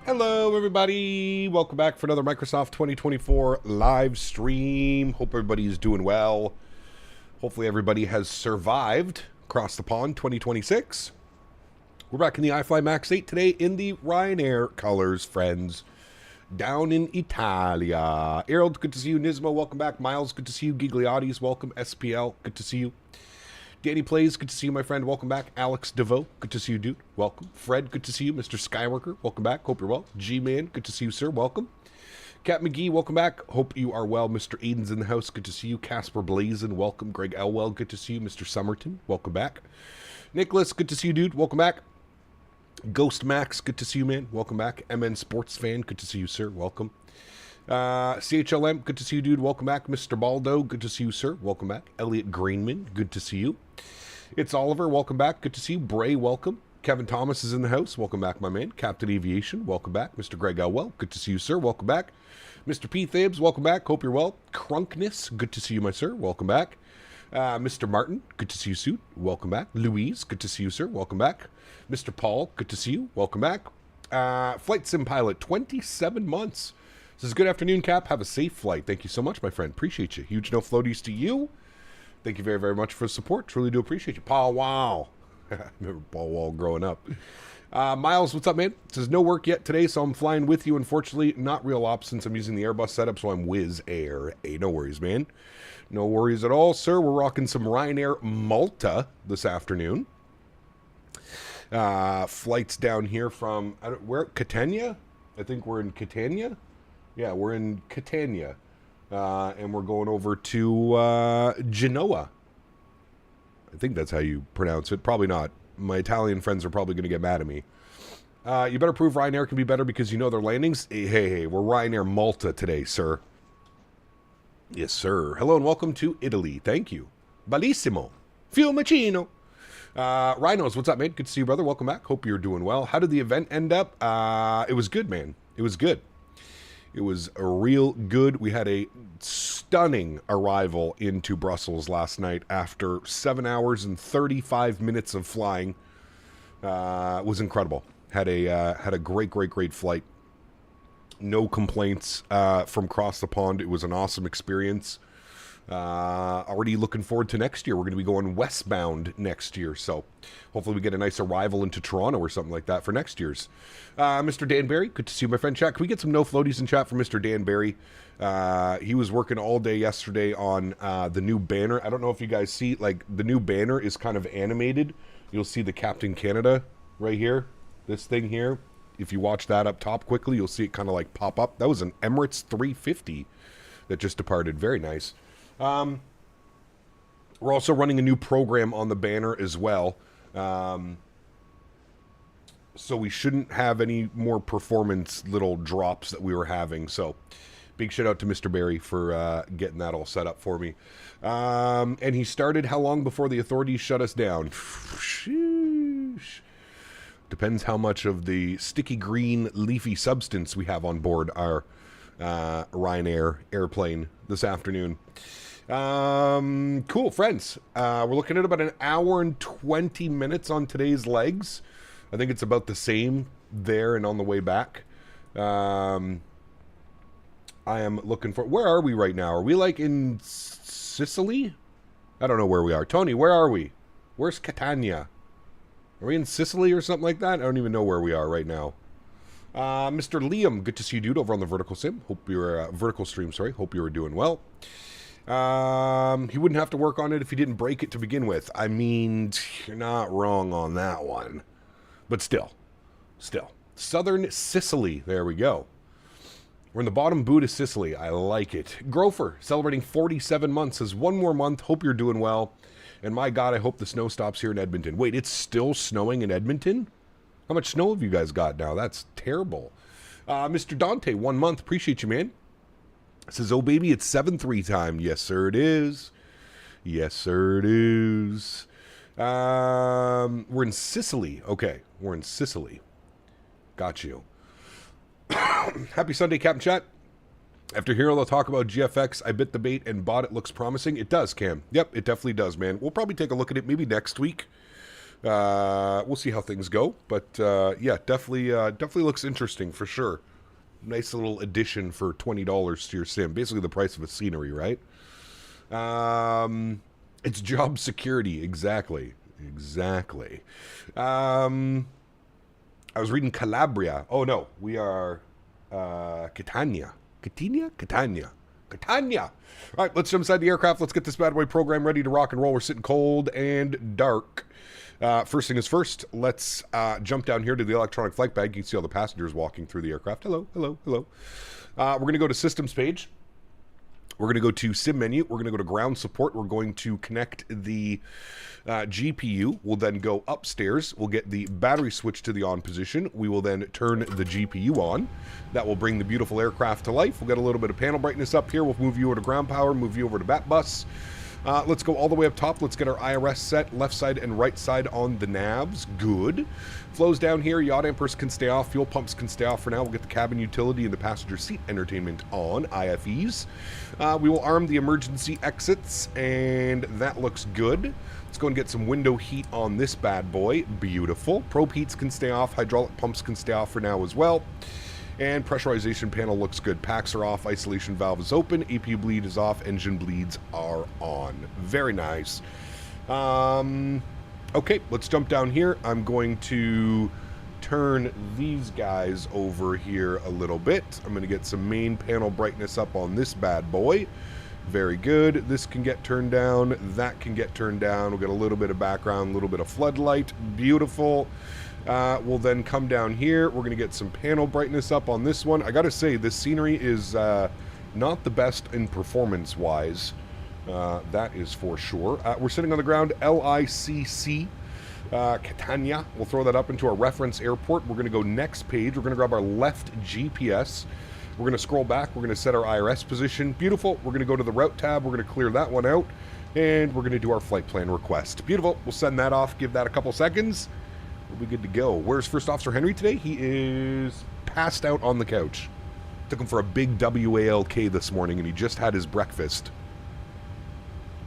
Hello, everybody. Welcome back for another Microsoft 2024 live stream. Hope everybody is doing well. Hopefully everybody has survived across the pond 2026. We're back in the iFly MAX8 today in the Ryanair colors, friends. Down in Italia. Errol, good to see you. Nismo, welcome back. Miles, good to see you. Gigliotti's, welcome. SPL, good to see you. Danny Plays, good to see you, my friend. Welcome back. Alex DeVoe, good to see you, dude. Welcome. Fred, good to see you. Mr. Skyworker, welcome back. Hope you're well. G-Man, good to see you, sir. Welcome. Cat McGee, welcome back. Hope you are well. Mr. Aiden's in the house. Good to see you. Casper Blazin, welcome. Greg Elwell, good to see you. Mr. Summerton, welcome back. Nicholas, good to see you, dude. Welcome back. Ghost Max, good to see you, man. Welcome back. MN Sports Fan, good to see you, sir. Welcome. CHLM, good to see you, dude. Welcome back. Mr. Baldo, good to see you, sir. Welcome back. Elliot Greenman, good to see you. It's Oliver, welcome back. Good to see you. Bray, welcome. Kevin Thomas is in the house. Welcome back, my man. Captain Aviation, welcome back. Mr. Greg Elwell, good to see you, sir. Welcome back. Mr. P. Thabes, welcome back. Hope you're well. Crunkness, good to see you, my sir. Welcome back. Mr. Martin, good to see you, suit. Welcome back. Louise, good to see you, sir. Welcome back. Mr. Paul, good to see you. Welcome back. Flight Sim Pilot, 27 months. This is good afternoon, Cap. Have a safe flight. Thank you so much, my friend. Appreciate you. Huge no floaties to you. Thank you very, very much for the support. Truly do appreciate you. Paul Wow. Remember Paul Wall growing up. Miles, what's up, man? It says no work yet today, so I'm flying with you. Unfortunately, not real ops since I'm using the Airbus setup, so I'm Wizz Air. Hey, no worries, man. No worries at all, sir. We're rocking some Ryanair Malta this afternoon. Flights down here from, where? Catania? I think we're in Catania. Yeah, we're in Catania, and we're going over to Genoa. I think that's how you pronounce it. Probably not. My Italian friends are probably going to get mad at me. You better prove Ryanair can be better because you know their landings. Hey, we're Ryanair Malta today, sir. Yes, sir. Hello and welcome to Italy. Thank you. Bellissimo. Fiumicino. Rhinos, what's up, man? Good to see you, brother. Welcome back. Hope you're doing well. How did the event end up? It was good, man. It was good. It was a real good. We had a stunning arrival into Brussels last night after 7 hours and 35 minutes of flying. It was incredible. Had a great flight. No complaints from across the pond. It was an awesome experience. Already looking forward to next year. We're going to be going westbound next year, so hopefully we get a nice arrival into Toronto or something like that for next year's. Mr. Dan Barry, good to see you, my friend. Chat, can we get some no floaties in chat for Mr. Dan Barry? He was working all day yesterday on the new banner. I don't know if you guys see, like, the new banner is kind of animated. You'll see the Captain Canada right here, this thing here. If you watch that up top quickly, you'll see it kind of like pop up. That was an Emirates 350 that just departed. Very nice. We're also running a new program on the banner as well. So we shouldn't have any more performance little drops that we were having. So big shout out to Mr. Barry for getting that all set up for me. And he started how long before the authorities shut us down? Sheesh. Depends how much of the sticky green leafy substance we have on board our Ryanair airplane this afternoon. Cool, friends. We're looking at about an hour and 20 minutes on today's legs. I think it's about the same there and on the way back. I am looking for... Where are we right now? Are we like in Sicily? I don't know where we are. Tony, where are we? Where's Catania? Are we in Sicily or something like that? I don't even know where we are right now. Mr. Liam, good to see you, dude, over on the Vertical Sim. Hope you're... Vertical Stream, sorry. Hope you were doing well. He wouldn't have to work on it if he didn't break it to begin with. I mean, you're not wrong on that one. But still. Southern Sicily. There we go. We're in the bottom boot of Sicily. I like it. Grofer, celebrating 47 months, says one more month. Hope you're doing well. And my God, I hope the snow stops here in Edmonton. Wait, it's still snowing in Edmonton? How much snow have you guys got now? That's terrible. Mr. Dante, 1 month. Appreciate you, man. Says, oh, baby, it's 7-3 time. Yes, sir, it is. Yes, sir, it is. We're in Sicily. Okay, we're in Sicily. Got you. Happy Sunday, Captain Chat. After hearing all the talk about GFX, I bit the bait and bought it. Looks promising. It does, Cam. Yep, it definitely does, man. We'll probably take a look at it maybe next week. We'll see how things go, but yeah, definitely looks interesting for sure. Nice little addition for $20 to your sim. Basically the price of a scenery, right? It's job security, exactly. I was reading Calabria. Oh no, we are Catania. Catania. All right, let's jump inside the aircraft. Let's get this bad boy program ready to rock and roll. We're sitting cold and dark. First thing is first, let's jump down here to the electronic flight bag. You can see all the passengers walking through the aircraft. Hello. We're going to go to systems page. We're going to go to sim menu. We're going to go to ground support. We're going to connect the GPU. We'll then go upstairs. We'll get the battery switch to the on position. We will then turn the GPU on. That will bring the beautiful aircraft to life. We'll get a little bit of panel brightness up here. We'll move you over to ground power, move you over to bat bus. Let's go all the way up top. Let's get our IRS set, left side and right side on the navs. Good. Flows down here. Yacht ampers can stay off. Fuel pumps can stay off for now. We'll get the cabin utility and the passenger seat entertainment on. IFEs. We will arm the emergency exits, and that looks good. Let's go and get some window heat on this bad boy. Beautiful. Probe heats can stay off. Hydraulic pumps can stay off for now as well. And pressurization panel looks good. Packs are off. Isolation valve is open. APU bleed is off. Engine bleeds are on. Very nice. Okay, let's jump down here. I'm going to turn these guys over here a little bit. I'm going to get some main panel brightness up on this bad boy. Very good. This can get turned down. That can get turned down. We'll get a little bit of background, a little bit of floodlight. Beautiful. We'll then come down here. We're going to get some panel brightness up on this one. I got to say, this scenery is not the best in performance-wise. That is for sure. We're sitting on the ground, LICC, Catania. We'll throw that up into our reference airport. We're going to go next page. We're going to grab our left GPS. We're going to scroll back. We're going to set our IRS position. Beautiful. We're going to go to the route tab. We're going to clear that one out. And we're going to do our flight plan request. Beautiful. We'll send that off. Give that a couple seconds. We'll be good to go. Where's First Officer Henry today? He is passed out on the couch. Took him for a big WALK this morning, and he just had his breakfast.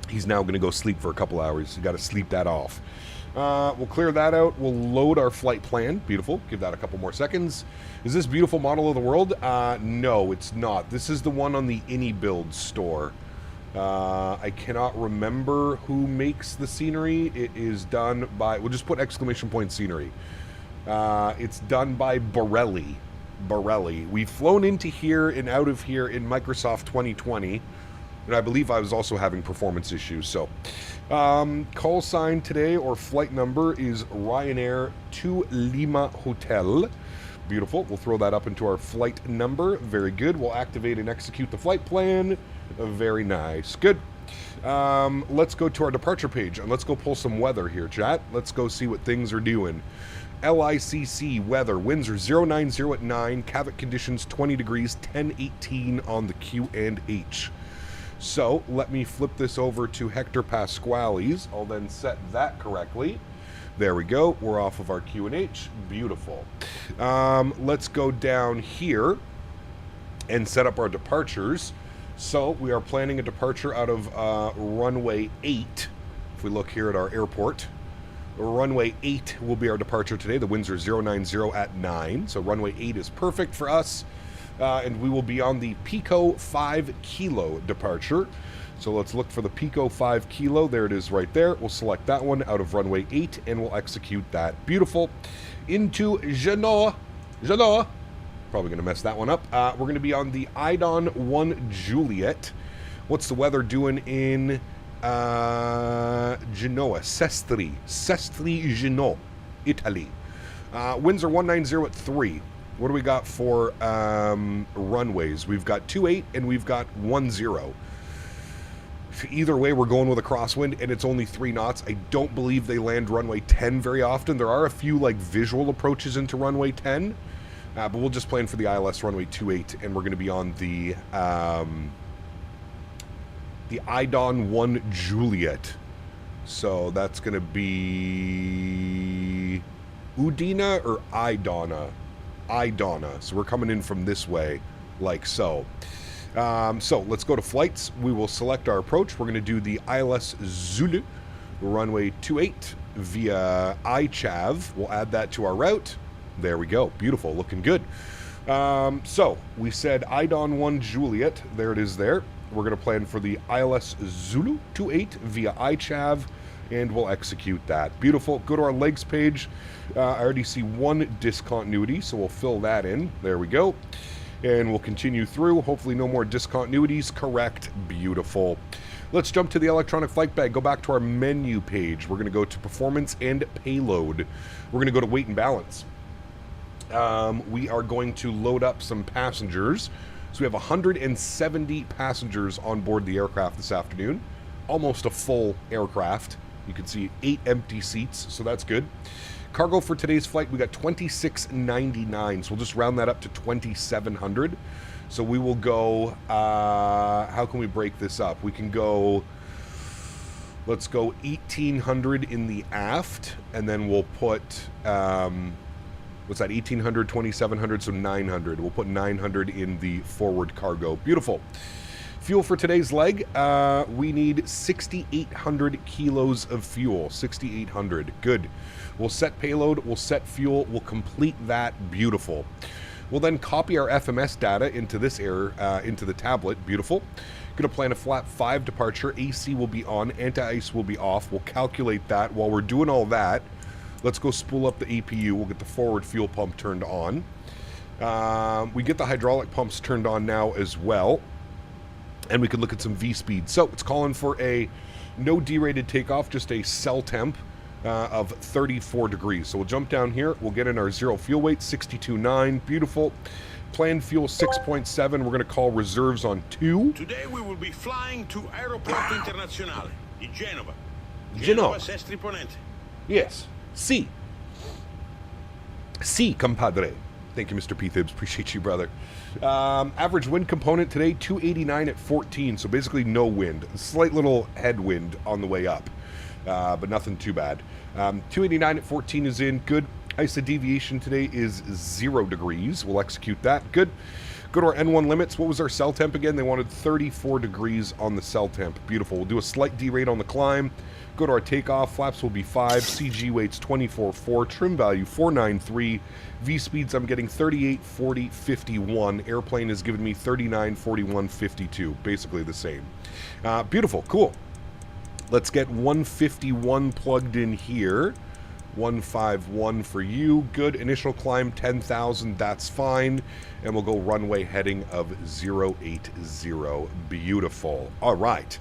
He's now going to go sleep for a couple hours. You got to sleep that off. We'll clear that out. We'll load our flight plan. Beautiful. Give that a couple more seconds. Is this beautiful model of the world? No, it's not. This is the one on the AnyBuild store. I cannot remember who makes the scenery. It is done by, we'll just put exclamation point scenery. It's done by Borelli. We've flown into here and out of here in Microsoft 2020. And I believe I was also having performance issues. So, call sign today or flight number is Ryanair to Lima Hotel. Beautiful. We'll throw that up into our flight number. Very good. We'll activate and execute the flight plan. Very nice. Good. Let's go to our departure page and let's go pull some weather here, chat. Let's go see what things are doing. LICC weather. Winds are 090 at 9. Cavit conditions 20 degrees, 1018 on the Q&H. So let me flip this over to Hector Pasquale's. I'll then set that correctly. There we go. We're off of our Q&H. Beautiful. Let's go down here and set up our departures. So we are planning a departure out of runway 8. If we look here at our airport, runway 8 will be our departure today. The winds are 090 at 9. So runway 8 is perfect for us. And we will be on the Pico 5 Kilo departure. So let's look for the Pico 5 Kilo. There it is right there. We'll select that one out of runway 8 and we'll execute that. Beautiful. Into Genoa. Probably going to mess that one up. We're going to be on the Idon 1 Juliet. What's the weather doing in Genoa? Sestri, Genoa, Italy. Winds are 190 at 3. What do we got for runways? We've got 28 and we've got 10. Either way, we're going with a crosswind, and it's only 3 knots. I don't believe they land runway 10 very often. There are a few like visual approaches into runway 10, but we'll just plan for the ILS runway 28, and we're going to be on the Idon 1 Juliet. So that's going to be Udina or Idona. So we're coming in from this way, like so. So let's go to flights. We will select our approach. We're going to do the ILS Zulu, runway 28. via iChav. We'll add that to our route. There we go. Beautiful. Looking good. So we said IDON 1 Juliet. There it is there. We're going to plan for the ILS Zulu 28 via iChav, and we'll execute that. Beautiful. Go to our legs page. I already see one discontinuity, so we'll fill that in. There we go. And we'll continue through. Hopefully no more discontinuities. Correct. Beautiful. Let's jump to the electronic flight bag. Go back to our menu page. We're going to go to performance and payload. We're going to go to weight and balance. We are going to load up some passengers. So we have 170 passengers on board the aircraft this afternoon. Almost a full aircraft. You can see 8 empty seats, so that's good. Cargo for today's flight, we got $26.99, so we'll just round that up to $2,700. So we will go, how can we break this up? We can go, let's go 1,800 in the aft, and then we'll put, what's that, 1,800, 2,700, so 900. We'll put 900 in the forward cargo. Beautiful. Fuel for today's leg, we need 6,800 kilos of fuel. 6,800. Good. We'll set payload, we'll set fuel, we'll complete that. Beautiful. We'll then copy our FMS data into this into the tablet. Beautiful. Going to plan a flap 5 departure. AC will be on, anti-ice will be off. We'll calculate that. While we're doing all that, let's go spool up the APU. We'll get the forward fuel pump turned on. We get the hydraulic pumps turned on now as well. And we can look at some V-speed. So it's calling for a no derated takeoff, just a cell temp of 34 degrees. So we'll jump down here. We'll get in our zero fuel weight, 62.9. Beautiful. Planned fuel 6.7. We're going to call reserves on 2. Today we will be flying to Aeroporto Internazionale di Genova. Genoa. Sestri Ponente. Yes. Si, compadre. Thank you, Mr. P. Thibs. Appreciate you, brother. Average wind component today, 289 at 14, so basically no wind. A slight little headwind on the way up, but nothing too bad. 289 at 14 is in. Good. ISA deviation today is 0 degrees. We'll execute that. Good. Go to our N1 limits. What was our cell temp again? They wanted 34 degrees on the cell temp. Beautiful. We'll do a slight derate on the climb. Go to our takeoff. Flaps will be 5. CG weights 24.4. Trim value 493. V speeds I'm getting 38, 40, 51. Airplane is giving me 39, 41, 52. Basically the same. Beautiful. Cool. Let's get 151 plugged in here. 151 for you. Good. Initial climb 10,000. That's fine. And we'll go runway heading of 080. Beautiful. All right.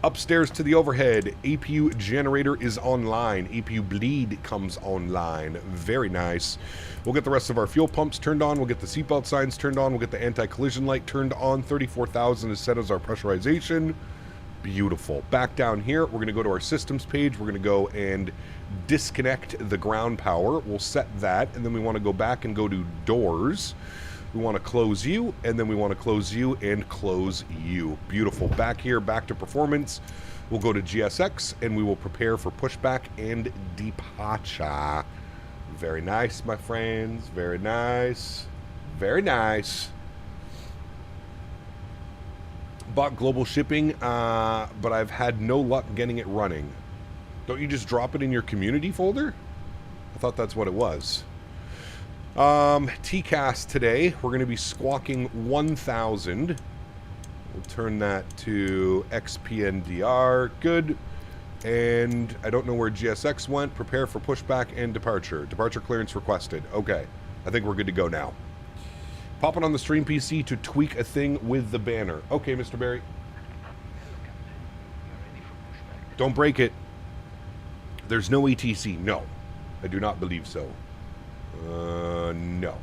Upstairs to the overhead, APU generator is online. APU bleed comes online. Very nice. We'll get the rest of our fuel pumps turned on. We'll get the seatbelt signs turned on. We'll get the anti-collision light turned on. 34,000 is set as our pressurization. Beautiful. Back down here, we're going to go to our systems page. We're going to go and disconnect the ground power. We'll set that, and then we want to go back and go to doors. We want to close you, and then we want to close you and close you. Beautiful. Back here, back to performance. We'll go to GSX, and we will prepare for pushback and departure. Very nice, my friends. Very nice. Very nice. Bought global shipping, but I've had no luck getting it running. Don't you just drop it in your community folder? I thought that's what it was. TCAS today, we're going to be squawking 1,000. We'll turn that to XPNDR. Good. And I don't know where GSX went. Prepare for pushback and departure. Departure clearance requested. Okay. I think we're good to go now. Popping on the stream PC to tweak a thing with the banner. Okay, Mr. Barry. Don't break it. There's no ATC. No. I do not believe so. No.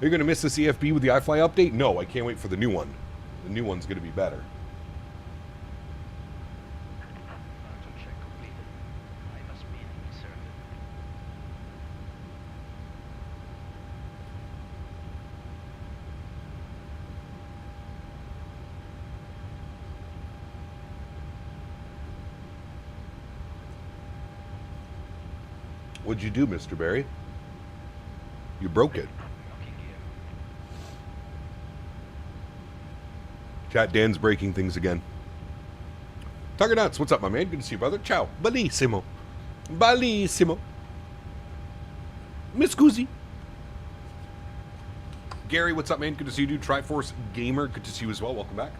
Are you going to miss the CFB with the iFly update? No, I can't wait for the new one. The new one's going to be better. What'd you do, Mr. Barry? You broke it. Chat, Dan's breaking things again. Tucker Nuts, what's up, my man? Good to see you, brother. Ciao. Bellissimo. Bellissimo. Miss Guzzi. Gary, what's up, man? Good to see you, dude. Triforce Gamer, good to see you as well. Welcome back.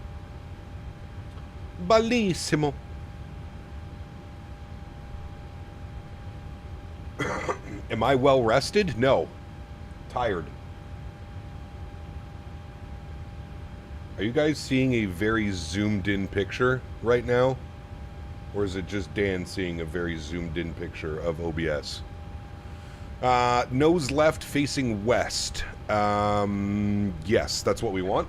Bellissimo. Am I well rested? No. Tired. Are you guys seeing a very zoomed in picture right now? Or is it just Dan seeing a very zoomed in picture of OBS? Nose left facing west. Yes, that's what we want.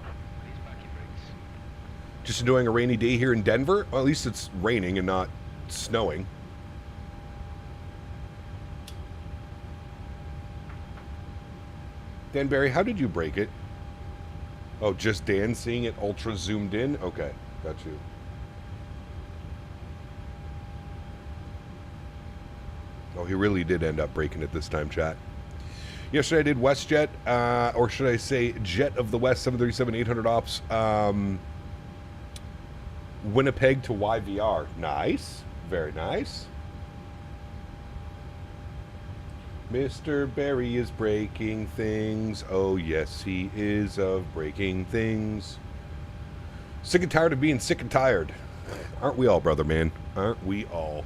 Just enjoying a rainy day here in Denver. Well, at least it's raining and not snowing. Danbury, how did you break it? Oh, just Dan seeing it ultra zoomed in? Okay, got you. Oh, he really did end up breaking it this time, chat. Yesterday I did WestJet, or should I say Jet of the West 737-800 ops, Winnipeg to YVR. Nice. Very nice. Mr. Barry is breaking things. Oh, yes, he is of breaking things. Sick and tired of being sick and tired. Aren't we all, brother, man? Aren't we all?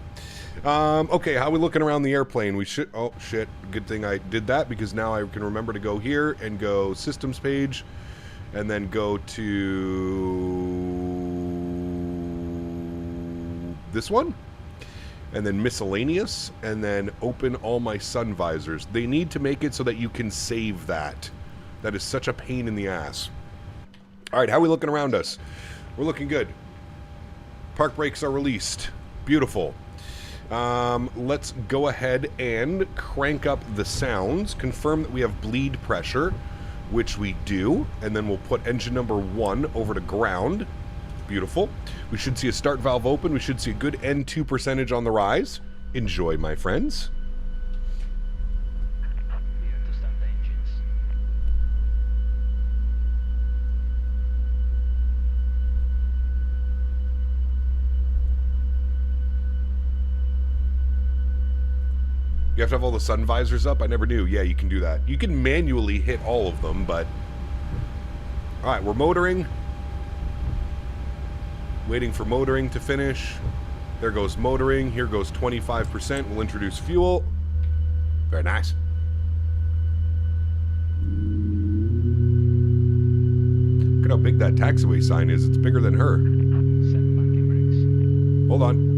Okay, how are we looking around the airplane? We should... Oh, shit. Good thing I did that, because now I can remember to go here and go systems page, and then go to this one, and then miscellaneous, and then open all my sun visors. They need to make it so that you can save that. That is such a pain in the ass. All right, how are we looking around us? We're looking good. Park brakes are released. Beautiful. Let's go ahead and crank up the sounds. Confirm that we have bleed pressure, which we do. And then we'll put engine number 1 over to ground. Beautiful. We should see a start valve open. We should see a good N2 percentage on the rise. Enjoy, my friends. You have to have all the sun visors up? I never knew. Yeah, you can do that. You can manually hit all of them, but... Alright, we're motoring. Waiting for motoring to finish. There goes motoring. Here goes 25%. We'll introduce fuel. Very nice. Look at how big that taxiway sign is. It's bigger than her. Hold on.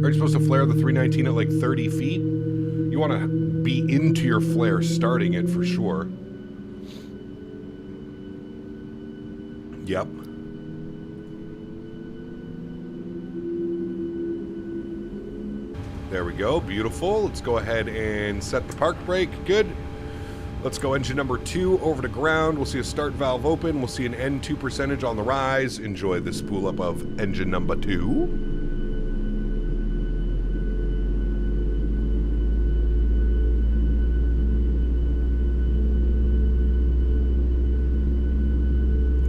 Are you supposed to flare the 319 at like 30 feet? You want to be into your flare starting it for sure. Yep. There we go. Beautiful. Let's go ahead and set the park brake. Good. Let's go engine number 2 over to ground. We'll see a start valve open. We'll see an N2 percentage on the rise. Enjoy the spool up of engine number 2.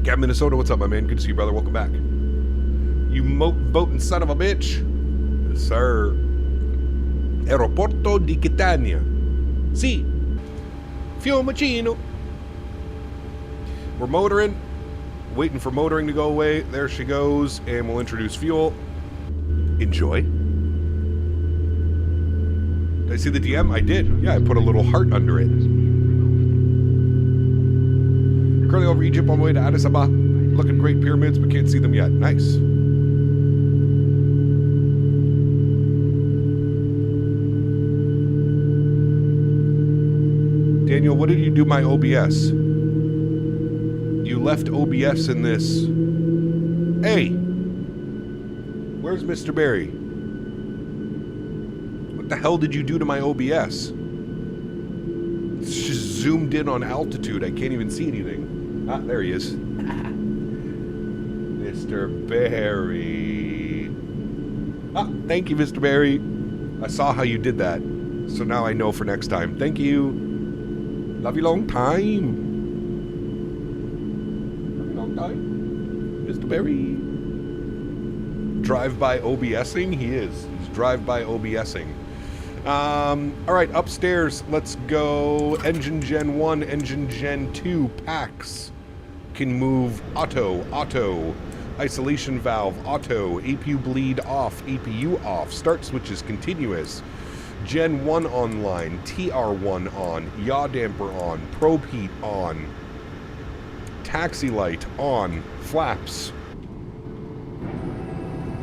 Gab Minnesota, what's up, my man? Good to see you, brother. Welcome back. You boating son of a bitch. Yes, sir. Aeroporto di Catania. Si. Fiumicino. We're motoring. Waiting for motoring to go away. There she goes. And we'll introduce fuel. Enjoy. Did I see the DM? I did. Yeah, I put a little heart under it. Currently over Egypt on the way to Addis Ababa. Looking great pyramids, but can't see them yet. Nice. Daniel, what did you do my OBS? You left OBS in this. Hey! Where's Mr. Barry? What the hell did you do to my OBS? It's just zoomed in on altitude. I can't even see anything. Ah, there he is. Mr. Barry. Ah, thank you, Mr. Barry. I saw how you did that. So now I know for next time. Thank you. Love you long time. Love you long time. Mr. Berry. Drive-by OBSing? He is. He's drive-by OBSing. Alright, upstairs. Let's go. Engine Gen 1, Engine Gen 2 packs. Can move auto. Isolation valve, auto. APU bleed off, APU off. Start switches continuous. Gen 1 online, TR1 on, yaw damper on, probe heat on, taxi light on, flaps.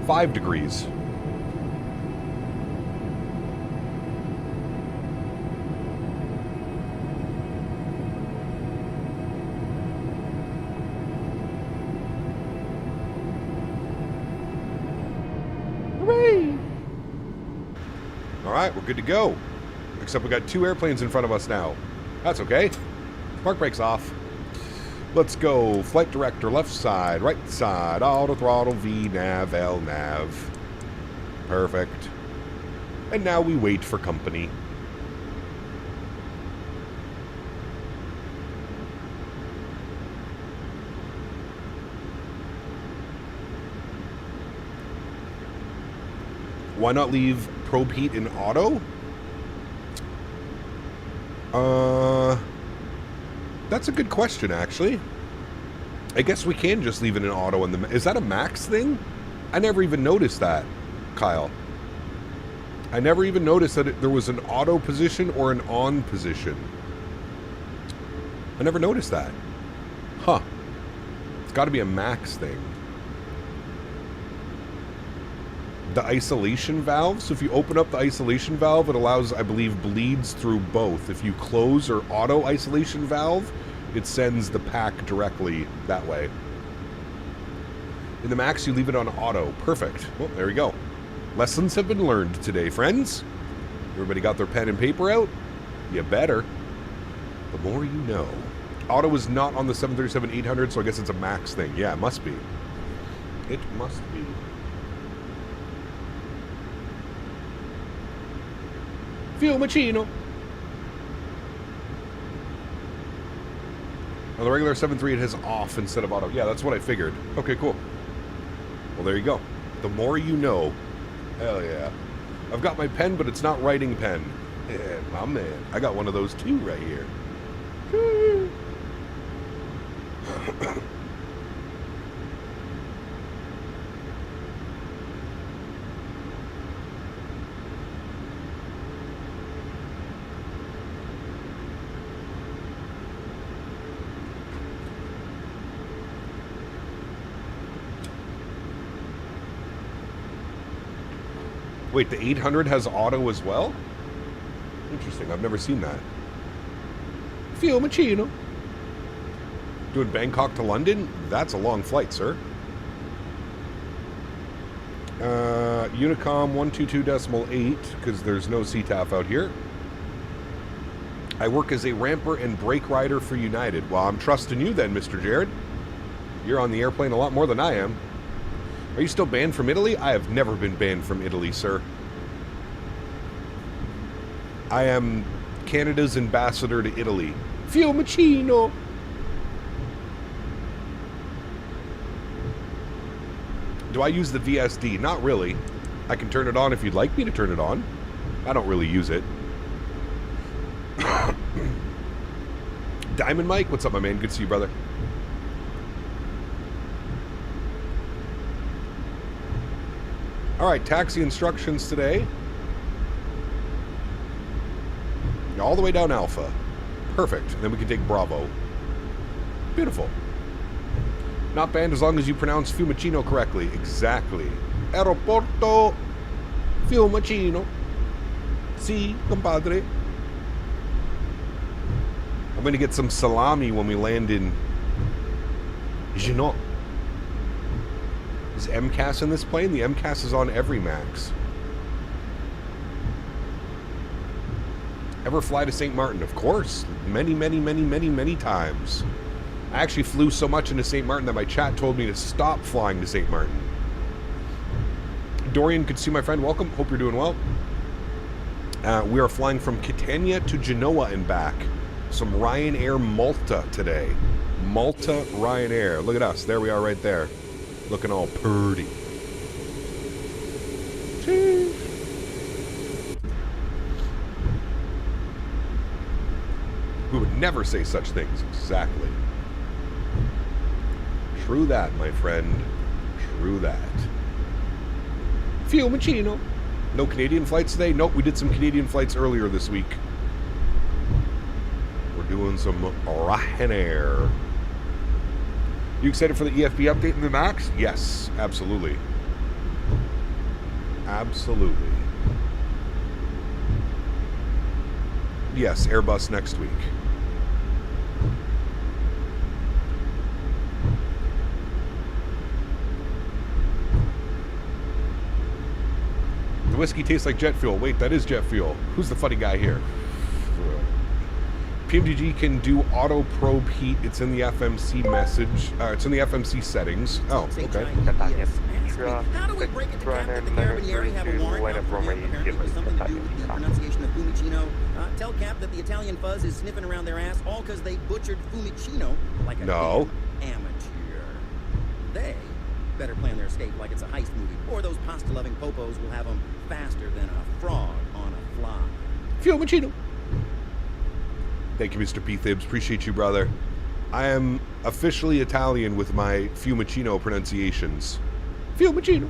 5 degrees. Hooray! Alright, we're good to go. Except we got 2 airplanes in front of us now. That's okay. Park brakes off. Let's go. Flight director, left side, right side, auto throttle, V, nav, L, nav. Perfect. And now we wait for company. Why not leave probe heat in auto? That's a good question, actually. I guess we can just leave it in auto. Is that a max thing? I never even noticed that, Kyle. I never even noticed that there was an auto position or an on position. I never noticed that. Huh. It's got to be a max thing. The isolation valve. So if you open up the isolation valve, it allows, I believe, bleeds through both. If you close or auto isolation valve, it sends the pack directly that way. In the max, you leave it on auto. Perfect. Well, there we go. Lessons have been learned today, friends. Everybody got their pen and paper out? You better. The more you know. Auto is not on the 737-800, so I guess it's a max thing. Yeah, it must be. It must be. Fiumicino. Now the regular 738 has off instead of auto. Yeah, that's what I figured. Okay, cool. Well, there you go. The more you know. Hell yeah. I've got my pen, but it's not writing pen. Yeah, my man. I got one of those too right here. Wait, the 800 has auto as well? Interesting, I've never seen that. Fiumicino. Doing Bangkok to London? That's a long flight, sir. Unicom 122.8, because there's no CTAF out here. I work as a ramper and brake rider for United. Well, I'm trusting you then, Mr. Jared. You're on the airplane a lot more than I am. Are you still banned from Italy? I have never been banned from Italy, sir. I am Canada's ambassador to Italy. Fiumicino. Do I use the VSD? Not really. I can turn it on if you'd like me to turn it on. I don't really use it. Diamond Mike, what's up, my man? Good to see you, brother. Alright, taxi instructions today. All the way down Alpha. Perfect. And then we can take Bravo. Beautiful. Not banned as long as you pronounce Fiumicino correctly. Exactly. Aeroporto Fiumicino. Si, compadre. I'm going to get some salami when we land in Genoa. Is MCAS in this plane? The MCAS is on every MAX. Ever fly to St. Martin? Of course. Many times. I actually flew so much into St. Martin that my chat told me to stop flying to St. Martin. Dorian, good to see my friend. Welcome. Hope you're doing well. We are flying from Catania to Genoa and back. Some Ryanair Malta today. Malta Ryanair. Look at us. There we are right there. Looking all purty. We would never say such things. Exactly. True that, my friend. True that. Fiumicino. No Canadian flights today? Nope, we did some Canadian flights earlier this week. We're doing some Ryanair. You excited for the EFB update in the MAX? Yes, absolutely. Absolutely. Yes, Airbus next week. The whiskey tastes like jet fuel. Wait, that is jet fuel. Who's the funny guy here? PMDG can do auto probe heat. It's in the FMC message. It's in the FMC settings. Oh, okay. How do we break it to Cap that the Carabinieri have a warrant out for him? Apparently it was something to do with the pronunciation of Fumicino. Tell Cap that the Italian fuzz is sniffing around their ass, all because they butchered Fumicino like a damn amateur. They better plan their escape like it's a heist movie, or those pasta-loving popos will have them faster than a frog on a fly. Fiumicino. Thank you, Mr. P. Thibs. Appreciate you, brother. I am officially Italian with my Fiumicino pronunciations. Fiumicino.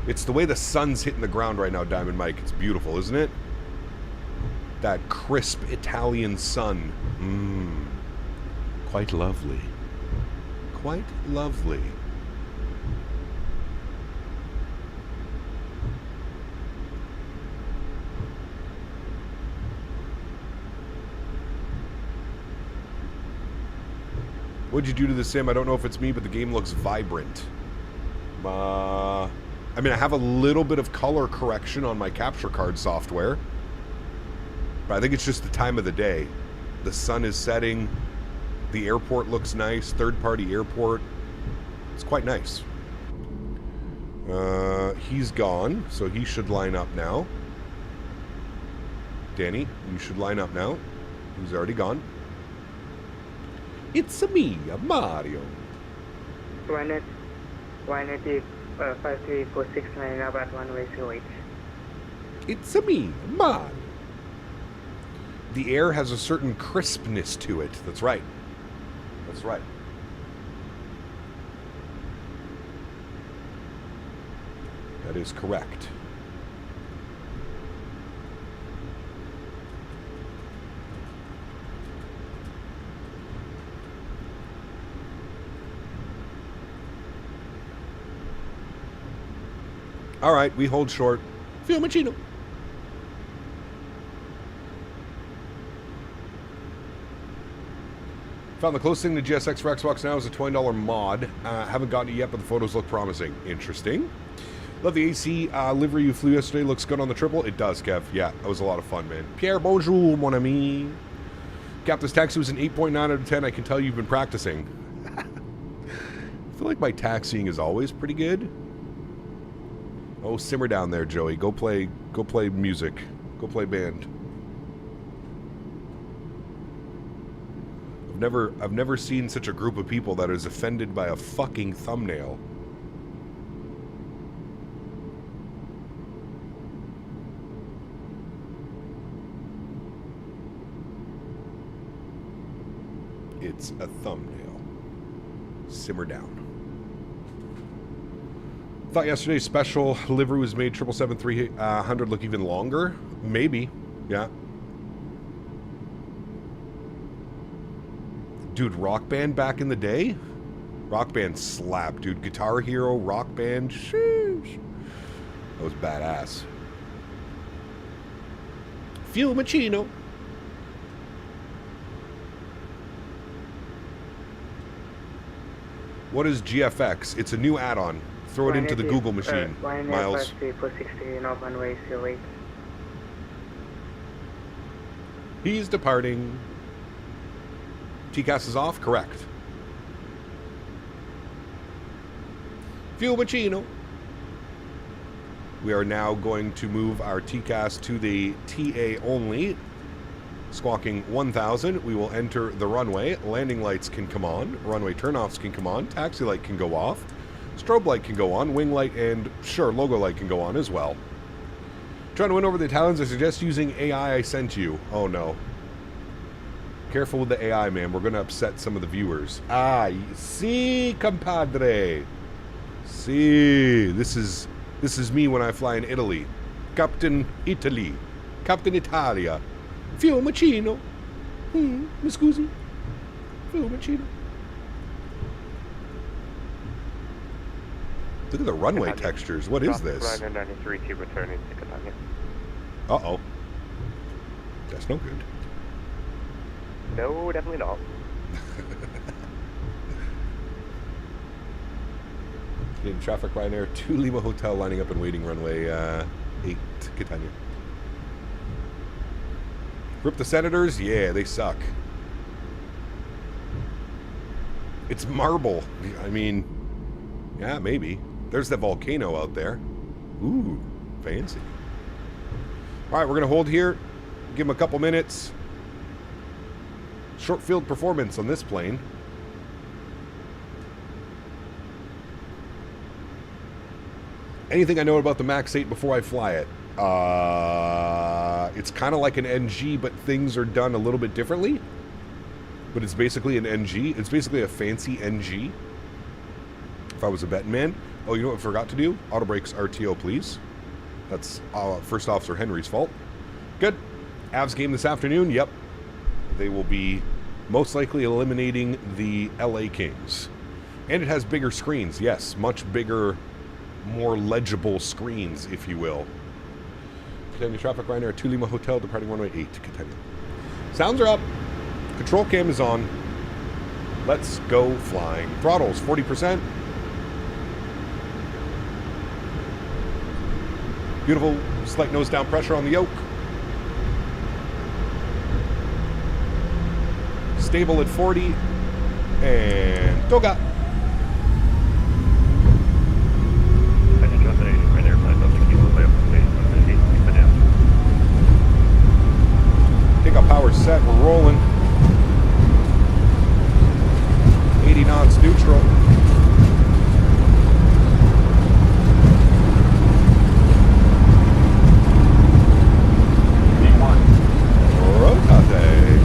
It's the way the sun's hitting the ground right now, Diamond Mike. It's beautiful, isn't it? That crisp Italian sun. Quite lovely. Quite lovely. What'd you do to the sim? I don't know if it's me, but the game looks vibrant. I mean, I have a little bit of color correction on my capture card software. But I think it's just the time of the day. The sun is setting. The airport looks nice. Third-party airport. It's quite nice. He's gone, so he should line up now. Danny, you should line up now. He's already gone. It's me, Mario. 53469 about one-way Sólríkt. It's me, Mario. The air has a certain crispness to it. That's right. That's right. That is correct. All right, we hold short. Fiumicino. Found the closest thing to GSX for Xbox now is a $20 mod. Haven't gotten it yet, but the photos look promising. Interesting. Love the AC livery you flew yesterday. Looks good on the triple. It does, Kev. Yeah, that was a lot of fun, man. Pierre, bonjour, mon ami. Captain's taxi was an 8.9 out of 10. I can tell you've been practicing. I feel like my taxiing is always pretty good. Oh, simmer down there, Joey. Go play music. Go play band. I've never seen such a group of people that is offended by a fucking thumbnail. It's a thumbnail. Simmer down. Thought yesterday's special livery was made 777-300 look even longer. Maybe. Yeah. Dude, Rock Band back in the day? Rock Band slap, dude. Guitar Hero, Rock Band. Sheesh. That was badass. Fiumicino. What is GFX? It's a new add-on. Throw it into the Google machine, Miles. 1-way Sólríkt. He's departing. TCAS is off? Correct. Fiumicino. We are now going to move our TCAS to the TA only. Squawking 1000, we will enter the runway. Landing lights can come on. Runway turnoffs can come on. Taxi light can go off. Strobe light can go on. Wing light and, sure, logo light can go on as well. Trying to win over the Italians, I suggest using AI I sent you. Oh, no. Careful with the AI, man. We're going to upset some of the viewers. Ah, si, compadre. Si. This is me when I fly in Italy. Captain Italy. Captain Italia. Fiumicino. Mi scusi. Fiumicino. Look at the runway textures. What is this? Ryanair 93 to returning to Catania. Uh-oh. That's no good. No, definitely not. In traffic, Ryanair 2 Lima Hotel lining up and waiting runway 8 Catania. Rip the Senators? Yeah, they suck. It's marble. I mean, yeah, maybe. There's the volcano out there. Ooh, fancy. All right, we're going to hold here. Give them a couple minutes. Short field performance on this plane. Anything I know about the MAX8 before I fly it? It's kind of like an NG, but things are done a little bit differently. But it's basically an NG. It's basically a fancy NG. If I was a betting man. Oh, you know what I forgot to do? Auto brakes RTO, please. That's First Officer Henry's fault. Good. Avs game this afternoon. Yep. They will be most likely eliminating the LA Kings. And it has bigger screens. Yes, much bigger, more legible screens, if you will. Catania traffic, Ryanair 2 Lima Hotel, departing runway 8 to Catania. Sounds are up. Control cam is on. Let's go flying. Throttles, 40%. Beautiful, slight nose down pressure on the yoke. Stable at 40. And toga. Takeoff power set, we're rolling. 80 knots neutral. Rotate.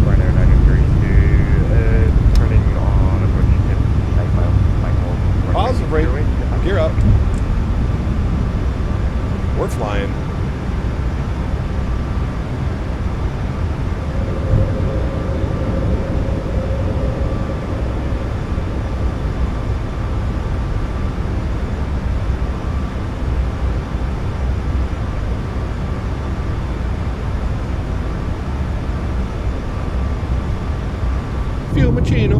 Ryanair 932, turning on approach 10 Positive rate. Gear up. We're flying. Fiumicino.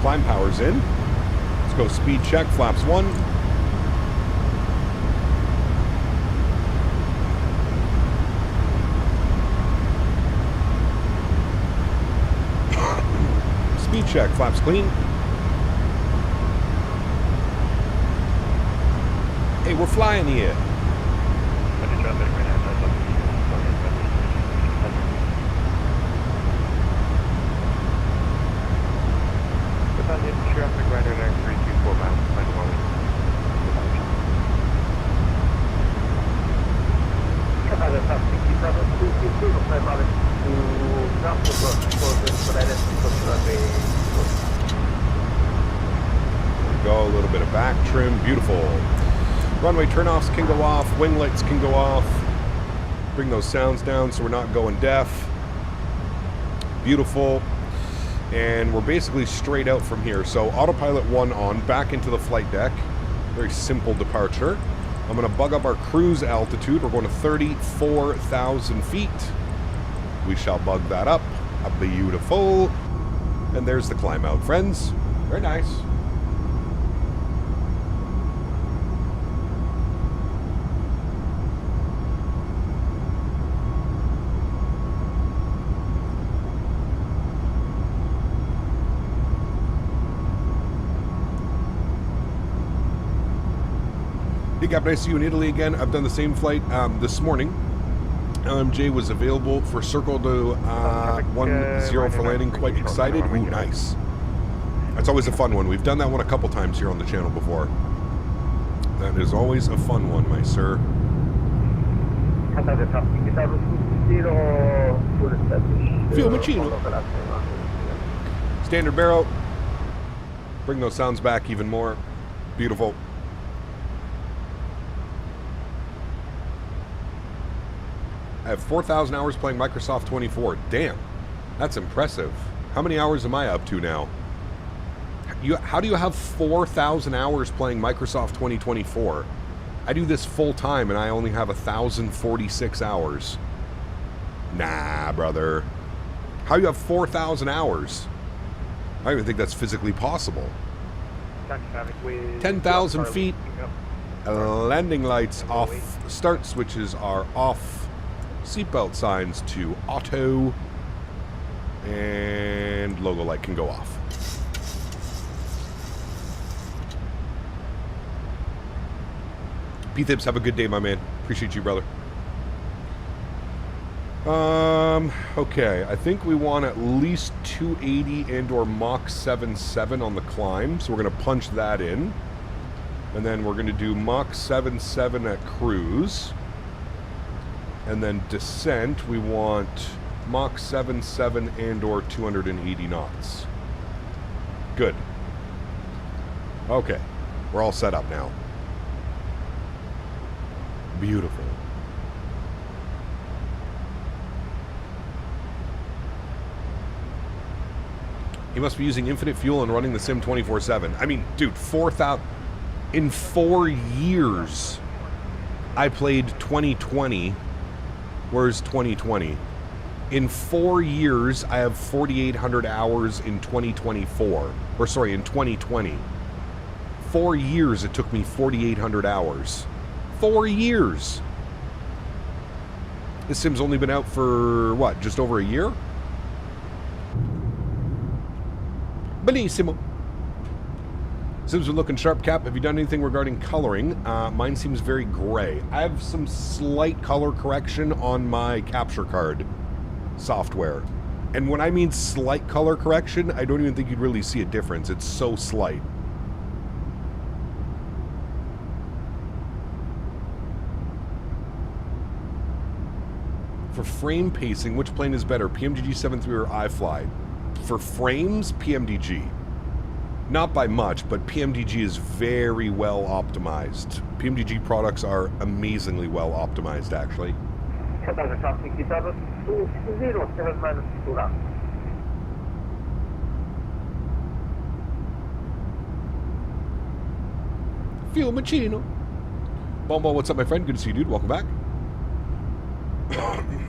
Climb power's in. Let's go speed check. Flaps 1. Speed check. Flaps clean. Hey, we're flying here. Traffic Ryanair 9324 miles, final one. Catania traffic 222, prepare to draft the book for the Go a little bit of back trim. Beautiful. Runway turnoffs can go off. Wing lights can go off. Bring those sounds down so we're not going deaf. Beautiful. And we're basically straight out from here. So autopilot 1 on, back into the flight deck. Very simple departure. I'm going to bug up our cruise altitude. We're going to 34,000 feet. We shall bug that up. Beautiful. And there's the climb out, friends. Very nice. Cap, nice to see you in Italy again. I've done the same flight this morning. LMJ was available for circle to 10 for landing. Quite excited. Ooh, nice. That's always a fun one. We've done that one a couple times here on the channel before. That is always a fun one, my sir. Fiumicino. Standard barrel. Bring those sounds back even more. Beautiful. I have 4,000 hours playing Microsoft 24. Damn, that's impressive. How many hours am I up to now? How do you have 4,000 hours playing Microsoft 2024? I do this full time and I only have 1,046 hours. Nah, brother. How do you have 4,000 hours? I don't even think that's physically possible. 10,000 feet. Landing lights off. Start switches are off. Seatbelt signs to auto. And logo light can go off. P-Thips, have a good day, my man. Appreciate you, brother. Okay, I think we want at least 280 and or Mach 7.7 on the climb, so we're going to punch that in. And then we're going to do Mach 7.7 at cruise. And then descent, we want Mach 7.7 and or 280 knots. Good. Okay, we're all set up now. Beautiful. He must be using infinite fuel and running the sim 24/7. I mean, dude, 4,000... In 4 years, I played 2020. Where's 2020? In 4 years, I have 4,800 hours in 2024. Or sorry, in 2020. 4 years it took me 4,800 hours. 4 years! This sim's only been out for, what, just over a year? Benissimo. Sims are looking sharp, Cap. Have you done anything regarding coloring? Mine seems very gray. I have some slight color correction on my capture card software. And when I mean slight color correction, I don't even think you'd really see a difference. It's so slight. For frame pacing, which plane is better, PMDG 7.3 or iFly? For frames, PMDG. Not by much, but PMDG is very well optimized. PMDG products are amazingly well optimized, actually. Fiumicino. Bombo, what's up, my friend? Good to see you, dude. Welcome back.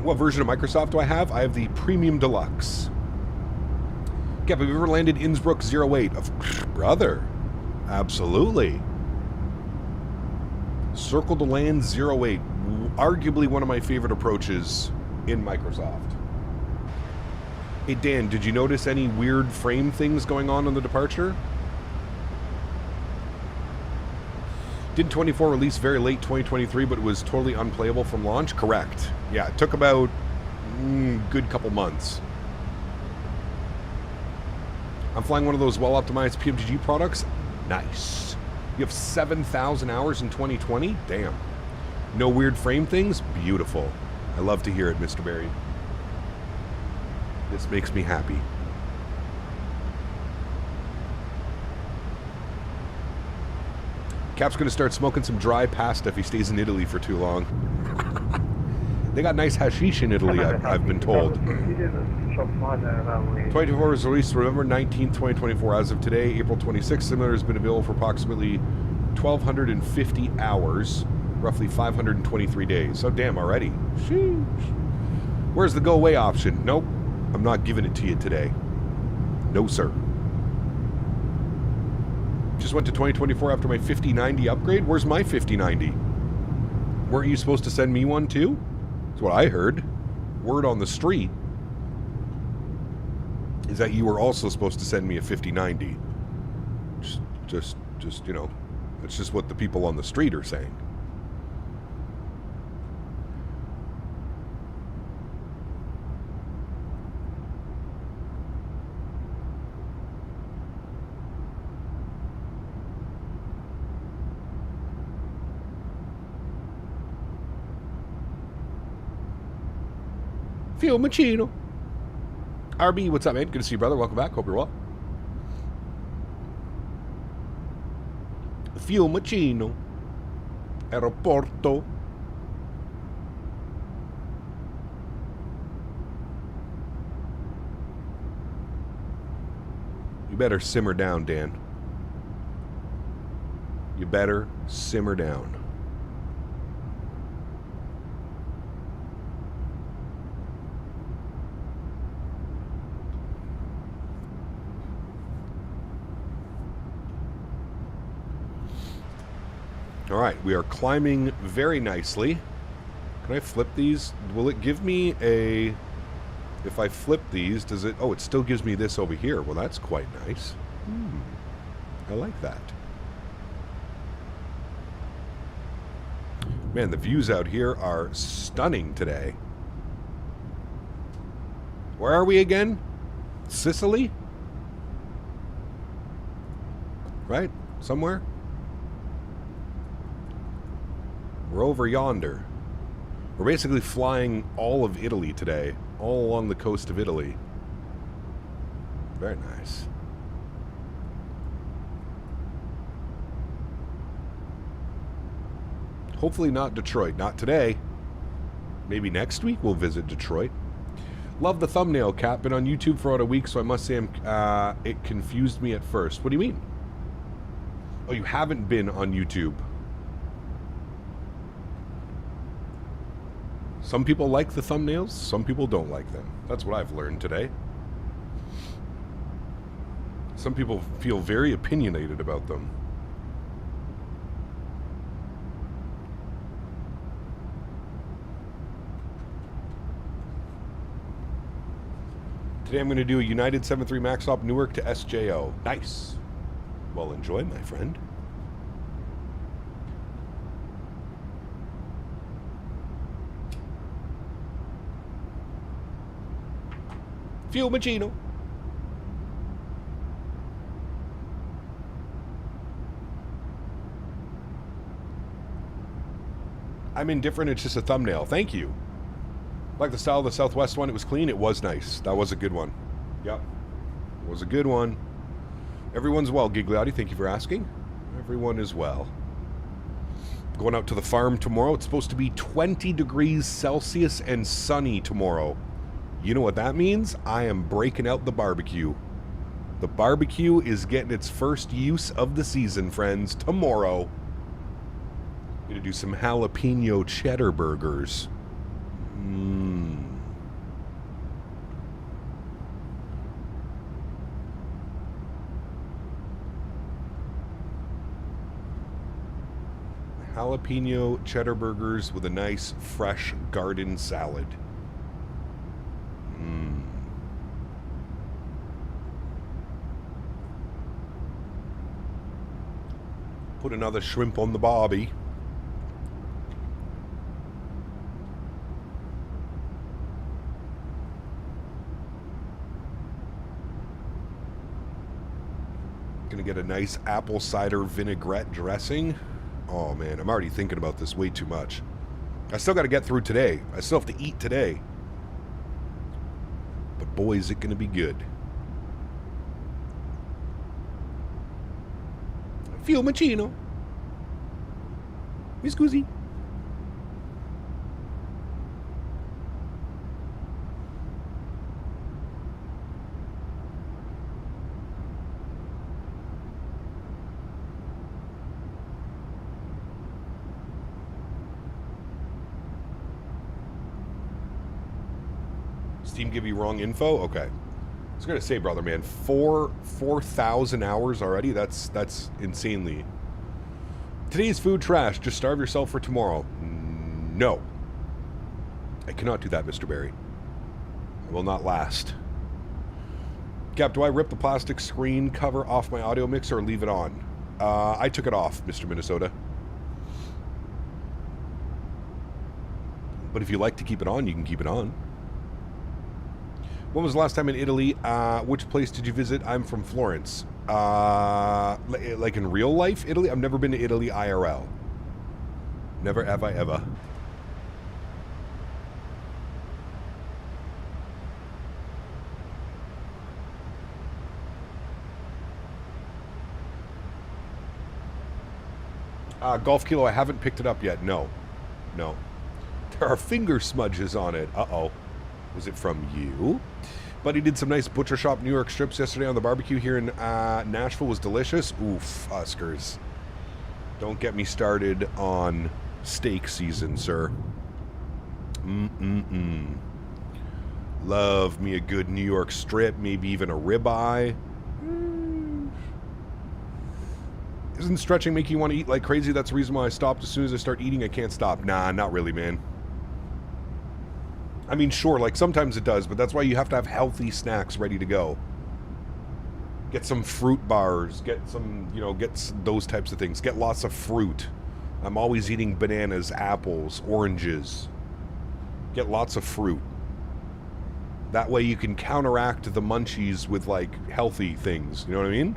What version of Microsoft do I have? I have the Premium Deluxe. Cap, have you ever landed Innsbruck 08? Brother, absolutely. Circle to land 08. Arguably one of my favorite approaches in Microsoft. Hey, Dan, did you notice any weird frame things going on the departure? Didn't 24 release very late 2023, but it was totally unplayable from launch? Correct. Yeah, it took about good couple months. I'm flying one of those well-optimized PMDG products. Nice. You have 7,000 hours in 2020? Damn. No weird frame things? Beautiful. I love to hear it, Mr. Barry. This makes me happy. Cap's going to start smoking some dry pasta if he stays in Italy for too long. They got nice hashish in Italy, I've been told. 24 was released November 19th, 2024. As of today, April 26th, Simulator has been available for approximately 1,250 hours, roughly 523 days. So damn, already. Sheesh. Where's the go away option? Nope, I'm not giving it to you today. No, sir. Just went to 2024 after my 5090 upgrade. Where's my 5090? Weren't you supposed to send me one too? That's what I heard. Word on the street is that you were also supposed to send me a 5090. Just you know, that's just what the people on the street are saying. Fiumicino. RB, what's up, man? Good to see you, brother. Welcome back. Hope you're well. Fiumicino. Aeroporto. You better simmer down, Dan. You better simmer down. All right, we are climbing very nicely. Can I flip these? Will it give me a... If I flip these, does it... Oh, it still gives me this over here. Well, that's quite nice. I like that. Man, the views out here are stunning today. Where are we again? Sicily? Right? Somewhere? We're over yonder. We're basically flying all of Italy today. All along the coast of Italy. Very nice. Hopefully not Detroit. Not today. Maybe next week we'll visit Detroit. Love the thumbnail, Cap. Been on YouTube for about a week, so I must say it confused me at first. What do you mean? Oh, you haven't been on YouTube. Some people like the thumbnails, some people don't like them. That's what I've learned today. Some people feel very opinionated about them. Today I'm going to do a United 73 MAX op Newark to SJO. Nice. Well, enjoy, my friend. Fiumicino. I'm indifferent, it's just a thumbnail. Thank you. Like the style of the Southwest one, it was clean, it was nice. That was a good one. Yep. It was a good one. Everyone's well, Gigliotti, thank you for asking. Everyone is well. Going out to the farm tomorrow. It's supposed to be 20 degrees Celsius and sunny tomorrow. You know what that means? I am breaking out the barbecue. The barbecue is getting its first use of the season, friends, tomorrow. I'm going to do some jalapeno cheddar burgers. Jalapeno cheddar burgers with a nice fresh garden salad. Put another shrimp on the barbie. Gonna get a nice apple cider vinaigrette dressing. Oh man, I'm already thinking about this way too much. I still got to get through today. I still have to eat today. But boy, is it gonna be good. Fiumicino. Mi scusi. Steam give you wrong info? Okay. I was gonna say, brother, man, 4,000 hours already. That's insanely. Today's food trash. Just starve yourself for tomorrow. No, I cannot do that, Mr. Barry. I will not last. Cap, do I rip the plastic screen cover off my audio mixer or leave it on? I took it off, Mr. Minnesota. But if you like to keep it on, you can keep it on. When was the last time in Italy? Which place did you visit? I'm from Florence. Like in real life, Italy? I've never been to Italy IRL. Never have I ever. Golf Kilo, I haven't picked it up yet. No. No. There are finger smudges on it. Uh-oh. Was it from you? Buddy did some nice butcher shop New York strips yesterday on the barbecue here in Nashville. Was delicious. Oof, Huskers. Don't get me started on steak season, sir. Love me a good New York strip, maybe even a ribeye. Isn't stretching making you want to eat like crazy? That's the reason why I stopped. As soon as I start eating, I can't stop. Nah, not really, man. I mean, sure, like sometimes it does, but that's why you have to have healthy snacks ready to go. Get some fruit bars, get some, you know, get those types of things. Get lots of fruit. I'm always eating bananas, apples, oranges. Get lots of fruit. That way you can counteract the munchies with, like, healthy things. You know what I mean?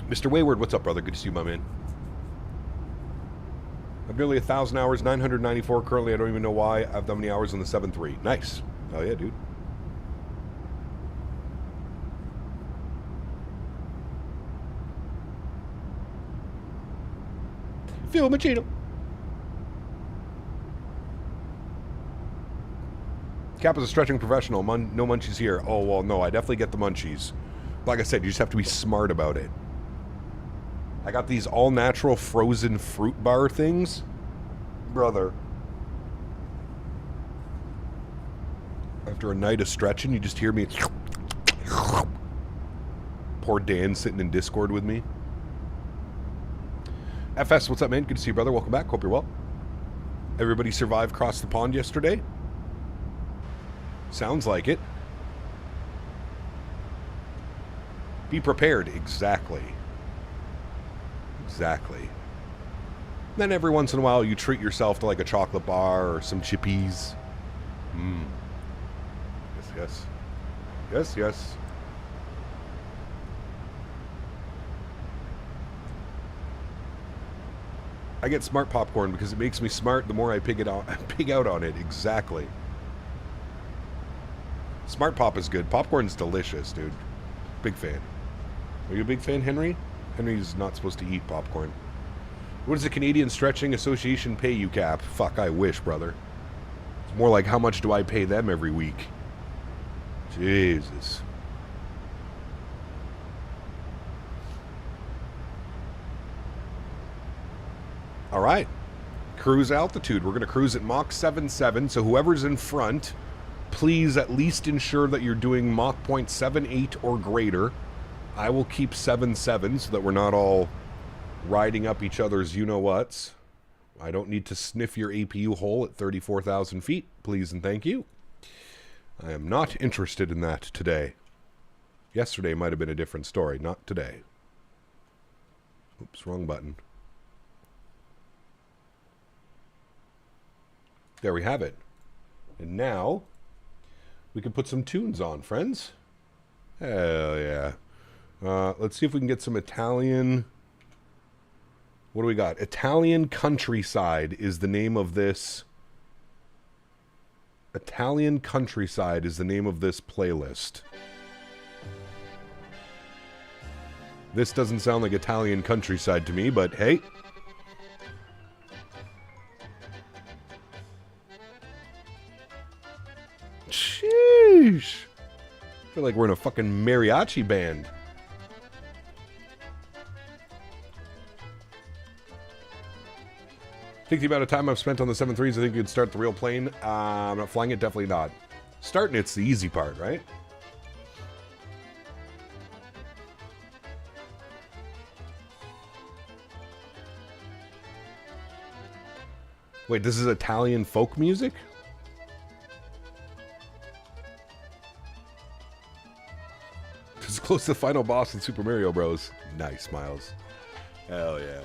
Mr. Wayward, what's up, brother? Good to see you, my man. I've nearly 1,000 hours, 994 currently. I don't even know why. I have that many hours on the 7.3. Nice. Oh, yeah, dude. Phil Machino. Cap is a stretching professional. No munchies here. Oh, well, no, I definitely get the munchies. Like I said, you just have to be smart about it. I got these all-natural frozen fruit bar things. Brother. After a night of stretching, you just hear me. Poor Dan sitting in Discord with me. FS, what's up, man? Good to see you, brother. Welcome back. Hope you're well. Everybody survived across the pond yesterday? Sounds like it. Be prepared. Exactly. Exactly. Then every once in a while you treat yourself to like a chocolate bar or some chippies. Yes, yes. Yes, yes. I get smart popcorn because it makes me smart the more I pig out on it. Exactly. Smart Pop is good. Popcorn's delicious, dude. Big fan. Are you a big fan, Henry? Henry's not supposed to eat popcorn. What does the Canadian Stretching Association pay you, Cap? Fuck, I wish, brother. It's more like how much do I pay them every week? Jesus. All right. Cruise altitude. We're going to cruise at Mach 7.7, so whoever's in front, please at least ensure that you're doing Mach 0.78 or greater. I will keep 7.7 so that we're not all riding up each other's you-know-whats. I don't need to sniff your APU hole at 34,000 feet, please and thank you. I am not interested in that today. Yesterday might have been a different story, not today. Oops, wrong button. There we have it. And now, we can put some tunes on, friends. Hell yeah. Let's see if we can get some Italian. What do we got? Italian Countryside is the name of this. Italian Countryside is the name of this playlist. This doesn't sound like Italian Countryside to me, but hey. Sheesh. I feel like we're in a fucking mariachi band. Think the amount of time I've spent on the 7.3s, I think you could start the real plane. I'm not flying it, definitely not. Starting it's the easy part, right? Wait, this is Italian folk music? This is close to the final boss in Super Mario Bros. Nice, Miles. Hell yeah.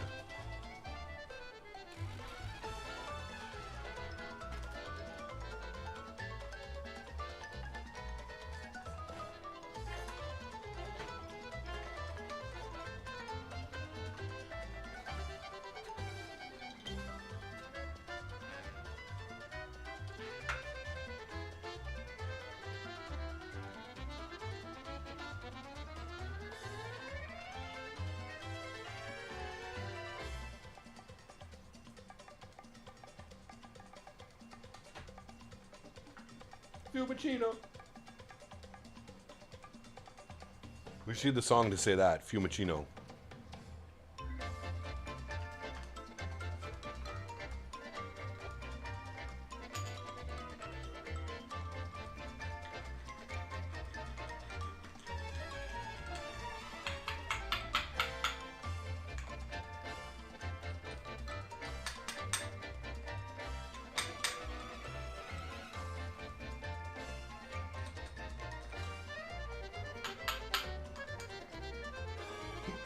Fiumicino. We should do the song to say that, Fiumicino.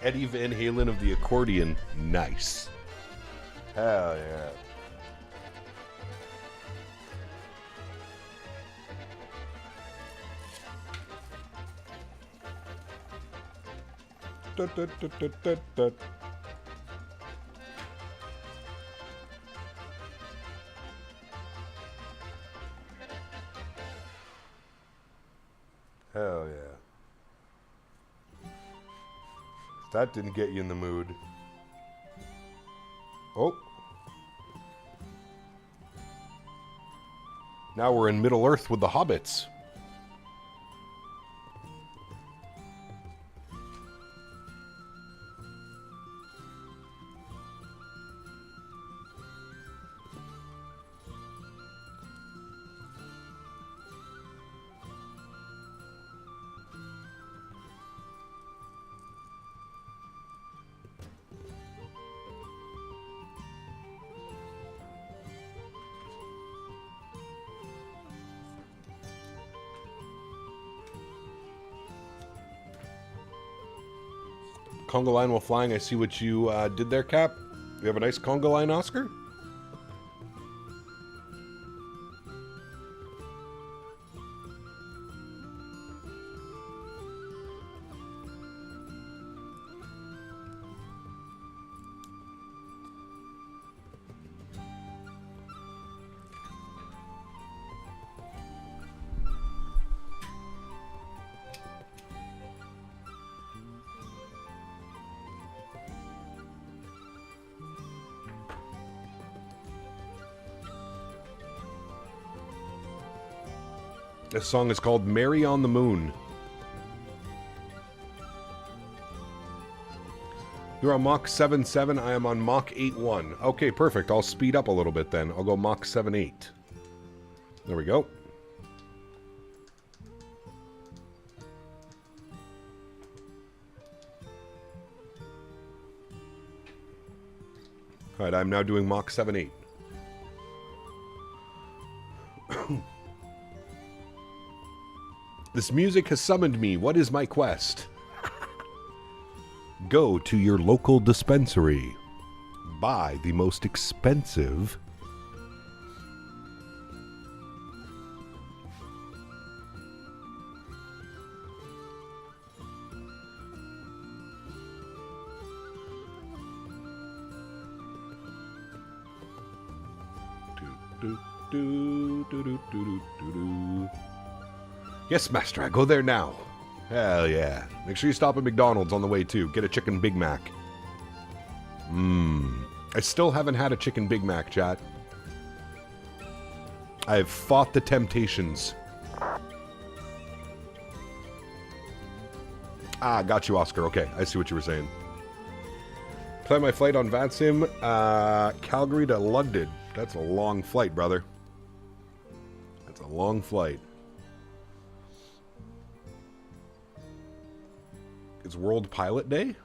Eddie Van Halen of the accordion. Nice. Hell yeah. Dut, dut, dut, dut, dut, dut. Hell yeah. That didn't get you in the mood. Oh. Now we're in Middle Earth with the hobbits. Conga line while flying. I see what you did there, Cap. You have a nice conga line, Oscar? This song is called Mary on the Moon. You're on Mach 7.7. I am on Mach 8.1. Okay, perfect. I'll speed up a little bit then. I'll go Mach 7.8. There we go. Alright, I'm now doing Mach 7.8. This music has summoned me. What is my quest? Go to your local dispensary. Buy the most expensive Yes, Master, I go there now. Hell yeah. Make sure you stop at McDonald's on the way, too. Get a chicken Big Mac. I still haven't had a chicken Big Mac, chat. I've fought the temptations. Ah, got you, Oscar. Okay, I see what you were saying. Plan my flight on VATSIM. Calgary to London. That's a long flight, brother. That's a long flight. It's World Pilot Day?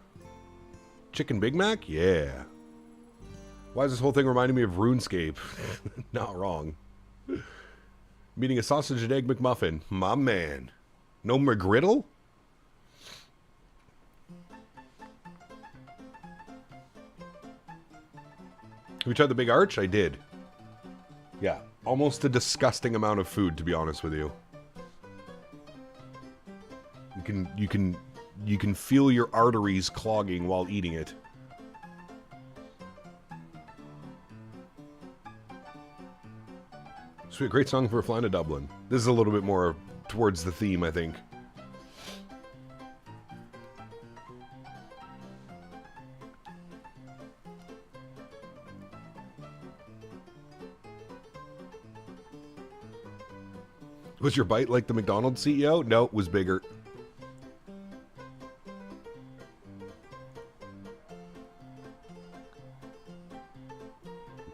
Chicken Big Mac? Yeah. Why is this whole thing reminding me of RuneScape? Not wrong. Meeting a sausage and egg McMuffin. My man. No McGriddle? Have you tried the Big Arch? I did. Yeah. Almost a disgusting amount of food, to be honest with you. You can feel your arteries clogging while eating it. Sweet, great song for flying to Dublin. This is a little bit more towards the theme, I think. Was your bite like the McDonald's CEO? No, it was bigger.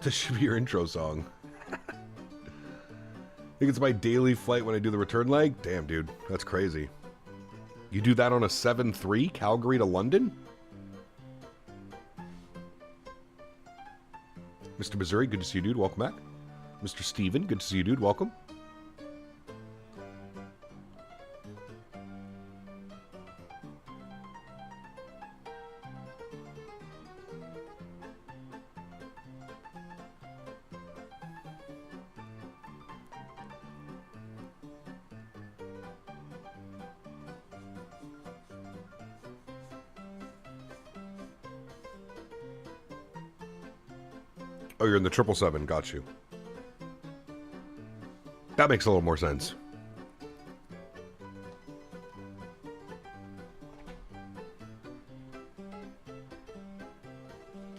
This should be your intro song. I think it's my daily flight when I do the return leg. Damn, dude. That's crazy. You do that on a 7-3, Calgary to London? Mr. Missouri, good to see you, dude. Welcome back. Mr. Steven, good to see you, dude. Welcome. Oh, you're in the 777. Got you. That makes a little more sense.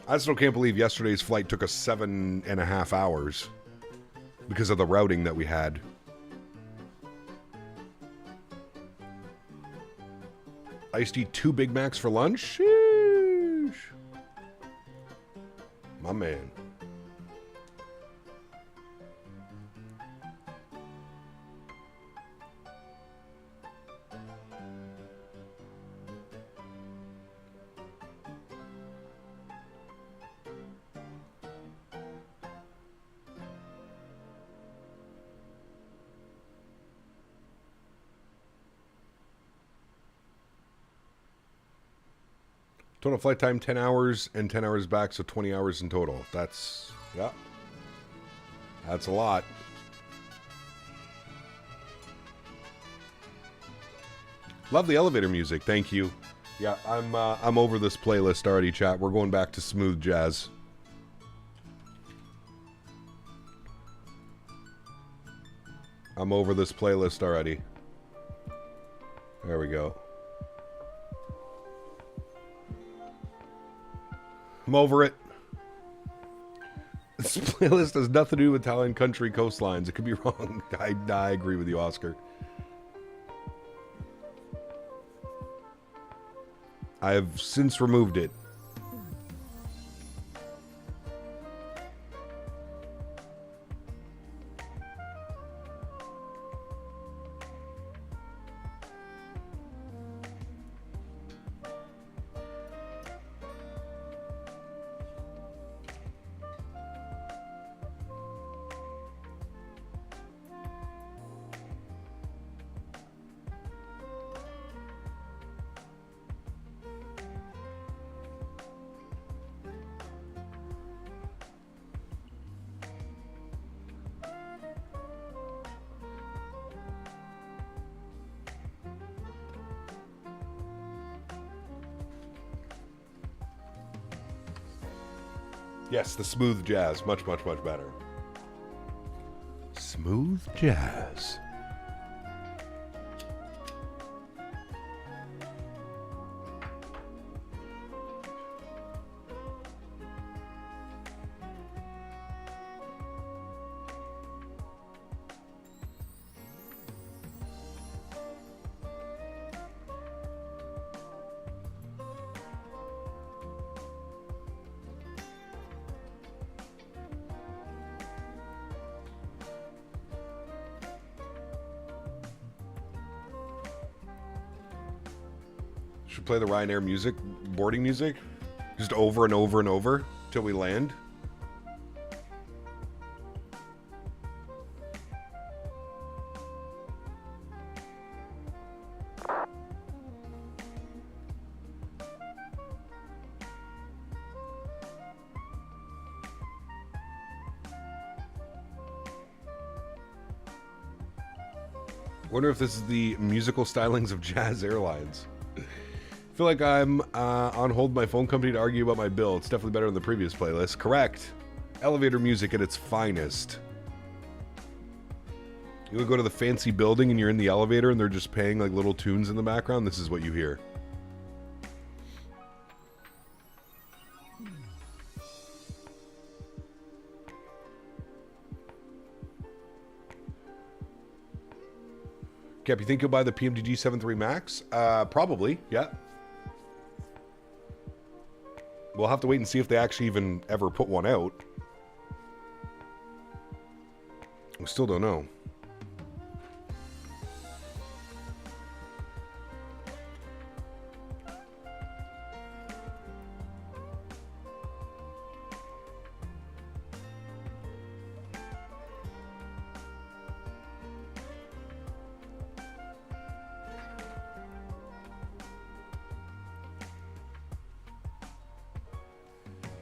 I still can't believe yesterday's flight took us 7.5 hours because of the routing that we had. Iced tea 2 Big Macs for lunch? Sheesh. My man. Total flight time 10 hours and 10 hours back, so 20 hours in total. That's, yeah. That's a lot. Love the elevator music. Thank you. Yeah, I'm over this playlist already, chat. We're going back to smooth jazz. I'm over this playlist already. There we go. I'm over it. This playlist has nothing to do with Italian country coastlines. It could be wrong. I agree with you, Oscar. I have since removed it. Yes, the smooth jazz. Much, much, much better. Smooth jazz. Should play the Ryanair music, boarding music, just over and over and over till we land. Wonder if this is the musical stylings of Jazz Airlines. I feel like I'm on hold my phone company to argue about my bill. It's definitely better than the previous playlist. Correct. Elevator music at its finest. You would go to the fancy building and you're in the elevator and they're just playing like little tunes in the background. This is what you hear. Cap, you think you'll buy the PMDG 73 Max? Probably, yeah. We'll have to wait and see if they actually even ever put one out. We still don't know.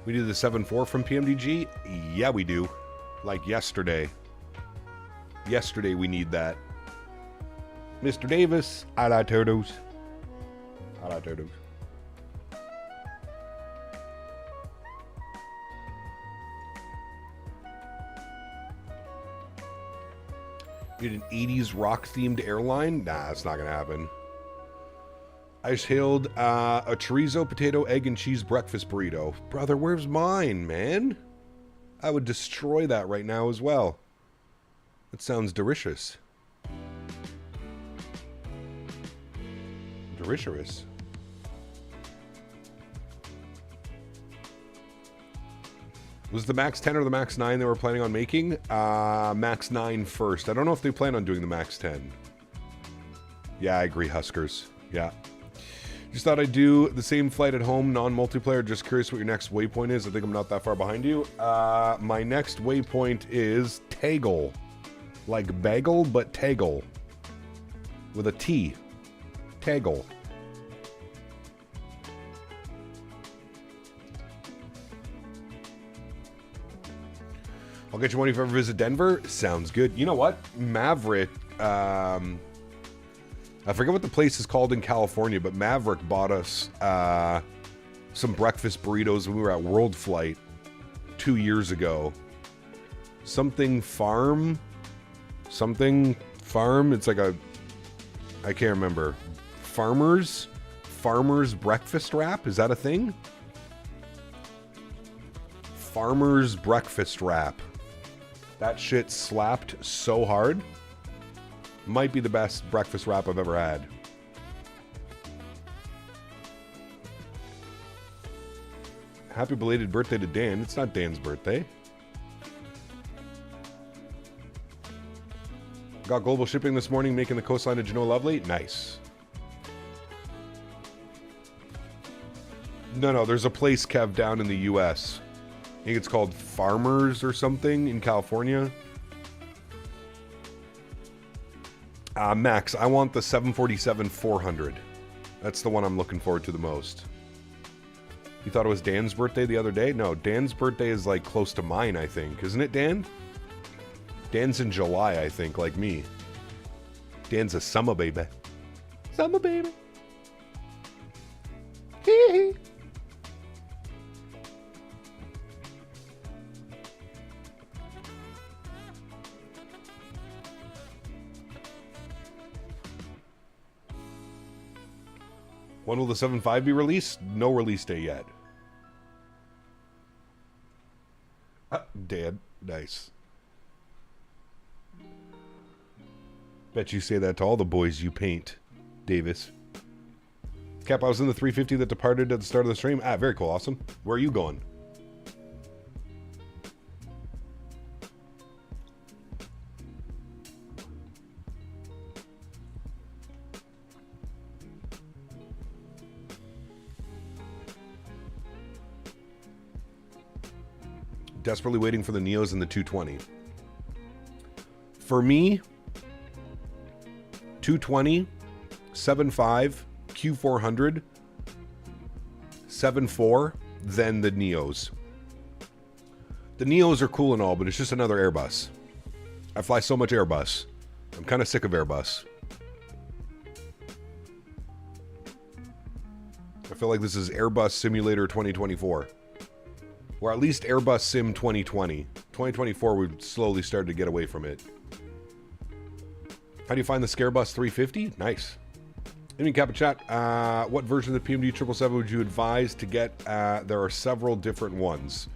We do the 7.4 from PMDG? Yeah, we do. Like yesterday. Yesterday we need that. Mr. Davis, I like turtles. I like turtles. Need an 80s rock-themed airline? Nah, that's not gonna happen. I just hailed a chorizo, potato, egg, and cheese breakfast burrito. Brother, where's mine, man? I would destroy that right now as well. That sounds delicious. Delicious. Was the Max 10 or the Max 9 they were planning on making? Max 9 first. I don't know if they plan on doing the Max 10. Yeah, I agree, Huskers. Yeah. Just thought I'd do the same flight at home, non-multiplayer. Just curious what your next waypoint is. I think I'm not that far behind you. My next waypoint is Taggle. Like bagel, but Taggle. With a T. Taggle. I'll get you one if you ever visit Denver. Sounds good. You know what? Maverick, I forget what the place is called in California, but Maverick bought us some breakfast burritos when we were at World Flight 2 years ago. Something farm? Something farm? It's like a... I can't remember. Farmers breakfast wrap? Is that a thing? Farmers breakfast wrap. That shit slapped so hard. Might be the best breakfast wrap I've ever had. Happy belated birthday to Dan. It's not Dan's birthday. Got global shipping this morning, making the coastline of Genoa lovely. Nice. No, there's a place, Kev, down in the U.S. I think it's called Farmers or something in California. Max, I want the 747-400. That's the one I'm looking forward to the most. You thought it was Dan's birthday the other day? No, Dan's birthday is like close to mine, I think. Isn't it, Dan? Dan's in July, I think, like me. Dan's a summer baby. Summer baby. Hee hee. When will the 7.5 be released? No release date yet. Dan. Nice. Bet you say that to all the boys you paint, Davis. Cap, I was in the 350 that departed at the start of the stream. Very cool. Awesome. Where are you going? Desperately waiting for the Neos and the 220. For me, 220, 7.5, Q400, 7.4, then the Neos. The Neos are cool and all, but it's just another Airbus. I fly so much Airbus. I'm kind of sick of Airbus. I feel like this is Airbus Simulator 2024. Or at least Airbus Sim 2020. 2024, we've slowly started to get away from it. How do you find the Scarebus 350? Nice. Let me cap a chat. What version of the PMD 777 would you advise to get? There are several different ones.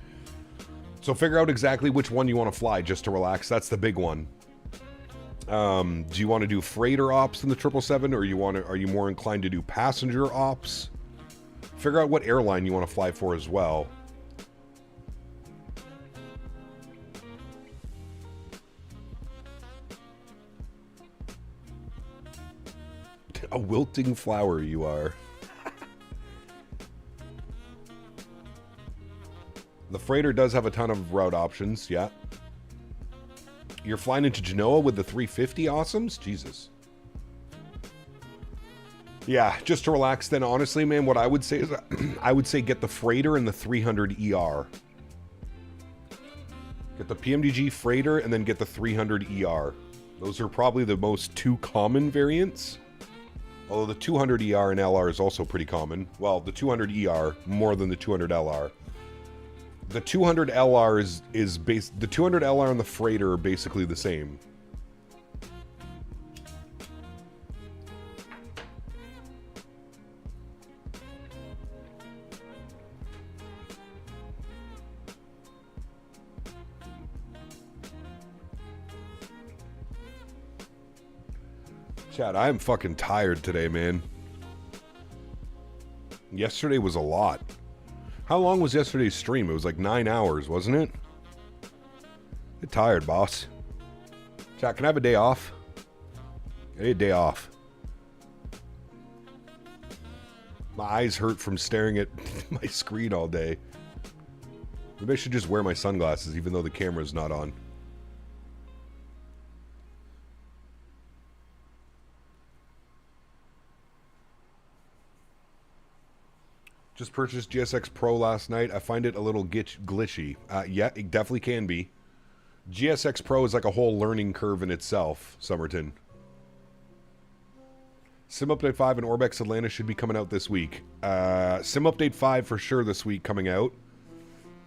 So figure out exactly which one you want to fly just to relax. That's the big one. Do you want to do freighter ops in the 777, or are you more inclined to do passenger ops? Figure out what airline you want to fly for as well. A wilting flower you are. The freighter does have a ton of route options, yeah. You're flying into Genoa with the 350 awesomes? Jesus. Yeah, just to relax then, honestly, man, what I would say is I would say get the freighter and the 300 ER. Get the PMDG freighter and then get the 300 ER. Those are probably the most two common variants. Although the 200 ER and LR is also pretty common. Well, the 200 ER more than the 200 LR. The 200 LR the 200 LR and the freighter are basically the same. Chad, I am fucking tired today, man. Yesterday was a lot. How long was yesterday's stream? It was like 9 hours, wasn't it? Get tired, boss. Chat, can I have a day off? I need a day off. My eyes hurt from staring at my screen all day. Maybe I should just wear my sunglasses even though the camera's not on. Just purchased GSX Pro last night. I find it a little glitchy. Yeah, it definitely can be. GSX Pro is like a whole learning curve in itself, Somerton. Sim Update 5 and Orbex Atlanta should be coming out this week. Sim Update 5 for sure this week coming out.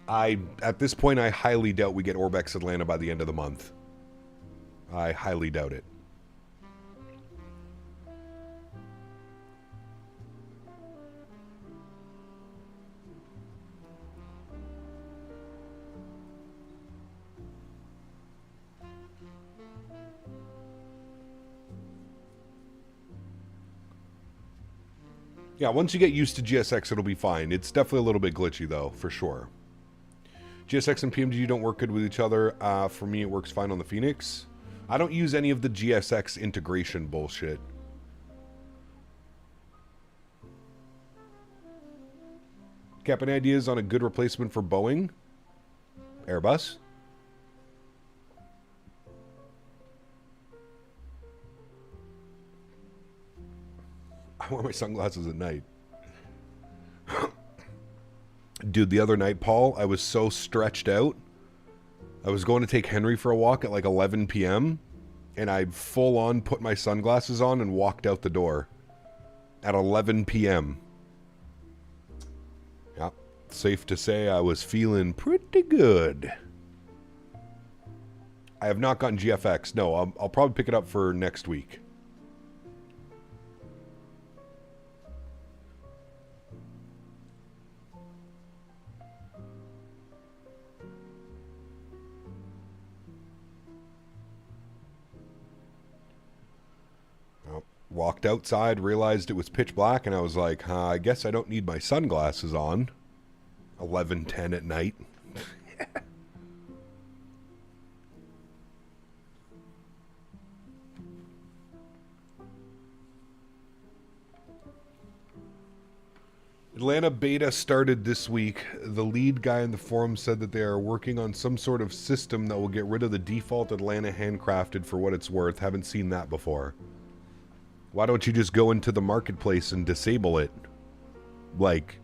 At this point, I highly doubt we get Orbex Atlanta by the end of the month. I highly doubt it. Yeah, once you get used to GSX, it'll be fine. It's definitely a little bit glitchy, though, for sure. GSX and PMG don't work good with each other. For me, it works fine on the Phoenix. I don't use any of the GSX integration bullshit. Cap, any ideas on a good replacement for Boeing? Airbus? I wear my sunglasses at night. Dude, the other night, Paul, I was so stretched out. I was going to take Henry for a walk at like 11 p.m. and I full on put my sunglasses on and walked out the door at 11 p.m. Yeah, safe to say I was feeling pretty good. I have not gotten GFX. No, I'll probably pick it up for next week. Walked outside, realized it was pitch black, and I was like, I guess I don't need my sunglasses on. 11:10 at night. Atlanta beta started this week. The lead guy in the forum said that they are working on some sort of system that will get rid of the default Atlanta handcrafted for what it's worth. Haven't seen that before. Why don't you just go into the marketplace and disable it? Like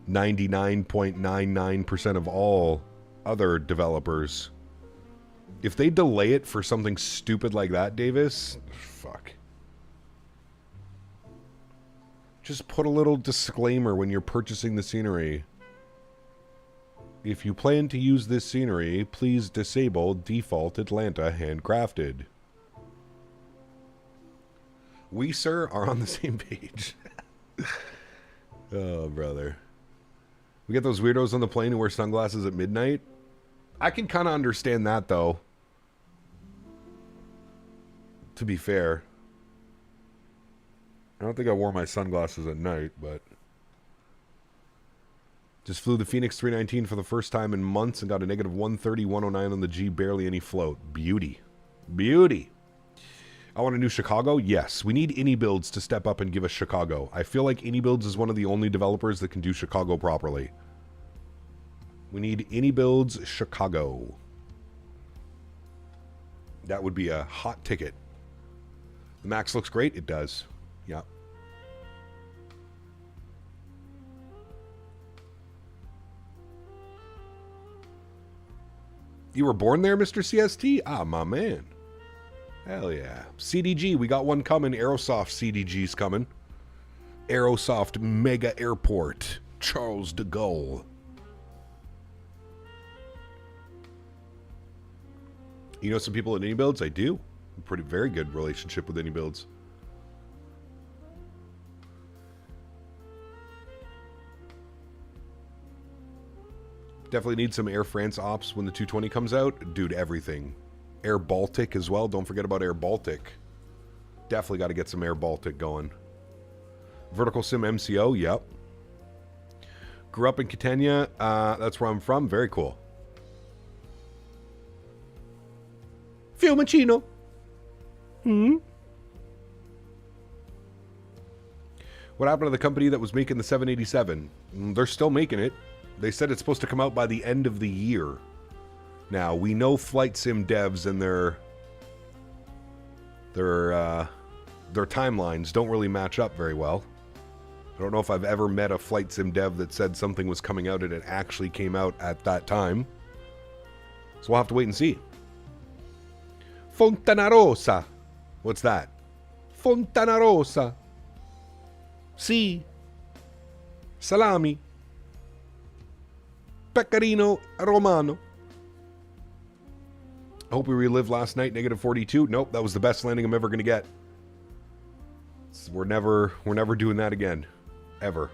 99.99% of all other developers. If they delay it for something stupid like that, Davis, fuck. Just put a little disclaimer when you're purchasing the scenery. If you plan to use this scenery, please disable default Atlanta handcrafted. We, sir, are on the same page. Oh, brother. We get those weirdos on the plane who wear sunglasses at midnight. I can kind of understand that, though. to be fair. I don't think I wore my sunglasses at night, but... Just flew the Phoenix 319 for the first time in months and got a negative 130, 109 on the G, barely any float. Beauty. Beauty. I want a new Chicago? Yes. We need AnyBuilds to step up and give us Chicago. I feel like AnyBuilds is one of the only developers that can do Chicago properly. We need AnyBuilds Chicago. That would be a hot ticket. The Max looks great. It does. Yeah. You were born there, Mr. CST? Ah, my man. Hell yeah. CDG, we got one coming. Aerosoft CDG's coming. Aerosoft Mega Airport. Charles de Gaulle. You know some people at AnyBuilds? I do. Very good relationship with AnyBuilds. Definitely need some Air France ops when the 220 comes out. Dude, everything. Air Baltic as well. Don't forget about Air Baltic. Definitely got to get some Air Baltic going. Vertical Sim MCO, yep. Grew up in Catania. That's where I'm from. Very cool. Fiumicino. What happened to the company that was making the 787? They're still making it. They said it's supposed to come out by the end of the year. Now, we know flight sim devs and their timelines don't really match up very well. I don't know if I've ever met a flight sim dev that said something was coming out and it actually came out at that time. So we'll have to wait and see. Fontanarosa. What's that? Fontanarosa. Si. Salami. Pecorino Romano. I hope we relived last night, negative 42. Nope, that was the best landing I'm ever going to get. We're never doing that again. Ever.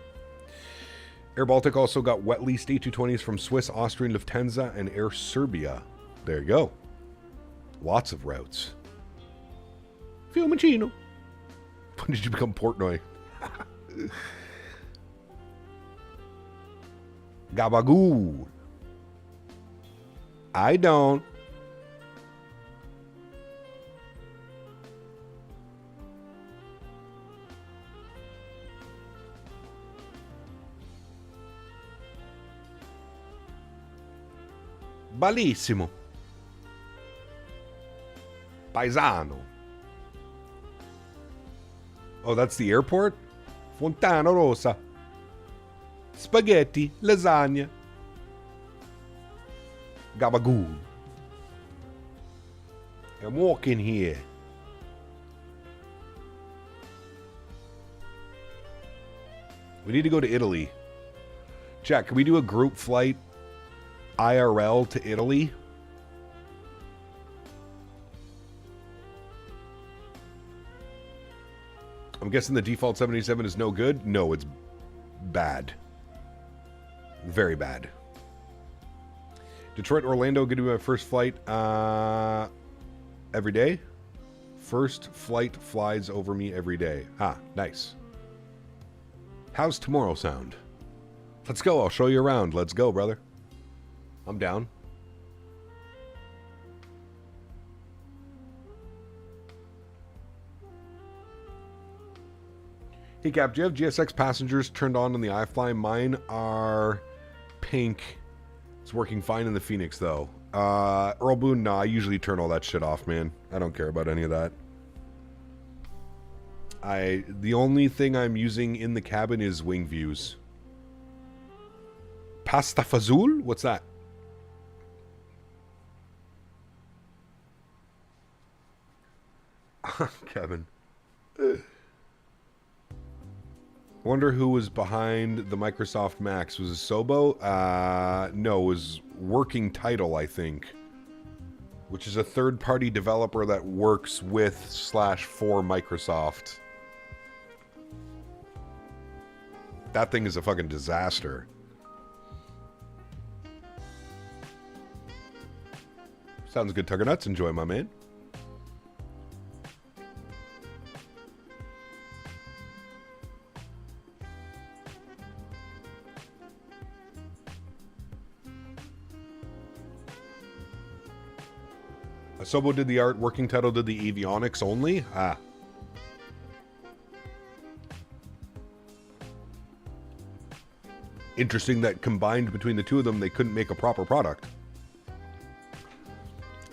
Air Baltic also got wet leased A220s from Swiss, Austrian, Lufthansa, and Air Serbia. There you go. Lots of routes. Fiumicino. When did you become Portnoy? Gabagoo. I don't. Bellissimo. Paesano. Oh, that's the airport? Fontana Rosa. Spaghetti, lasagna. Gabagool. I'm walking here. We need to go to Italy. Jack, can we do a group flight IRL to Italy? I'm guessing the default 787 is no good? No, it's bad. Very bad. Detroit, Orlando, going to be my first flight every day. First flight flies over me every day. Ah, nice. How's tomorrow sound? Let's go. I'll show you around. Let's go, brother. I'm down. Hey, Cap, do you have GSX passengers turned on the iFly? Mine are pink. It's working fine in the Phoenix, though. Earl Boone, nah, I usually turn all that shit off, man. I don't care about any of that. The only thing I'm using in the cabin is wing views. Pasta Fazul? What's that? Kevin. Wonder who was behind the Microsoft Max. Was it Sobo? No, it was Working Title, I think. Which is a third-party developer that works with / for Microsoft. That thing is a fucking disaster. Sounds good, Tugger Nuts. Enjoy, my man. Asobo did the art, Working Title did the avionics only? Ah. Interesting that combined between the two of them, they couldn't make a proper product.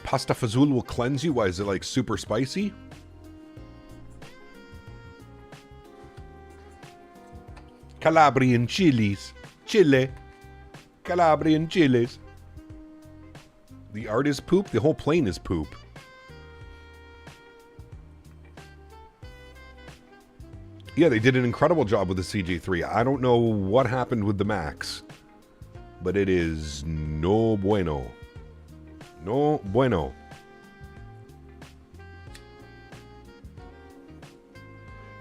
Pasta fazool will cleanse you? Why, is it like super spicy? Calabrian chilies. Chile. Calabrian chilies. The art is poop? The whole plane is poop. Yeah, they did an incredible job with the CJ3. I don't know what happened with the Max, but it is no bueno. No bueno.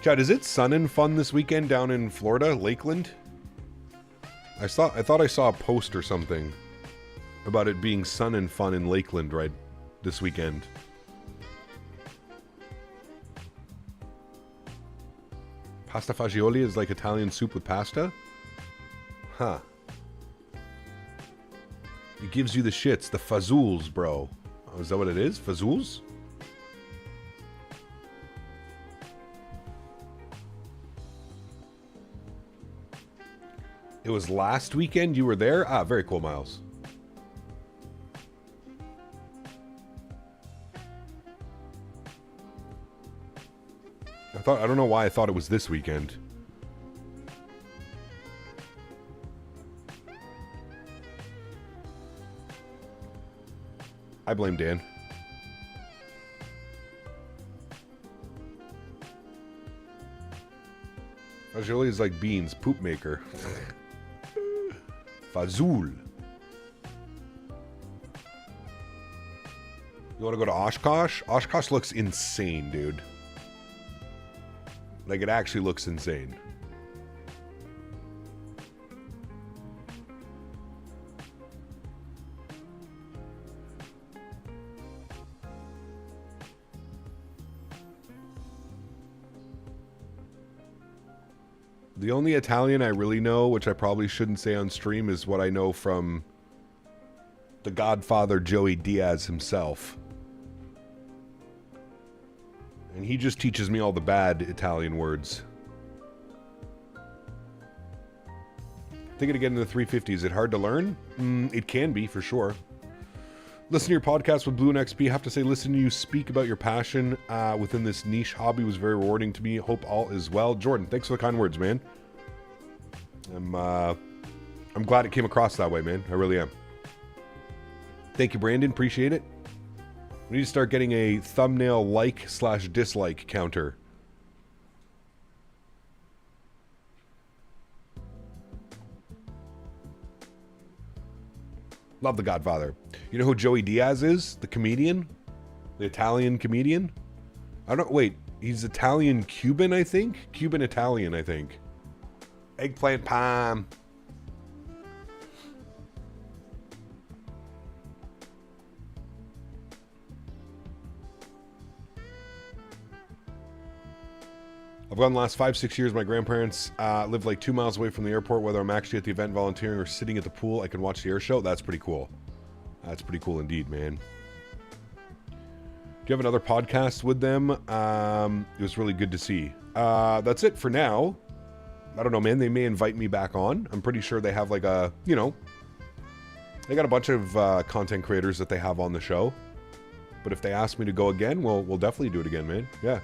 Chad, is it sun and fun this weekend down in Florida, Lakeland? I thought I saw a post or something about it being sun and fun in Lakeland right this weekend. Pasta fagioli is like Italian soup with pasta? Huh. It gives you the shits, the fazools, bro. Oh, is that what it is? Fazools? It was last weekend you were there? Ah, very cool, Miles. I don't know why I thought it was this weekend. I blame Dan. Fagioli is like beans, poop maker. Fazool. You want to go to Oshkosh? Oshkosh looks insane, dude. Like, it actually looks insane. The only Italian I really know, which I probably shouldn't say on stream, is what I know from the Godfather Joey Diaz himself. And he just teaches me all the bad Italian words. Thinking of getting into the 350. Is it hard to learn? It can be, for sure. Listen to your podcast with Blue and XP. Have to say, listening to you speak about your passion within this niche hobby was very rewarding to me. Hope all is well. Jordan, thanks for the kind words, man. I'm glad it came across that way, man. I really am. Thank you, Brandon. Appreciate it. We need to start getting a thumbnail like/dislike counter. Love The Godfather. You know who Joey Diaz is? The comedian? The Italian comedian? I don't... Wait. He's Italian-Cuban, I think? Cuban-Italian, I think. Eggplant palm. I've gone the last 5-6 years. My grandparents live like 2 miles away from the airport. Whether I'm actually at the event volunteering or sitting at the pool, I can watch the air show. That's pretty cool. That's pretty cool indeed, man. Do you have another podcast with them? It was really good to see. That's it for now. I don't know, man. They may invite me back on. I'm pretty sure they have like a, you know, they got a bunch of content creators that they have on the show. But if they ask me to go again, we'll definitely do it again, man. Yeah.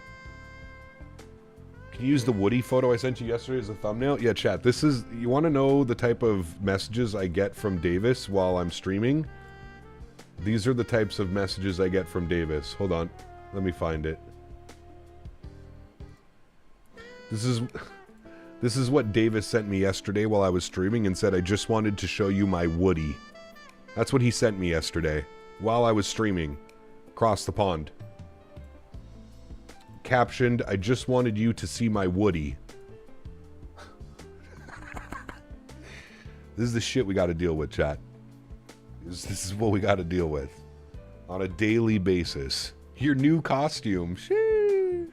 Can you use the Woody photo I sent you yesterday as a thumbnail? Yeah, chat. This is... You want to know the type of messages I get from Davis while I'm streaming? These are the types of messages I get from Davis. Hold on. Let me find it. This is what Davis sent me yesterday while I was streaming and said, I just wanted to show you my Woody. That's what he sent me yesterday while I was streaming across the pond. Captioned, I just wanted you to see my Woody. This is the shit we got to deal with, chat. This is what we got to deal with on a daily basis. Your new costume. Sheesh.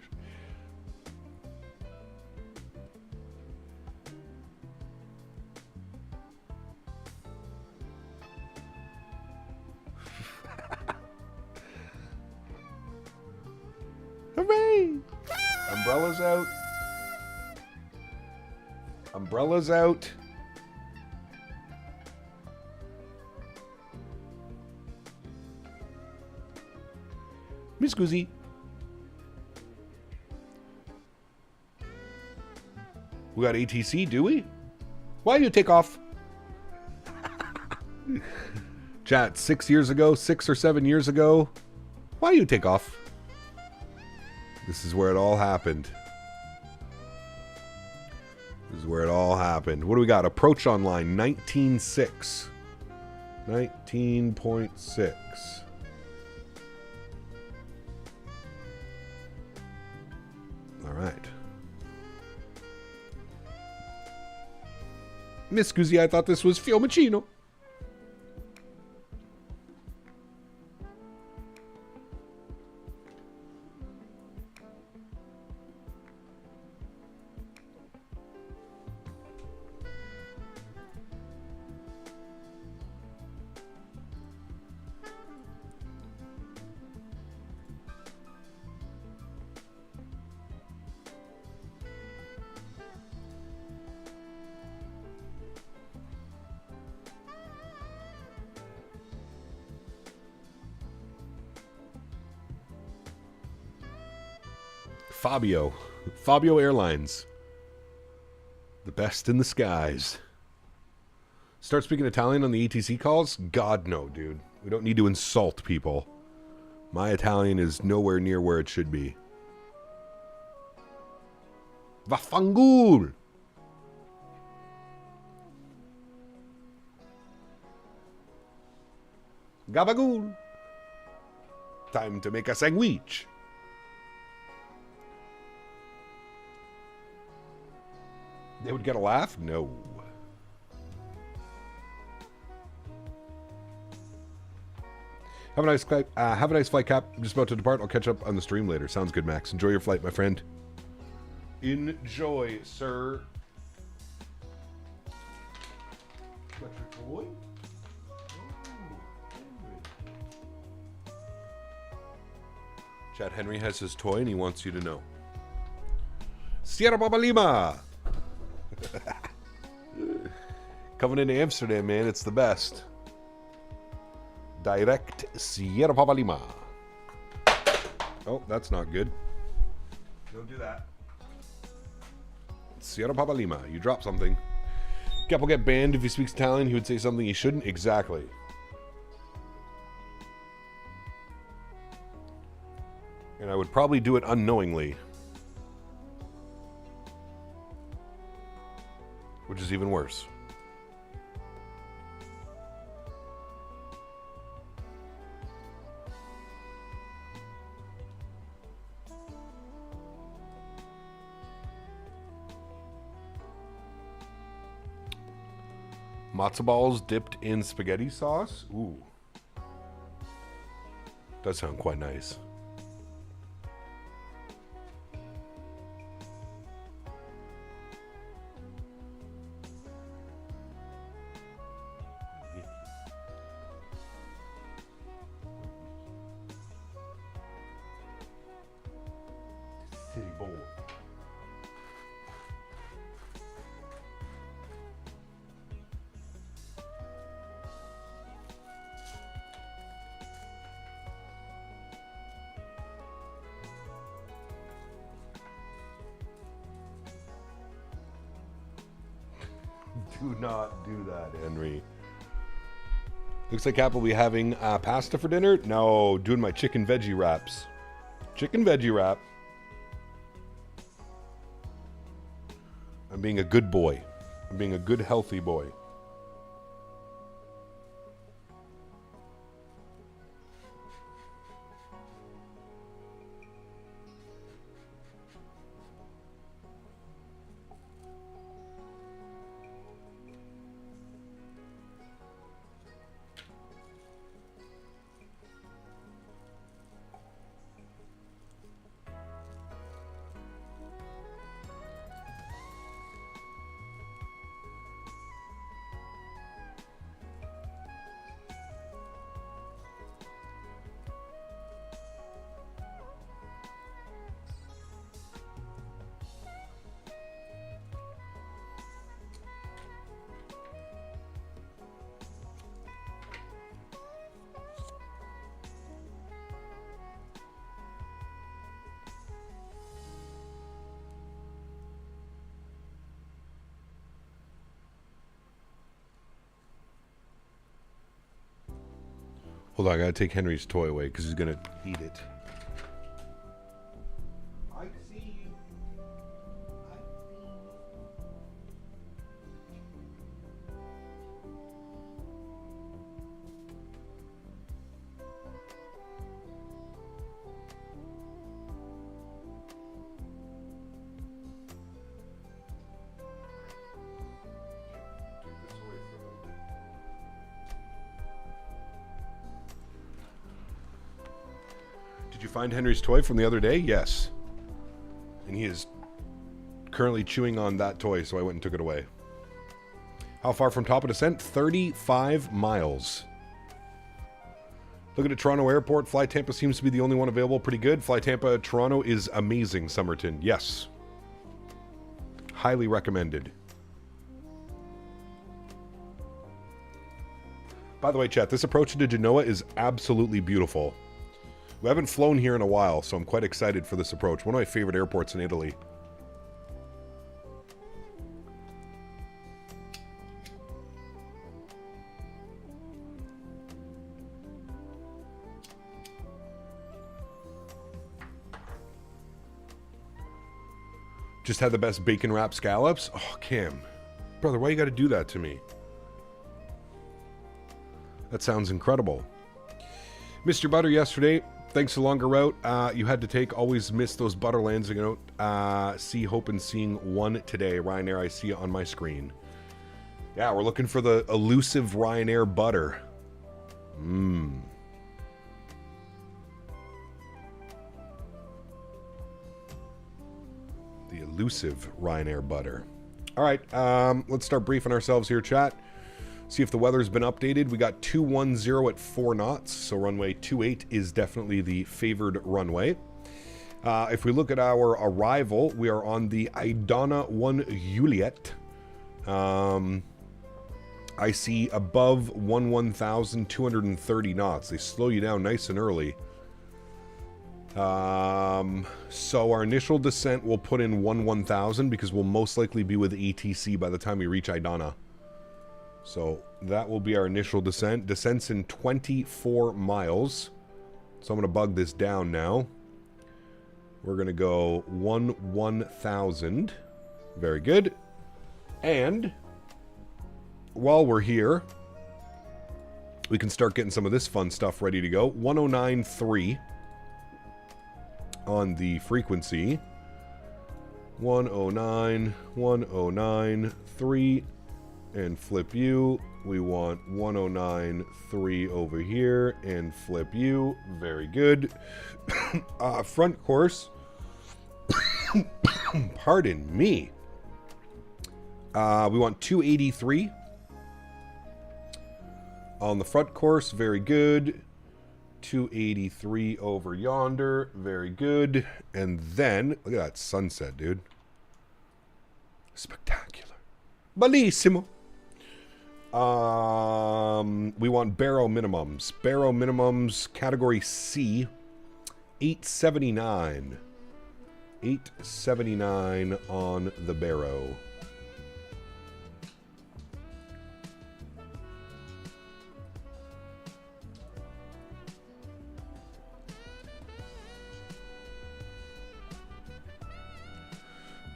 Umbrellas out. Umbrellas out. Miss Goozy. We got ATC, do we? Why you take off? Chat, 6 years ago, 6 or 7 years ago. Why you take off? This is where it all happened. This is where it all happened. What do we got? Approach online, 19.6. 19.6. All right. Miss Scusi, I thought this was Fiumicino. Fabio Airlines. The best in the skies. Start speaking Italian on the ETC calls? God, no, dude. We don't need to insult people. My Italian is nowhere near where it should be. Vaffangool! Gabagool! Time to make a sandwich. They would get a laugh? No. Have a nice flight, Cap. I'm just about to depart. I'll catch up on the stream later. Sounds good, Max. Enjoy your flight, my friend. Enjoy, sir. Electric boy? Chad Henry has his toy and he wants you to know. Sierra Baba Lima! Coming into Amsterdam, man, it's the best. Direct Sierra Papa Lima. Oh, that's not good. Don't do that. Sierra Papa Lima, you drop something. Cap will get banned if he speaks Italian. He would say something he shouldn't. Exactly. And I would probably do it unknowingly. Which is even worse. Matzo balls dipped in spaghetti sauce? Ooh. Does sound quite nice. City boy. Do not do that, Henry. Looks like Cap will be having pasta for dinner. No, doing my chicken veggie wraps. Chicken veggie wrap. I'm being a good boy. I'm being a good, healthy boy. Hold on, I gotta take Henry's toy away because he's gonna eat it. I see you. Did you find Henry's toy from the other day? Yes. And he is currently chewing on that toy, so I went and took it away. How far from top of descent? 35 miles. Looking at Toronto Airport, Fly Tampa seems to be the only one available. Pretty good. Fly Tampa Toronto is amazing, Somerton. Yes. Highly recommended. By the way, chat, this approach to Genoa is absolutely beautiful. We haven't flown here in a while, so I'm quite excited for this approach. One of my favorite airports in Italy. Just had the best bacon wrap scallops? Oh, Cam. Brother, why you gotta do that to me? That sounds incredible. Mr. Butter yesterday, thanks to longer route you had to take. Always miss those butter lands. You know, see hope in seeing one today. Ryanair, I see it on my screen. Yeah, we're looking for the elusive Ryanair butter. Mmm. The elusive Ryanair butter. All right, let's start briefing ourselves here, chat. See if the weather's been updated. We got 210 at 4 knots, so runway 28 is definitely the favored runway. If we look at our arrival, we are on the Idana 1 Juliet. I see above 11,230 knots. They slow you down nice and early. So our initial descent will put in 11,000 because we'll most likely be with ATC by the time we reach Idana. So that will be our initial descent. Descent's in 24 miles. So I'm going to bug this down now. We're going to go 1,000. Very good. And while we're here, we can start getting some of this fun stuff ready to go. 109.3 on the frequency. 109, 109.3. And flip you. We want 109.3 over here and flip you. Very good. Front course. Pardon me. We want 283 on the front course. Very good. 283 over yonder. Very good. And then look at that sunset, dude. Spectacular. Bellissimo. We want Barrow minimums. Barrow minimums, category C, 879. 879 on the Barrow.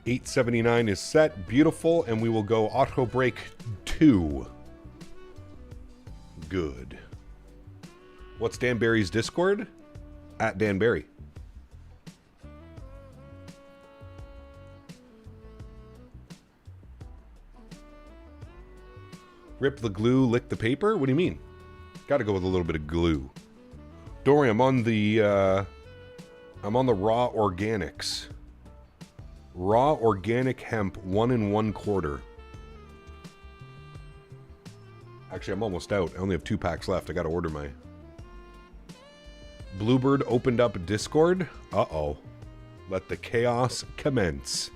$879 is set. Beautiful. And we will go auto brake 2. Good. What's Dan Barry's Discord? At Dan Barry. Rip the glue, lick the paper? What do you mean? Gotta go with a little bit of glue. Don't worry, I'm on the raw organics. Raw organic hemp 1 1/4. Actually, I'm almost out. I only have 2 packs left. I gotta order my... Bluebird opened up Discord. Uh-oh. Let the chaos commence.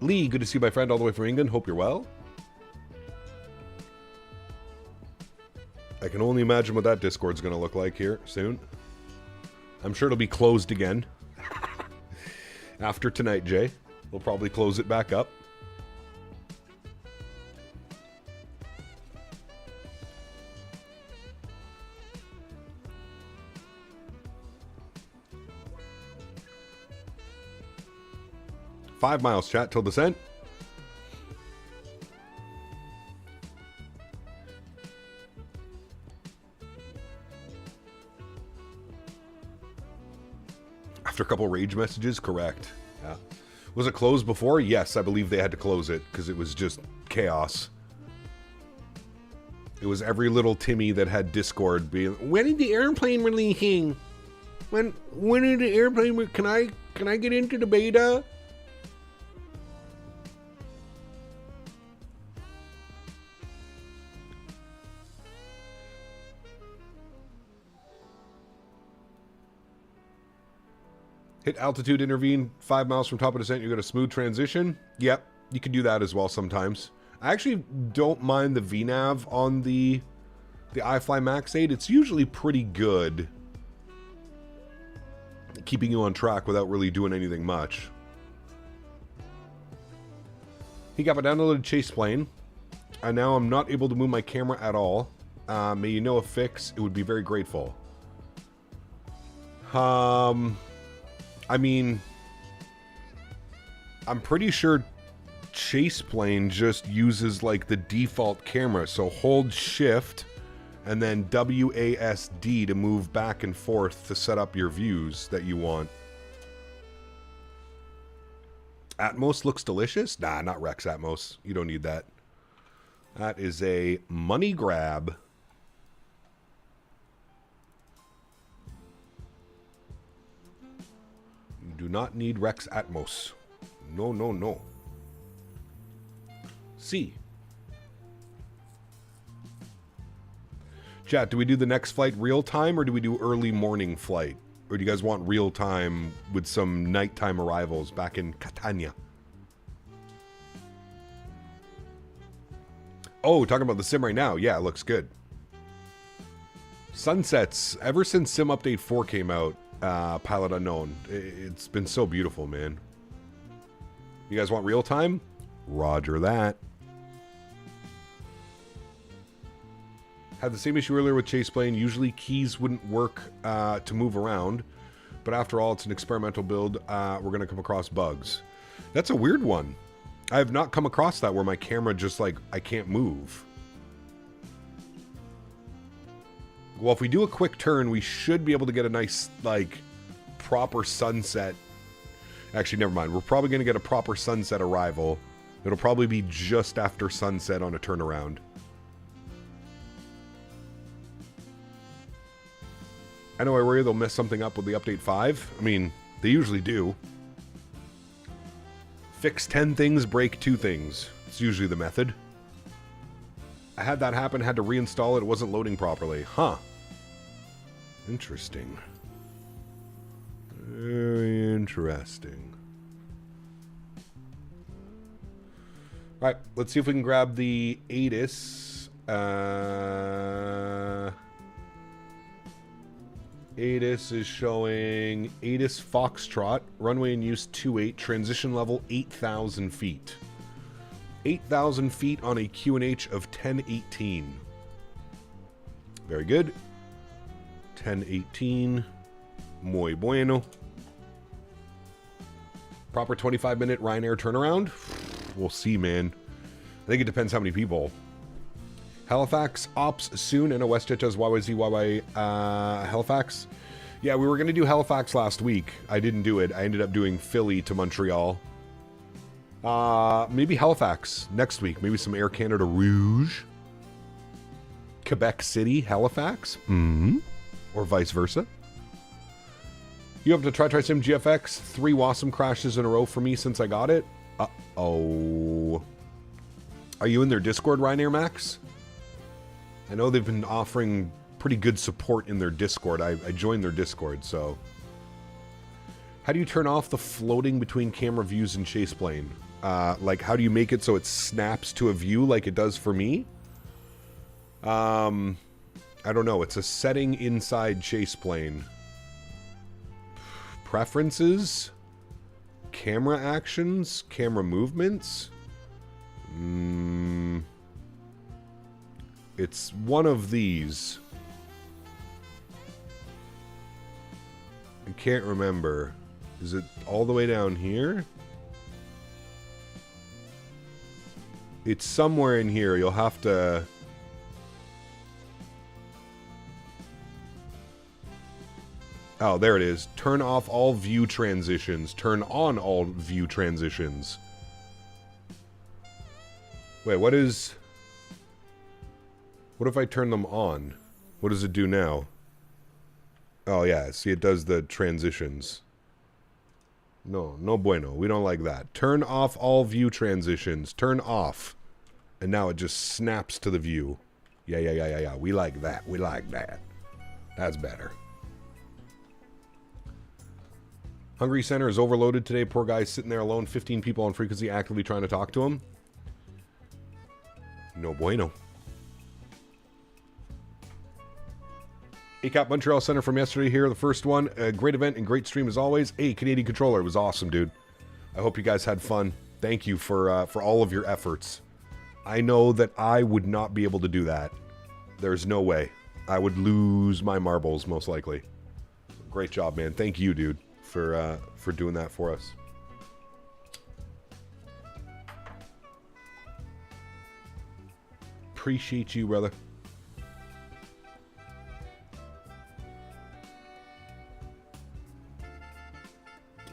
Lee, good to see you, my friend, all the way from England. Hope you're well. I can only imagine what that Discord's going to look like here soon. I'm sure it'll be closed again. After tonight, Jay. We'll probably close it back up. Five miles, chat, till descent. After a couple rage messages, correct. Yeah. Was it closed before? Yes, I believe they had to close it because it was just chaos. It was every little Timmy that had Discord being, when is the airplane releasing? When is the airplane? Can I get into the beta? Hit altitude, intervene 5 miles from top of descent. You get a smooth transition. Yep, you can do that as well sometimes. I actually don't mind the VNAV on the iFly MAX8. It's usually pretty good, keeping you on track without really doing anything much. He got my downloaded chase plane, and now I'm not able to move my camera at all. May you know a fix? It would be very grateful. I mean, I'm pretty sure chase plane just uses like the default camera. So hold shift and then WASD to move back and forth to set up your views that you want. Atmos looks delicious. Nah, not Rex Atmos. You don't need that. That is a money grab. Do not need Rex Atmos. No, no, no. C. Chat, do we do the next flight real time or do we do early morning flight? Or do you guys want real time with some nighttime arrivals back in Catania? Oh, talking about the sim right now. Yeah, it looks good. Sunsets. Ever since Sim Update 4 came out, Pilot Unknown, it's been so beautiful, man. You guys want real time? Roger that. Had the same issue earlier with chase plane. Usually keys wouldn't work to move around, but after all, it's an experimental build. We're going to come across bugs. That's a weird one. I have not come across that where my camera just like, I can't move. Well, if we do a quick turn, we should be able to get a nice, like, proper sunset. Actually, never mind. We're probably going to get a proper sunset arrival. It'll probably be just after sunset on a turnaround. I know I worry they'll mess something up with the update 5. I mean, they usually do. Fix 10 things, break 2 things. It's usually the method. I had that happen, had to reinstall it. It wasn't loading properly. Huh. Interesting. Very interesting. All right, let's see if we can grab the ATIS. ATIS is showing ATIS Foxtrot, runway in use 28, transition level 8,000 feet. 8,000 feet on a QNH of 1018. Very good. 1018. Muy bueno. Proper 25-minute Ryanair turnaround? We'll see, man. I think it depends how many people. Halifax ops soon. I know WestJet does YYZ Halifax. Yeah, we were going to do Halifax last week. I didn't do it. I ended up doing Philly to Montreal. Maybe Halifax next week. Maybe some Air Canada Rouge. Quebec City, Halifax. Or vice versa. You have to try Sim GFX. 3 Wasm crashes in a row for me since I got it. Uh-oh. Are you in their Discord, Ryanair Max? I know they've been offering pretty good support in their Discord. I joined their Discord, so... How do you turn off the floating between camera views and chase plane? Like, how do you make it so it snaps to a view like it does for me? I don't know. It's a setting inside chase plane. preferences, camera actions, camera movements. It's one of these. I can't remember. Is it all the way down here? It's somewhere in here. You'll have to... Oh, there it is. Turn off all view transitions. Turn on all view transitions. Wait, what is... What if I turn them on? What does it do now? Oh, yeah. See, it does the transitions. No, no bueno. We don't like that. Turn off all view transitions. Turn off. And now it just snaps to the view. Yeah. We like that. We like that. That's better. Hungry Center is overloaded today. Poor guy's sitting there alone. 15 people on frequency actively trying to talk to him. No bueno. ACAP Montreal Center from yesterday here. The first one. A great event and great stream as always. Hey, Canadian Controller. It was awesome, dude. I hope you guys had fun. Thank you for all of your efforts. I know that I would not be able to do that. There's no way. I would lose my marbles, most likely. Great job, man. Thank you, dude, for doing that for us. Appreciate you, brother.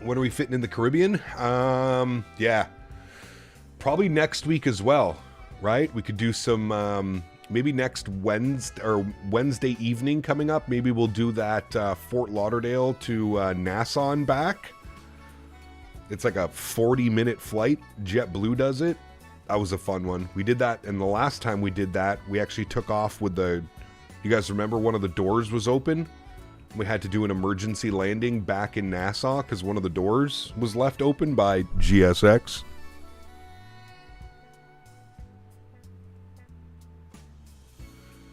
When are we fitting in the Caribbean? Yeah. Probably next week as well, right? We could do some, maybe next Wednesday, or Wednesday evening coming up. Maybe we'll do that Fort Lauderdale to Nassau and back. It's like a 40-minute flight. JetBlue does it. That was a fun one. We did that, and the last time we did that, we actually took off with the... You guys remember one of the doors was open? We had to do an emergency landing back in Nassau because one of the doors was left open by GSX.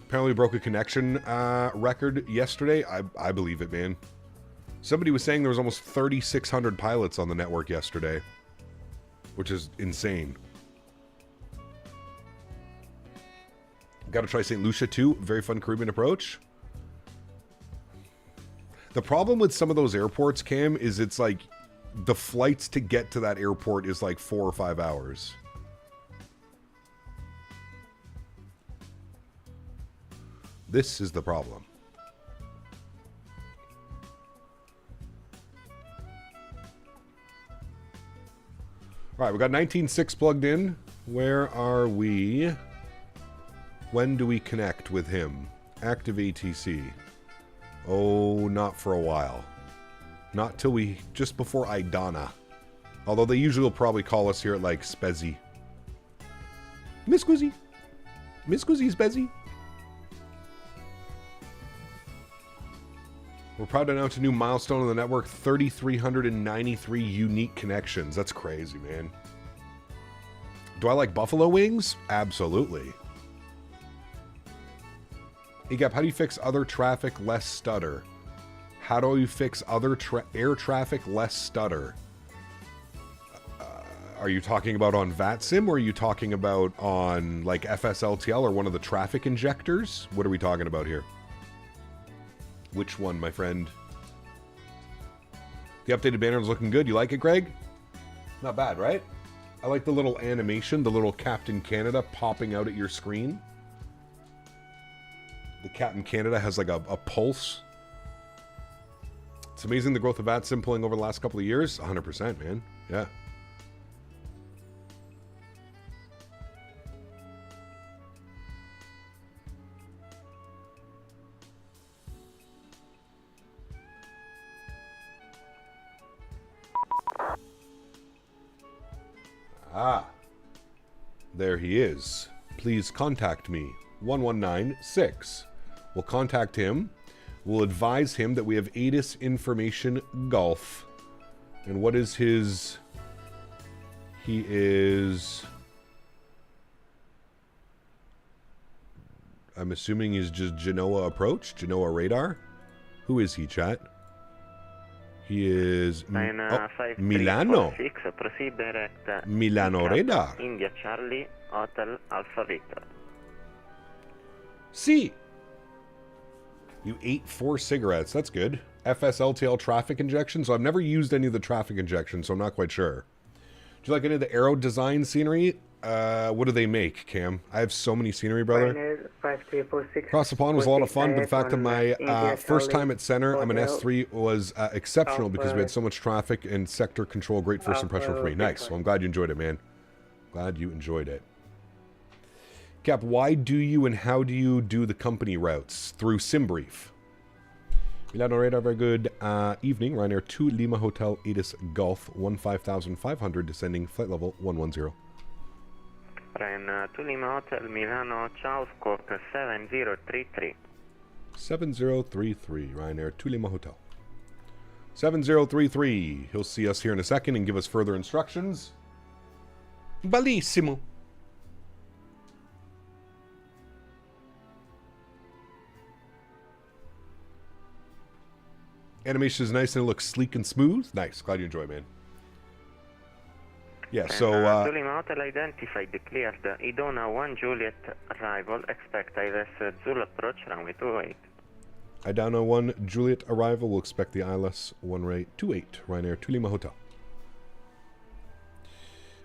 Apparently broke a connection record yesterday. I believe it, man. Somebody was saying there was almost 3,600 pilots on the network yesterday, which is insane. Got to try St. Lucia too. Very fun Caribbean approach. The problem with some of those airports, Cam, is it's like the flights to get to that airport is like 4 or 5 hours. This is the problem. All right, we got 19.6 plugged in. Where are we? When do we connect with him? Active ATC. Oh, not for a while. Not till we... just before Idana. Although they usually will probably call us here at, like, Spezzy. Miss Squizzy. Miss Squizzy Spezzy. We're proud to announce a new milestone on the network. 3,393 unique connections. That's crazy, man. Do I like buffalo wings? Absolutely. Egap, how do you fix other traffic less stutter? How do you fix other air traffic less stutter? Are you talking about on VATSIM, or are you talking about on like FSLTL or one of the traffic injectors? What are we talking about here? Which one, my friend? The updated banner is looking good. You like it, Greg? Not bad, right? I like the little animation, the little Captain Canada popping out at your screen. The Captain Canada has like a pulse. It's amazing the growth of VATSIM pulling over the last couple of years. 100%, man. Yeah. Ah. There he is. Please contact me. 1196. We'll contact him. We'll advise him that we have ATIS information Gulf. And what is his... He is... I'm assuming he's just Genoa approach? Genoa radar? Who is he, chat? He is Milano. Milano. Proceed direct. Milano radar. India Charlie Hotel Alpha Victor. See. You ate 4 cigarettes. That's good. FSLTL traffic injection. So I've never used any of the traffic injection, so I'm not quite sure. Do you like any of the aero design scenery? What do they make, Cam? I have so many scenery, brother. 5346. Cross the Pond was a lot of fun, but the fact that my first time at center, I'm an S3, was exceptional because we had so much traffic and sector control. Great first impression for me. Nice. Well, I'm glad you enjoyed it, man. Glad you enjoyed it. Cap, why do you and how do you do the company routes? Through SimBrief. Milano Radar, very good evening. Ryanair 2 Lima Hotel, Edis Golf, 15,500, descending flight level 110. Ryanair 2 Lima Hotel, Milano, Charles Koch, 7033. 7033, Ryanair 2 Lima Hotel. 7033. He'll see us here in a second and give us further instructions. Bellissimo. Animation is nice and it looks sleek and smooth. Nice. Glad you enjoy, man. Yeah, so... Lima Hotel identified, cleared. Idona 1 Juliet arrival. Expect ILS Zulu approach, runway 28. Idona 1 Juliet arrival. We'll expect the ILS 1 rate 28. Ryanair 2 Lima Hotel.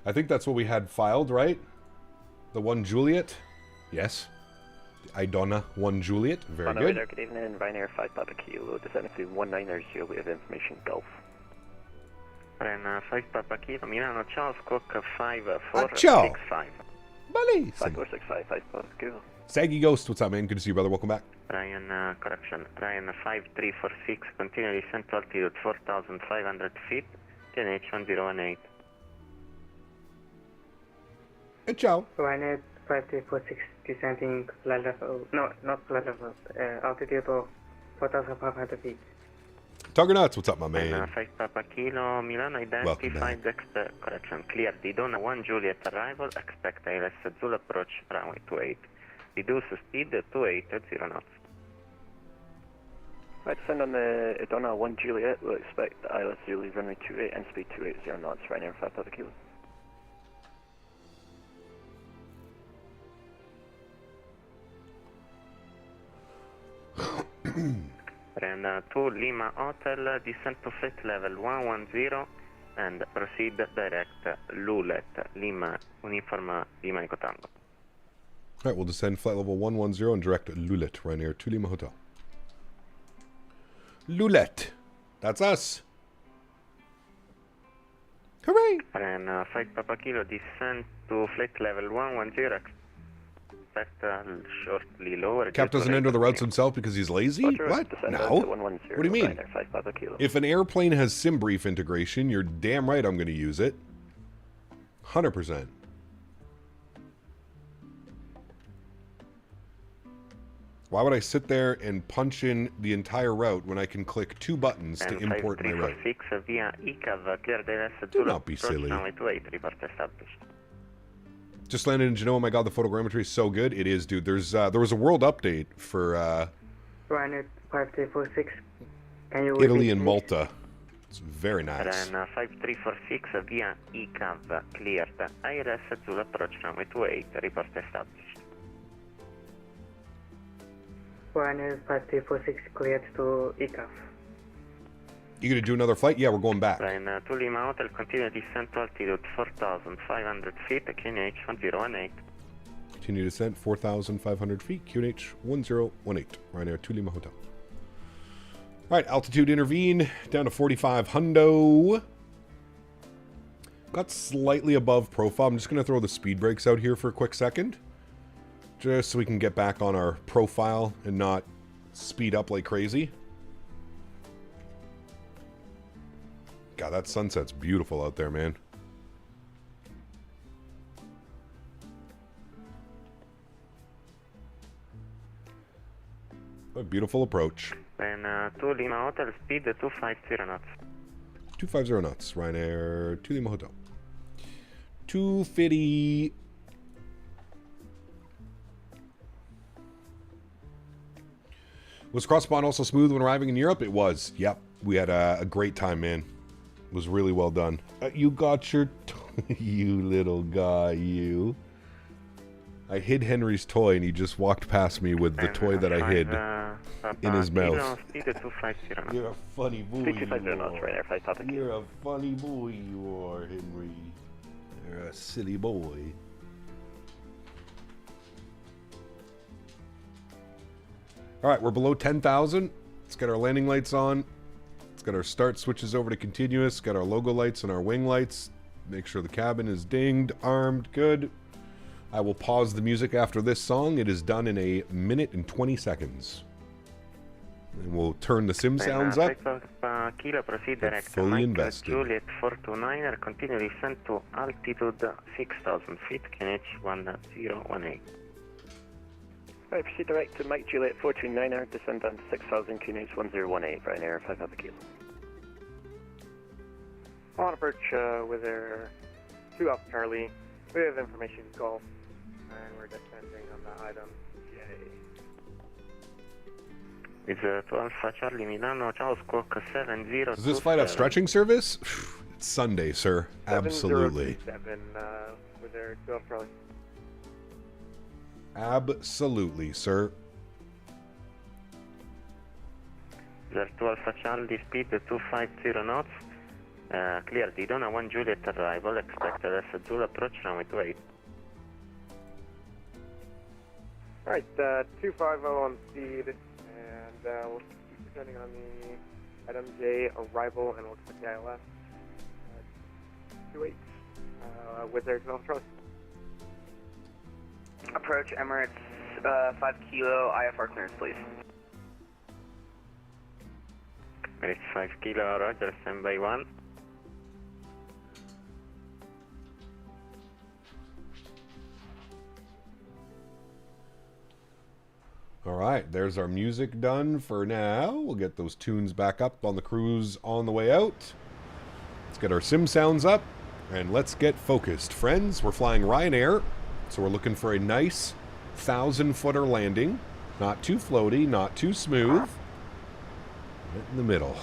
I think that's what we had filed, right? The 1 Juliet? Yes. The Idona 1 Juliet. Very good. Good evening, Ryanair 5 Papa Kilo, descending to 190, we have information Gulf. Ryanair 5 Papa Kilo, Milano, Charles Cook 5465. Bellissimo. 5465, 5 Papa Kilo. Saggy Ghost, what's up, man? Good to see you, brother. Welcome back. Ryan, correction. Ryan 5346, continue descent to altitude 4,500 feet, QNH 1018. Hey, ciao. Ryanair 5346, descending flight level, no, not flight level, altitude of 4,500 feet. Tugger Nuts, what's up, my man? 5 Papa Kilo, Milano identified, correction, cleared Idona 1 Juliet arrival, expect ILS Zulu approach, runway 28. Reduce speed to 280 knots. Right, descend on the Idona 1 Juliet, we'll expect ILS Zulu runway 28 and speed 280 knots, Ryanair 5 Papa Kilo. And 2 Lima Hotel, descent to flight level 110 and proceed direct Lulet, Lima, Uniform Lima Eco Tango. Alright, we'll descend flight level 110 and direct Lulet, Ryanair 2 Lima Hotel. Lulet! That's us! Hooray! And 5 Papa Kilo, descent to flight level 110, expect shortly lower. Cap doesn't enter the routes himself because he's lazy? What? No. What do you mean? If an airplane has SimBrief integration, you're damn right I'm going to use it. 100%. Why would I sit there and punch in the entire route when I can click 2 buttons to import my route? Do not be silly. Just landed in Genoa. My God, the photogrammetry is so good. It is, dude. There's there was a world update for Ryanair 5346. Can you Italy and Malta. It's very nice. Ryanair 5346 via ECAV cleared. IRS Zulu approach runway 28. Report established. Ryanair 5346 cleared to ECAF. You gonna do another flight? Yeah, we're going back. Ryanair 2 Lima Hotel, continue descent to altitude 4,500 feet, QNH 1018. Continue descent 4,500 feet, QNH 1018. Ryanair 2 Lima Hotel. Alright, altitude intervene, down to 45 hundo. Got slightly above profile. I'm just gonna throw the speed brakes out here for a quick second. Just so we can get back on our profile and not speed up like crazy. God, that sunset's beautiful out there, man. What a beautiful approach. And 2 Lima Hotel, speed 250 knots. 250 knots, Ryanair 2 Lima Hotel. 250. Was cross-bond also smooth when arriving in Europe? It was, yep. We had a great time, man. It was really well done. You got your... you little guy, you. I hid Henry's toy, and he just walked past me with the toy that I hid in his mouth. You're a funny boy, You're a funny boy, you are, Henry. You're a silly boy. All right, we're below 10,000. Let's get our landing lights on. Let's get our start switches over to continuous. Got our logo lights and our wing lights. Make sure the cabin is dinged, armed, good. I will pause the music after this song. It is done in 1 minute and 20 seconds. And we'll turn the sim sounds up. Fully invested. Juliet 429, continue descent to altitude 6,000 feet, KNH 1018. Right, proceed direct to Mike Juliet 429er, descend down to 6,000, KNH 1018, Ryanair 5 Papa Kilo. On approach with our 2 Alpha Charlie. We have information Golf, and we're descending on the item J. It's 2 Alpha Charlie Milano, Charles Koch 70. Does this flight have stretching service? It's Sunday, sir. Absolutely. 7027 with our 2 Alpha Charlie. Absolutely, sir. There's 2 Alpha Charlie, speed 250 knots. Clear, Didona 1 Juliet arrival, expected as a Zulu approach, runway 28. Alright, 250 on speed, and we'll keep descending on the item J arrival, and we'll expect the ILS. 28 with their 12 Charlie. Approach Emirates 5 Kilo, IFR clearance, please. Emirates 5 Kilo, roger, standby 1. All right, there's our music done for now. We'll get those tunes back up on the cruise on the way out. Let's get our sim sounds up, and let's get focused. Friends, we're flying Ryanair, so we're looking for a nice 1,000-footer landing. Not too floaty, not too smooth. Right in the middle.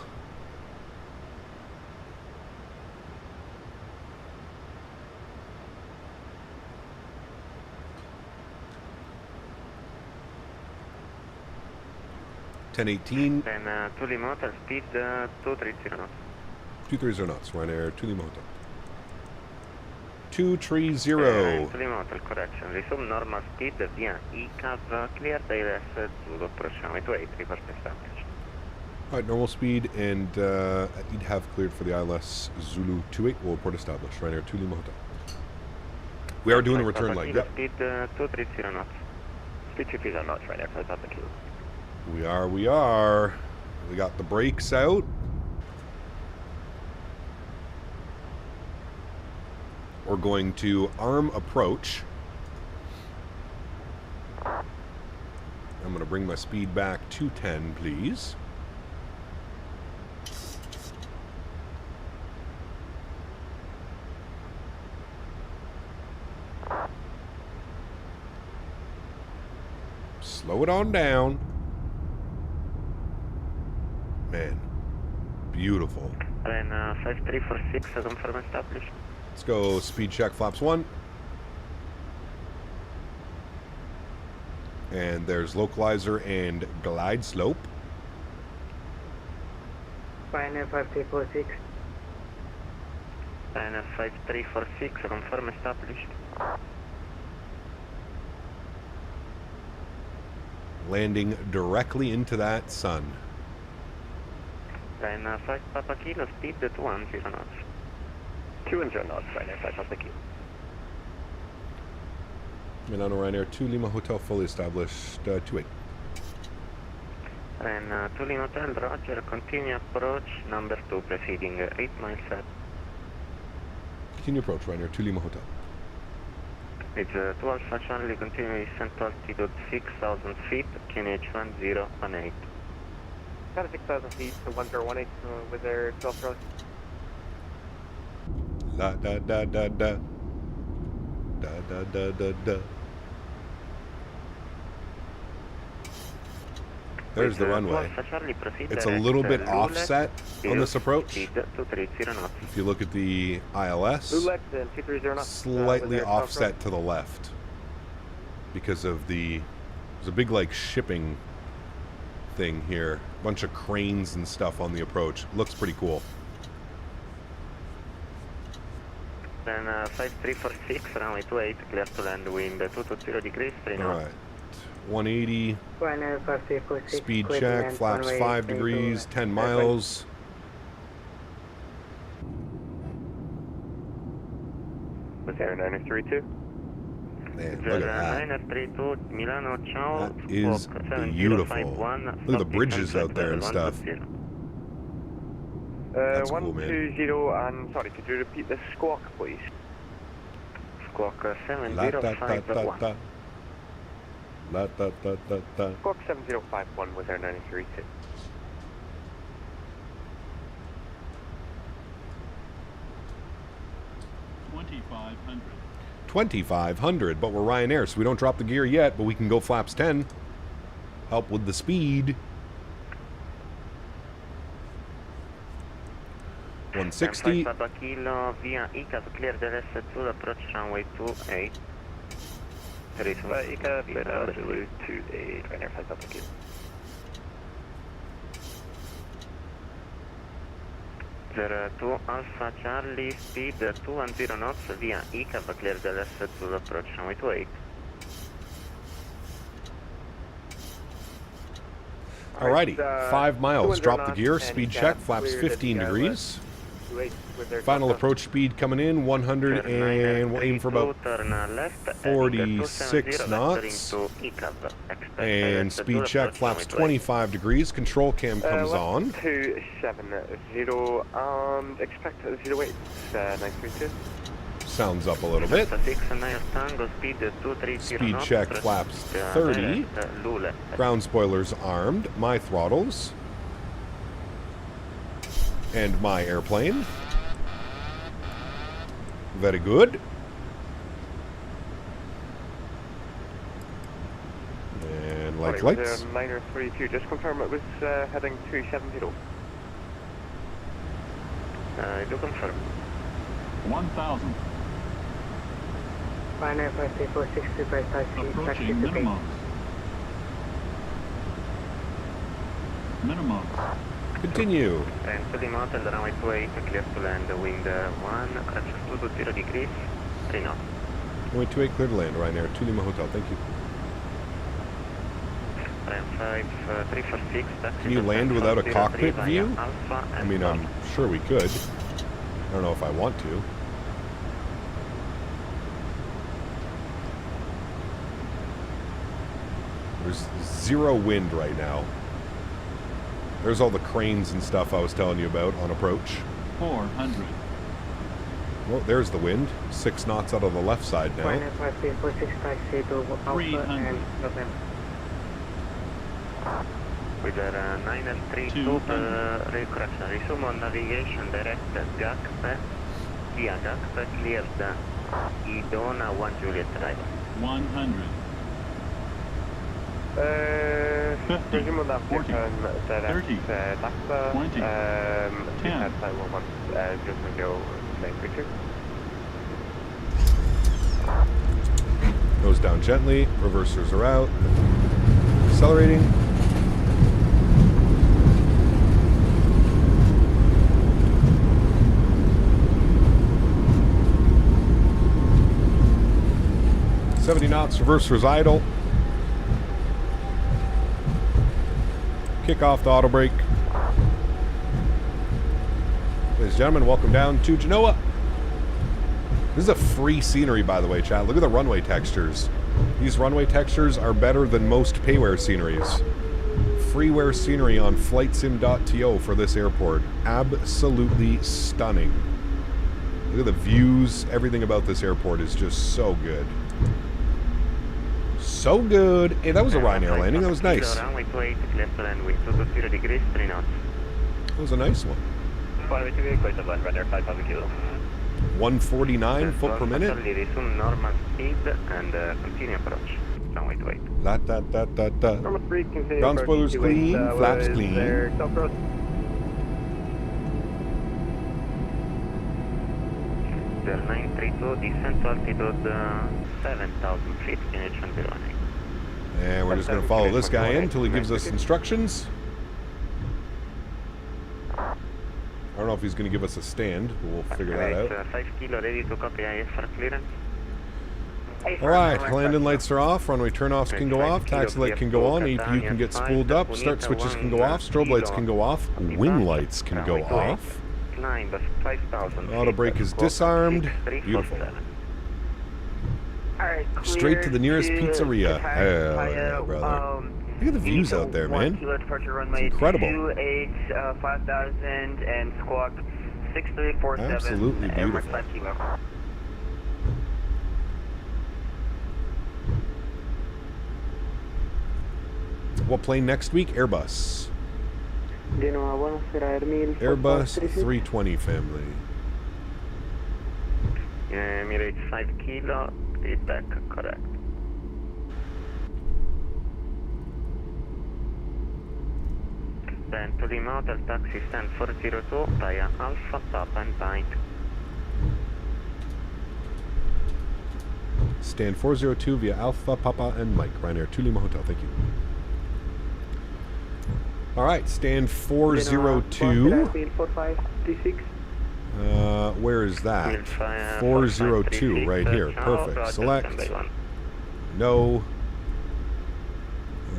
$10.18. And Tuli Motor, speed 230 knots. 230 knots, Ryanair, Tuli Motor. 230. Tuli Motor, correction. Resume normal speed via ECAV, clear ILS Zulu approach, runway 28, report established. Alright, normal speed, and you'd have cleared for the ILS Zulu 28. We'll report established, Ryanair, Tuli Motor. We are doing a return leg. Yep. Speed 230 knots. Speed 230 knots, Ryanair 5 Papa Kilo. We are. We got the brakes out. We're going to arm approach. I'm going to bring my speed back to 10, please. Slow it on down. Man, beautiful. Then 5346, confirm established. Let's go speed check, flaps 1. And there's localizer and glide slope. Ryanair 5346. Then 5346, confirm established. Landing directly into that sun. Then 5 Papa Kilo, speed 210 knots. 210 knots, Ryanair 5 Papa Kilo. Milano Ryanair 2 Lima Hotel, fully established, 28. Then 2 Lima Hotel, roger, continue approach, number 2, proceeding 8 miles set. Continue approach, Ryanair 2 Lima Hotel. It's 2 Alpha Charlie, continue descent to altitude 6,000 feet, KNH 1018. Kind of 6,000 feet to 1018 with their 12 Charlie. La da da da da. Da da da da da. There's the runway. It's a little bit offset on this approach. If you look at the ILS, slightly offset to the left because of there's a big like shipping thing here. A bunch of cranes and stuff on the approach. Looks pretty cool. Then 5346, runway 28, clear to land, wind 220 degrees, 3 knots. Alright. 180. Speed check, flaps 5 degrees, 10 miles. Was there 932? Man, look at that. That is beautiful. Look at the bridges out there and stuff. That's cool, man. 120 and sorry, could you repeat the squawk, please? Squawk La, da, da, da, 7051. La, da, da, da, da. Squawk 7051 was there 932. $2,500, but we're Ryanair, so we don't drop the gear yet, but we can go flaps 10. Help with the speed. 160. Kilo via ICAV, clear the rest to approach runway 28. ICAV, clear runway 28, Ryanair 5 Papa Kilo. 02 Alpha Charlie, speed 210 knots via ICAV, clear the rest to approach runway 28. Alrighty, 5 miles. Drop the gear, speed check, flaps 15 degrees. Final approach speed coming in, 100 and we'll aim for about 46 knots. And speed check, flaps 25 degrees. Control cam comes on. 270 and expect 08 932. Sounds up a little bit. Speed check, flaps 30. Ground spoilers armed. My throttles. And my airplane. Very good. And like lights. 932, just confirm it was heading 270. I do confirm. 1000. Approaching minimum. Minimum. Continue. And to the mountain, the runway 28, clear to land, wind 1, correction 220 degrees, 3 knots. Runway 28, clear to land, Ryanair, to Lima Hotel, thank you. And 5346, Can you land without a cockpit view? I mean, I'm sure we could. I don't know if I want to. There's zero wind right now. There's all the cranes and stuff I was telling you about on approach. 400. Well, there's the wind. 6 knots out of the left side now. 300. With a 932, correction, resume on navigation, direct GACP, via GACP, cleared Idona 1 Juliet arrival. 100. 50, 40, 30, 20, 10. Nose down gently. Reversers are out. Accelerating. $70 knots. Reversers idle. Kick off the auto brake. Ladies and gentlemen, welcome down to Genoa. This is a free scenery, by the way, chat. Look at the runway textures. These runway textures are better than most payware sceneries. Freeware scenery on flightsim.to for this airport. Absolutely stunning. Look at the views. Everything about this airport is just so good. So good. Hey, that was a Ryanair landing. That was nice. That was a nice one. 149 foot per minute. Resume normal speed and continue approach. runway 28. Number 3, continue Ground approach spoilers 28, clean, flaps was clean. their self-road. The 932, descent to altitude 7,000 feet, finish on 018. And we're just going to follow this guy in until he gives us instructions. I don't know if he's going to give us a stand, but we'll figure that out. 5 kilo, ready to copy IS for clearance. Alright, landing lights are off, runway turnoffs can go off, taxi light can go on, APU can get spooled up, start switches can go off, strobe lights can go off, wing lights can go off. Auto brake is disarmed. Beautiful. Alright, Straight to the nearest pizzeria. Hell yeah, brother. Look at the views out there, man. It's incredible. 5000 and squawk 6347. Absolutely beautiful. What plane next week? Airbus. Genoa, buonasera, Ermil. Airbus 320 family. Emirates 5 kilo, feedback correct. Then to Lima Hotel taxi stand 402 via Alpha Papa and Pint. Stand 402 via Alpha Papa and Mike. Ryanair to Lima Hotel. Thank you. All right, stand 402. 4536. Where is that? 402 right here. Perfect. Select. No.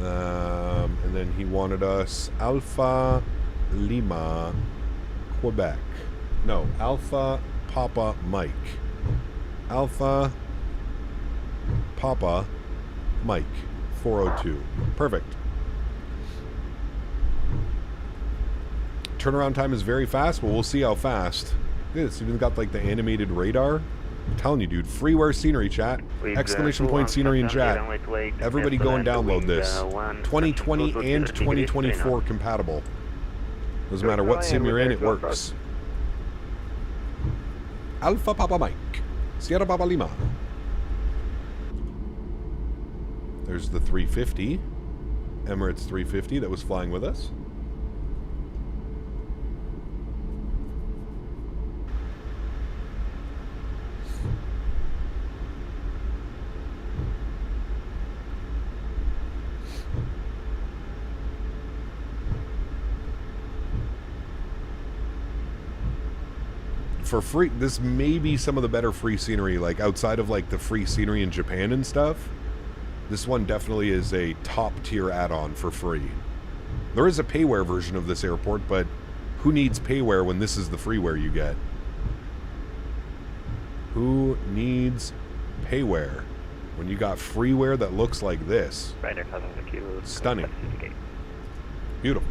And then he wanted us Alpha Lima Quebec. No, Alpha Papa Mike. Alpha Papa Mike 402. Perfect. Turnaround time is very fast, but we'll see how fast. Look at this, even got like the animated radar. I'm telling you, dude, freeware scenery chat. Exclamation point scenery in chat. Everybody go and download this. 2020 and 2024 compatible. Doesn't matter what sim you're in, it works. Alpha Papa Mike. Sierra Papa Lima. There's the 350. Emirates 350 that was flying with us. For free, this may be some of the better free scenery, like outside of like the free scenery in Japan and stuff. This one definitely is a top tier add-on for free. There is a payware version of this airport, but who needs payware when this is the freeware you get? Who needs payware when you got freeware that looks like this? Stunning. Beautiful.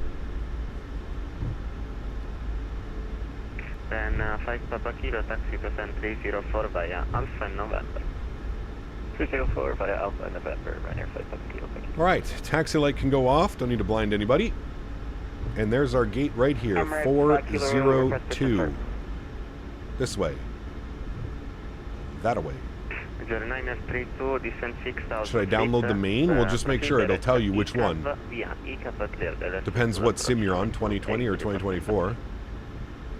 Then 5 Papa Kilo taxi to 304 via Alpha in November. 304 via Alpha in November, Ryanair 5 Papa Kilo. Alright, taxi light can go off, don't need to blind anybody. And there's our gate right here, 402. This way. That away. Should I download the main? We'll just make sure it'll tell you which one. Depends what sim you're on, 2020 or 2024.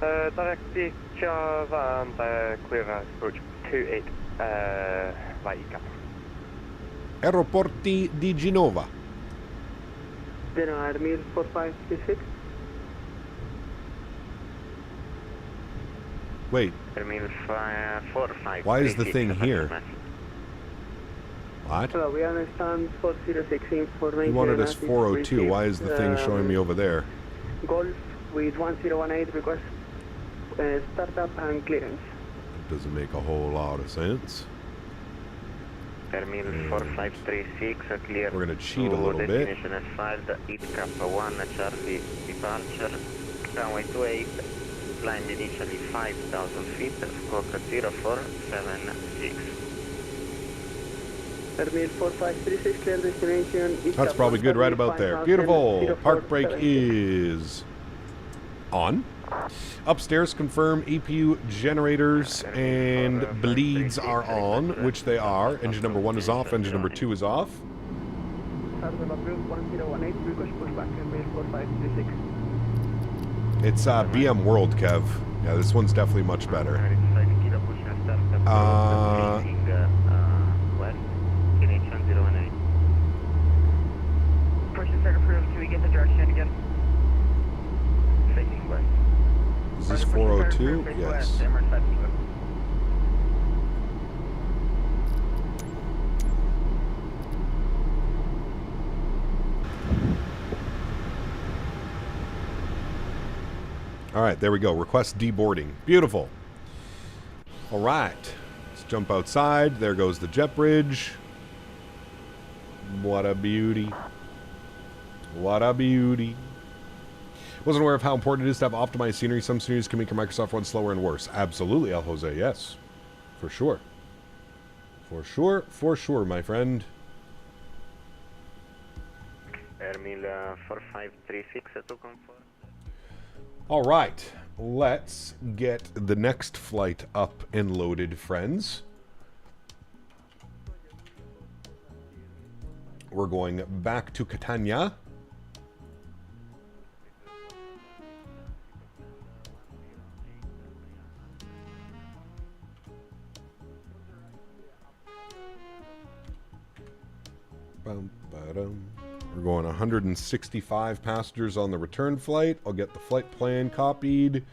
Taxi Java and clear approach 28 via ICAP. Aeroporti di Genova. Genoa, Ermil 4536. Wait. Why is the thing here? What? Hello, we understand 406 information. You wanted us 402. Why is the thing showing me over there? Golf with 1018 request startup and clearance. It doesn't make a whole lot of sense. Terminal 4536 clear. We're going to cheat a little bit. Destination as filed. Kappa 1 Charlie departure. Runway 28. Climb initially 5,000 feet. Squawk 0476. Terminal 4536 clear destination. That's probably good right about there. Beautiful. Park brake is on. Upstairs, confirm APU generators and bleeds are on, which they are. Engine number 1 is off, engine number 2 is off. It's BM World, Kev. Yeah, this one's definitely much better. Can we get the direction again? Facing west. Is this 402? Yes. All right, there we go. Request deboarding. Beautiful. All right. Let's jump outside. There goes the jet bridge. What a beauty. What a beauty. Wasn't aware of how important it is to have optimized scenery. Some sceneries can make your Microsoft run slower and worse. Absolutely, El Jose. Yes. For sure. For sure. For sure, my friend. Airmail 4536 to confirm. All right. Let's get the next flight up and loaded, friends. We're going back to Catania. We're going 165 passengers on the return flight. I'll get the flight plan copied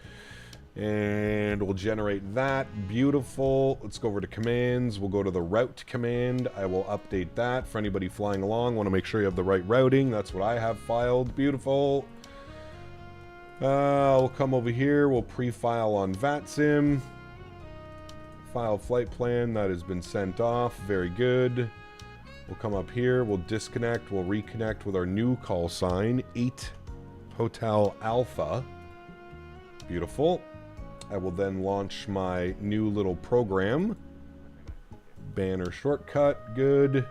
and we'll generate that. Beautiful. Let's go over to commands. We'll go to the route command. I will update that for anybody flying along. Want to make sure you have the right routing. That's what I have filed. Beautiful. We'll come over here. We'll pre-file on VATSIM. File flight plan. That has been sent off. Very good. We'll come up here, we'll disconnect, we'll reconnect with our new call sign, 8 Hotel Alpha. Beautiful. I will then launch my new little program. Banner shortcut, good.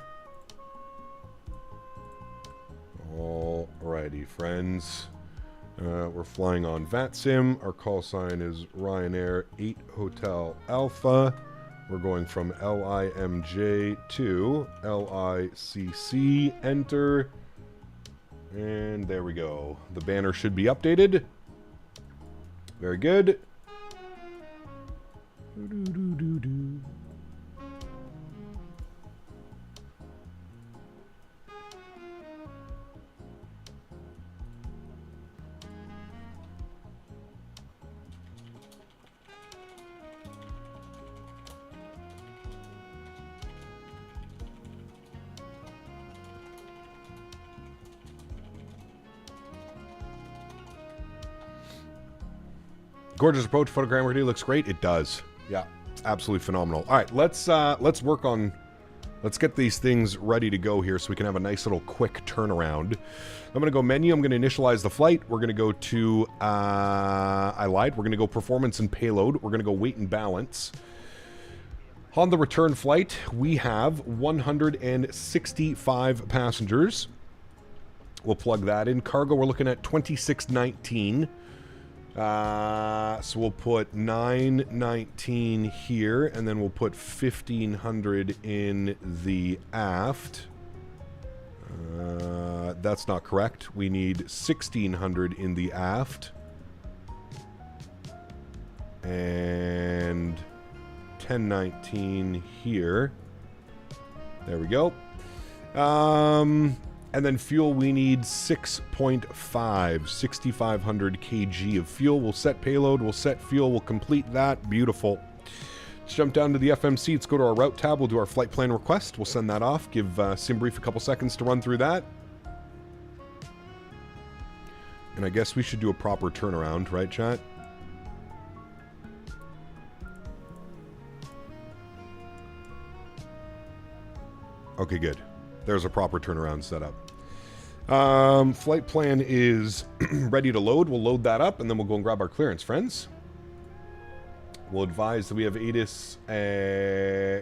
Alrighty, friends. We're flying on VATSIM. Our call sign is Ryanair 8 Hotel Alpha. We're going from LIMJ to LICC, enter, and there we go. The banner should be updated. Very good. Gorgeous approach photogrammetry, looks great. It does. Yeah, absolutely phenomenal. All right, let's work on, let's get these things ready to go here so we can have a nice little quick turnaround. I'm going to go menu. I'm going to initialize the flight. We're going to go to, I lied. We're going to go performance and payload. We're going to go weight and balance. On the return flight, we have 165 passengers. We'll plug that in. Cargo, we're looking at 2619. So we'll put 919 here, and then we'll put 1500 in the aft. That's not correct. We need 1600 in the aft. And 1019 here. There we go. And then fuel, we need 6.5, 6,500 kg of fuel. We'll set payload, we'll set fuel, we'll complete that. Beautiful. Let's jump down to the FMC. Let's go to our route tab. We'll do our flight plan request. We'll send that off. Give SimBrief a couple seconds to run through that. And I guess we should do a proper turnaround, right, chat? Okay, good. There's a proper turnaround setup. Flight plan is ready to load. We'll load that up, and then we'll go and grab our clearance, friends. We'll advise that we have ATIS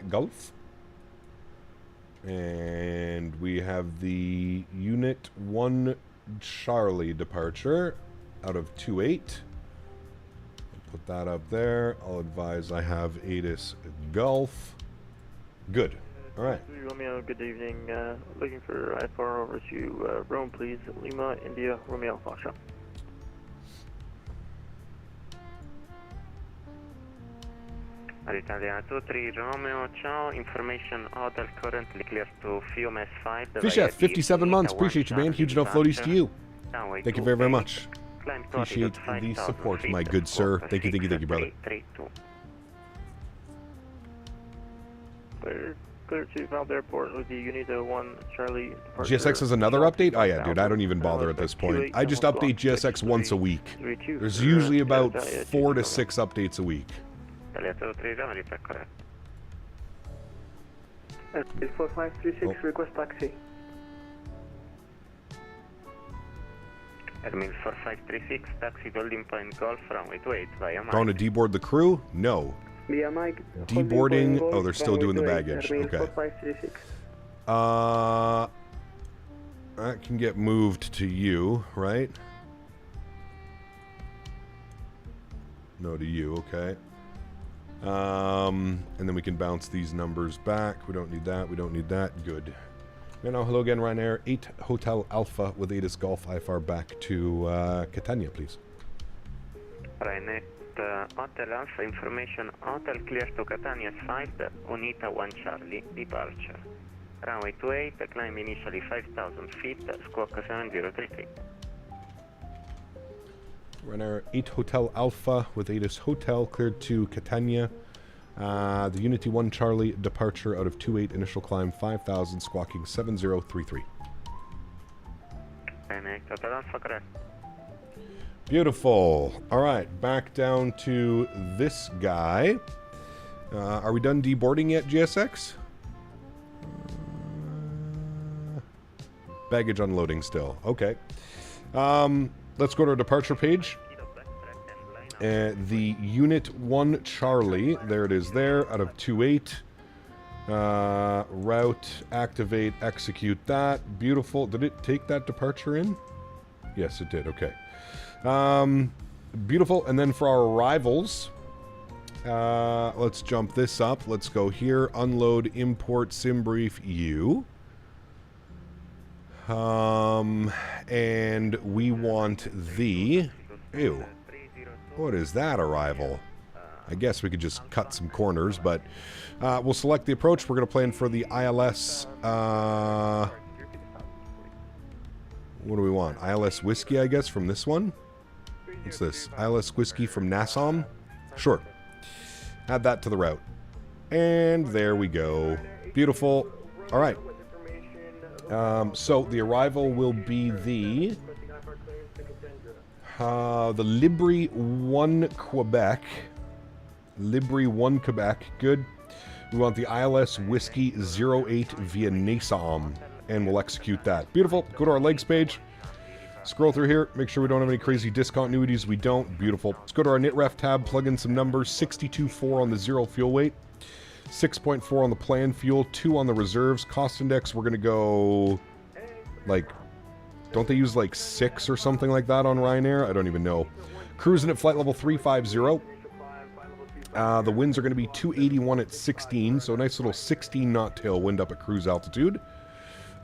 Gulf. And we have the Unit 1 Charlie departure out of 28. Put that up there. I'll advise I have ATIS Gulf. Good. All right. Romeo, good evening. Looking for I4 over to Rome, please. Lima, India, Romeo, Foxtrot. Italia 23 Romeo, ciao. Information hotel currently clear to Fiume S5. Fish F, 57 months. Appreciate you, man. Huge enough floaties to you. Thank you very, very much. Appreciate the support, my good sir. Thank you, brother. Clear to Valve Airport with the Unita 1 Charlie. GSX is another update? Oh yeah, dude, I don't even bother at this point. I just update GSX once a week. There's usually about 4 to 6 updates a week. It's 4536, request taxi. Admin 4536, taxi Golden Point Golf, runway 28 via Mike. Going to deboard the crew? No. Via Mike. Deboarding? Oh, they're still doing the baggage. Okay. 4536. That can get moved to you, right? No, to you, okay. And then we can bounce these numbers back. We don't need that. We don't need that. Good. Now, hello again, Ryanair. 8 Hotel Alpha with ATIS Golf IFR back to Catania, please. Ryanair Hotel Alpha information. Hotel clear to Catania 5, Unita 1 Charlie, departure. Runway 28, climb initially 5,000 feet, squawk 7033. Ryanair 8 Hotel Alpha with ATIS Hotel cleared to Catania. The Unity 1 Charlie departure out of 28, initial climb 5,000, squawking 7033. Ryanair Hotel Alpha, correct. Beautiful. All right, back down to this guy. Are we done deboarding yet, GSX? Baggage unloading still. Okay. Let's go to our departure page. The Unit 1 Charlie, there it is there, out of 28. Route, activate, execute that. Beautiful. Did it take that departure in? Yes, it did. Okay. Beautiful. And then for our arrivals, let's jump this up. Let's go here. Unload, import, sim brief, U. And we want the... Ew. What is that arrival? I guess we could just cut some corners, but we'll select the approach. We're going to plan for the ILS... what do we want? ILS Whiskey, I guess, from this one? What's this? ILS Whiskey from Nassau? Sure. Add that to the route. And there we go. Beautiful. All right. So the arrival will be the Libri 1 Quebec. Libri 1 Quebec. Good. We want the ILS Whiskey 08 via Nassau. And we'll execute that. Beautiful. Go to our legs page. Scroll through here. Make sure we don't have any crazy discontinuities. We don't. Beautiful. Let's go to our NITREF tab. Plug in some numbers. 62.4 on the 0 fuel weight. 6.4 on the planned fuel. 2 on the reserves. Cost index, we're going to go... Like... Don't they use like 6 or something like that on Ryanair? I don't even know. Cruising at flight level 350. The winds are going to be 281 at 16. So a nice little 16 knot tailwind up at cruise altitude.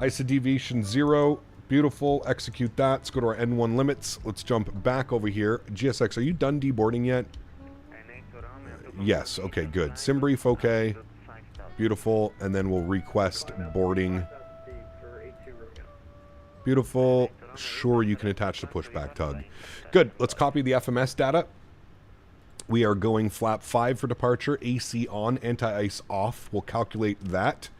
ISA deviation 0. Beautiful. Execute that. Let's go to our N1 limits. Let's jump back over here. GSX, are you done deboarding yet? Yes. Okay, good. Sim brief, okay. Beautiful. And then we'll request boarding. Beautiful. Sure, you can attach the pushback tug. Good. Let's copy the FMS data. We are going flap 5 for departure. AC on, anti-ice off. We'll calculate that.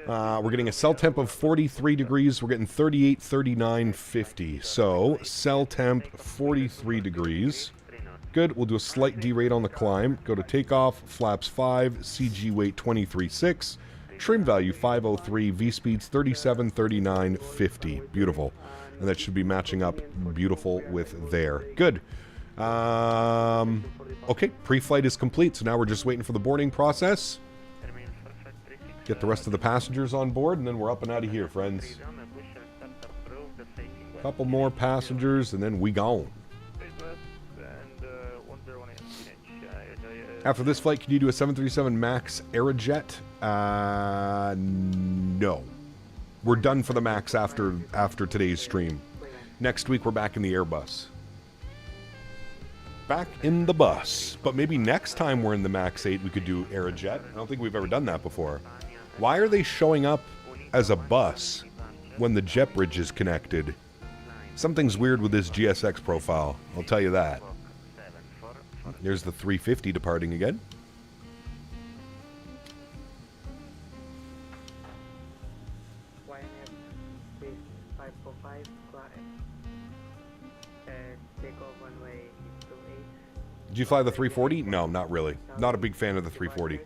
We're getting a cell temp of 43 degrees. We're getting 38, 39, 50. So, cell temp 43 degrees. Good. We'll do a slight derate on the climb. Go to takeoff, flaps 5, CG weight 23.6, trim value 503, V speeds 37, 39, 50. Beautiful. And that should be matching up beautiful with there. Good. Okay, pre-flight is complete, so now we're just waiting for the boarding process. Get the rest of the passengers on board, and then we're up and out of here, friends. Couple more passengers, and then we gone. After this flight, can you do a 737 MAX Aerojet? No. We're done for the MAX after today's stream. Next week, we're back in the Airbus. Back in the bus. But maybe next time we're in the MAX8, we could do Aerojet. I don't think we've ever done that before. Why are they showing up as a bus when the jet bridge is connected? Something's weird with this GSX profile. I'll tell you that. There's the 350 departing again. Did you fly the 340? No, not really. Not a big fan of the 340.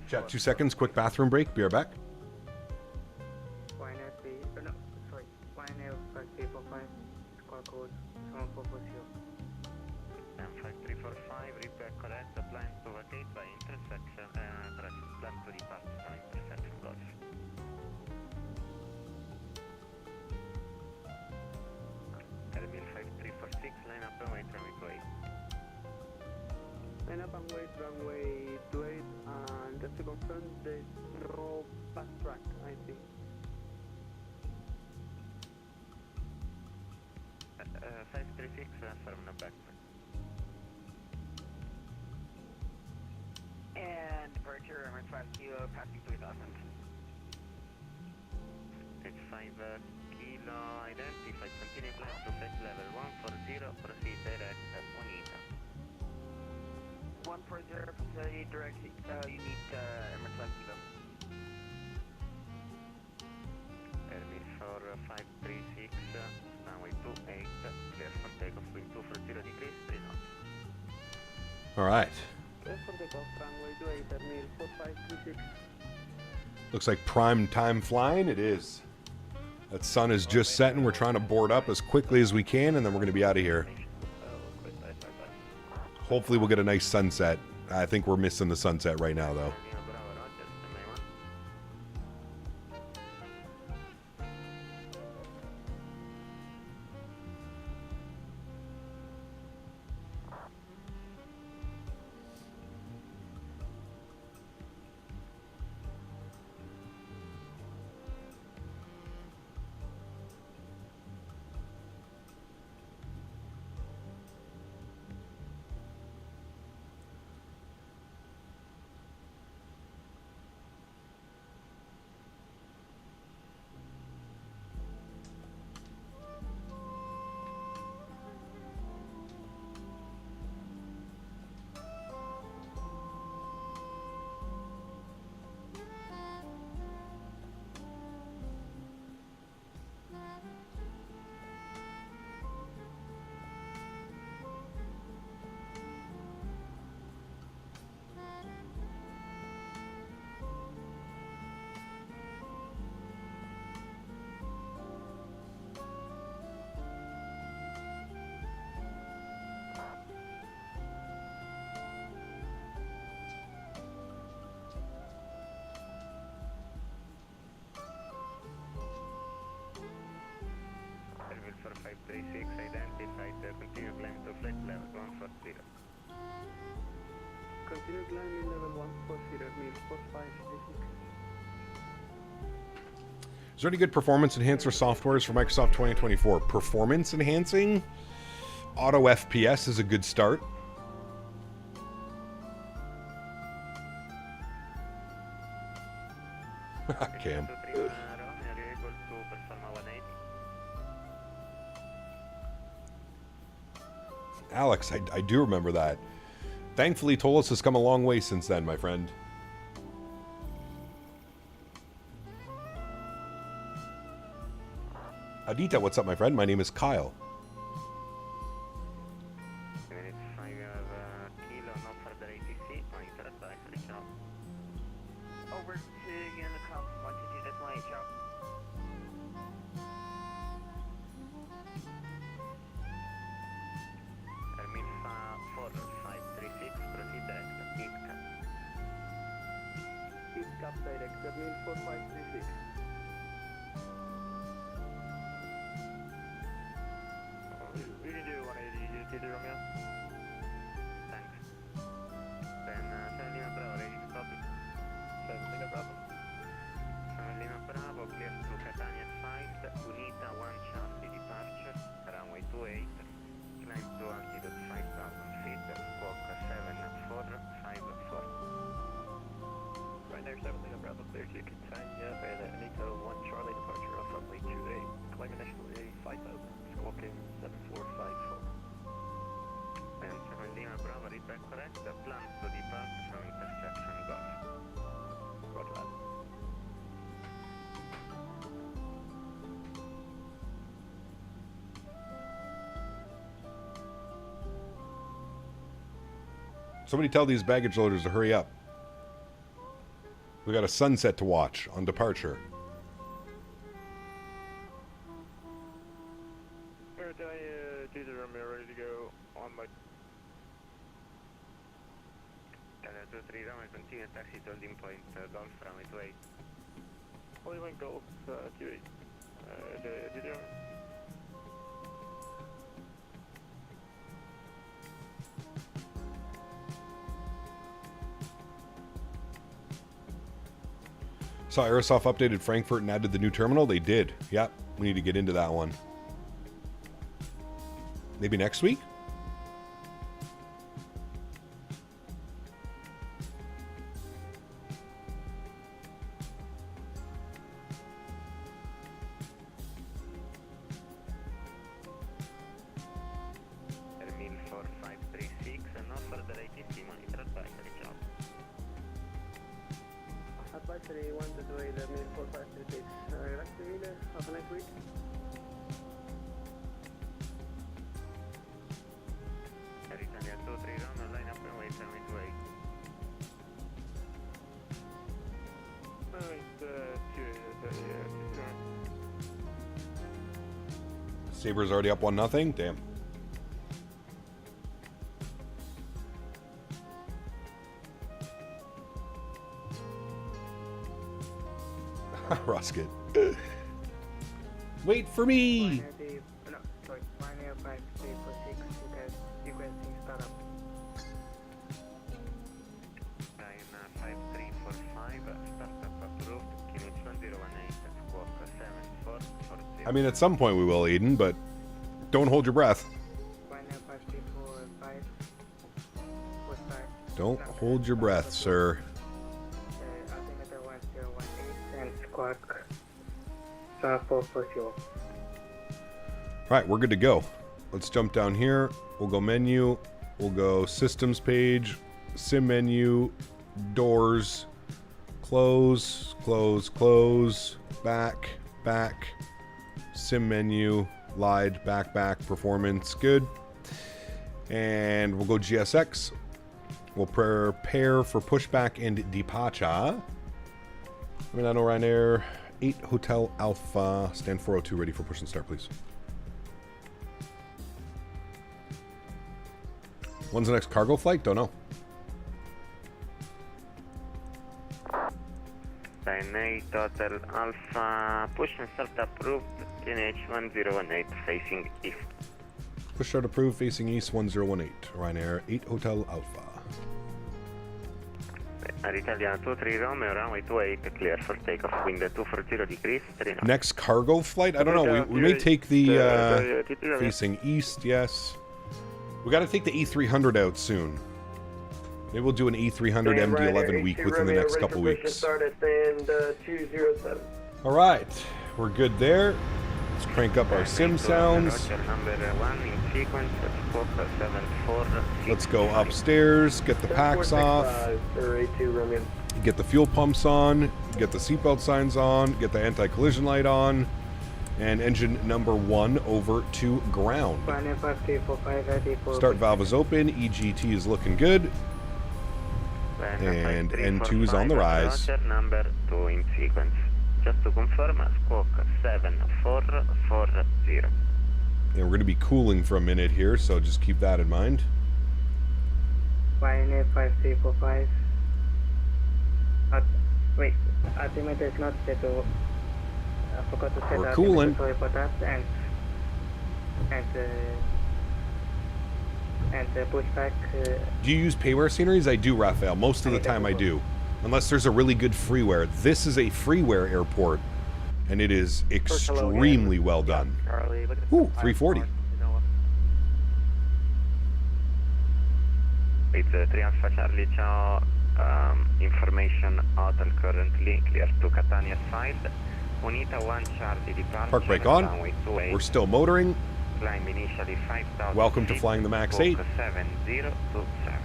Chat 2 seconds, quick bathroom break. Be right back. Line up and wait, runway 28, and just to confirm, there's no back track, I think. 536, from the back track. And departure, Emirates 5 kilo, passing 3000. It's 5 kilo, identified, continue climb to flight level 140, proceed direct at Bonita. 140, proceed direct, you need Emirates 5 kilo. Airbus for 536, runway 28, clear for takeoff, wind 240 degrees, 3 knots. Alright. Clear for takeoff, runway 28, Airbus 4536. Looks like prime time flying. It is. That sun is just setting. We're trying to board up as quickly as we can, and then we're going to be out of here. Hopefully we'll get a nice sunset. I think we're missing the sunset right now, though. For 536, identified, continue climb to flight level 140. Continue climbing level 140, means 4536. Is there any good performance enhancer softwares for Microsoft 2024? Performance enhancing? Auto FPS is a good start. Cam. Alex, I do remember that. Thankfully, Tolos has come a long way since then, my friend. Adita, what's up, my friend? My name is Kyle. Over to Genoa, altitude at 28, ciao. Cap direct. that means 4536. We can do 180, you Romeo. Thanks. Then 7 Lima Bravo, ready to copy. 7 Lima Bravo. 7 Lima Bravo, clear to Catania 5, Unita 1 Charlie departure, runway 28, climb to altitude 5,000 feet, squawk 745. Right there, 7 Lima Bravo, clear to Catania, and Unita 1 Charlie departure off runway 28, climb initially 5,000, squawking 7454. And 7 Lima Bravo, read back correct, plan to depart from intersection Golf. Roger that. Somebody tell these baggage loaders to hurry up. We got a sunset to watch on departure. Cesar Romeo, ready to go on my... Catania 23 Romeo, continue taxi to holding point Golf runway 28. Holding point Golf 28. Cesar Romeo. Saw Aerosoft updated Frankfurt and added the new terminal. They did. Yep. We need to get into that one. Maybe next week? Termin 4536 and not further ATC monitor advisory job. Advisory 1 to 2, that means 4536. Relax the wheeler, have a nice week. Italia 23 Romeo, line up and wait, runway 28. Saber's already up 1-0. Damn. Rusket. Wait for me! No, sorry, 10546, you can see startup. Line 5345, startup approved, QNH 1018, squawk 7440. I mean, at some point we will, Aiden, but don't hold your breath. 10545, Don't hold your breath, sir. altimeter 1018 and squawk 7440. Right, we're good to go. Let's jump down here. We'll go menu. We'll go systems page, sim menu, doors, close, close, close, back, back, sim menu, live, back, back, performance, good. And we'll go GSX. We'll prepare for pushback and departure. Milano Ryanair 8 Hotel Alpha, stand 402, ready for push and start, please. When's the next cargo flight? Don't know. Line 8 Hotel Alpha, push and start approved, QNH 1018 facing east. Push start approved, facing east 1018. Ryanair 8 Hotel Alpha. Italia 23 Romeo, runway 28, clear for takeoff, wind 240 degrees, 3 knots. Next cargo flight? I don't know. We may take the facing east, yes. We got to take the E300 out soon. Maybe we'll do an E300 MD-11 week within the next couple weeks. Start at stand 207. All right, we're good there. Let's crank up our sim sounds. Number 1 in sequence, squawk 7460. Let's go upstairs, get the packs off, 82 Romeo. get the fuel pumps on, get the seatbelt signs on, get the anti-collision light on, and engine number 1 over to ground. 15345, ready for Start valve is open, EGT is looking good, and N2 is on the rise. Roger, number 2 in sequence. Just to confirm, squawk 7440. And we're going to be cooling for a minute here, so just keep that in mind. 15345. Wait, Altimeter is not set to. I forgot to set We're altimeter, cooling. sorry for that. And pushback. Do you use payware sceneries? I do, Raphael. Most of the time I do. Unless there's a really good freeware. This is a freeware airport, and it is extremely well done. Charlie, look at Ooh, 340. Genoa. It's 3 Alpha Charlie, ciao. Information hotel currently clear to Catania side. Unita 1 Charlie departure. Park brake on. Runway 28. We're still motoring. Climb initially 5,000 Welcome to feet, flying the MAX8. Koch 7027.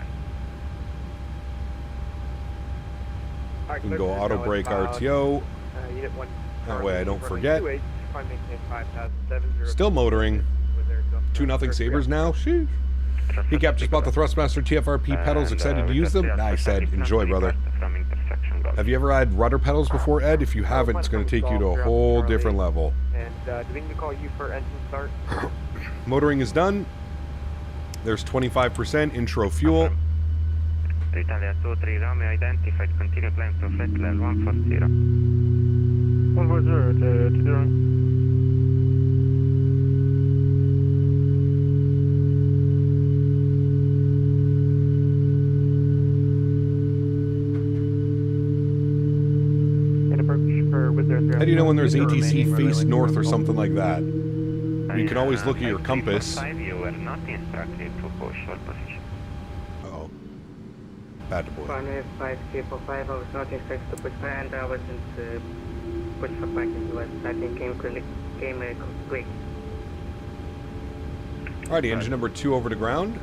We can go auto brake RTO. Unit 1 That way I don't runway forget. 28, climb maintain 5,700 Still motoring. with Airdog. 2-0 Sabres now. Sheesh. Decap just bought the Thrustmaster TFRP pedals. Excited to use them? I said, enjoy, brother. From intersection Gulf. Have you ever had rudder pedals before, Ed? If you haven't, it's going to take you to a whole different level. And do we need to call you for engine start? Motoring is done. There's 25% intro fuel. Italia 23 Romeo identified. Continue climb to flight level 140. 140 to Durham. How do you know when there's ATC face north or something like that? You can always look at your compass. You were not instructed to push all position. Uh-oh. Bad to boy. Runway 5345, I was not instructed to push back, and I wasn't pushed for parking. It was, I think, came quick. Alrighty, engine number 2 over to ground.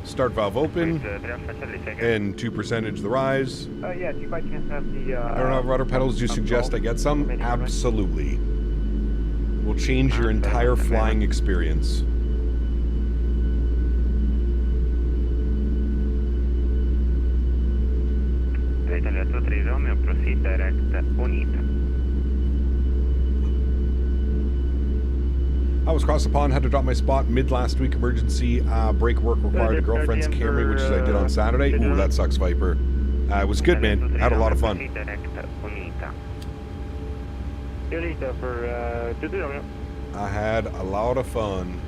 Start valve open. And 2% the rise. Yeah, do you by chance have the... I don't know, rudder pedals. Do you suggest I get some? Absolutely. Will change your entire flying experience. Italia 23 Romeo, proceed direct Unita. I was across the pond, had to drop my spot mid last week. Emergency brake work required a girlfriend's Camry, which I did on Saturday. Ooh, that sucks, Viper. It was good, man. Had a lot of fun. Unita for 23 Romeo. I had a lot of fun.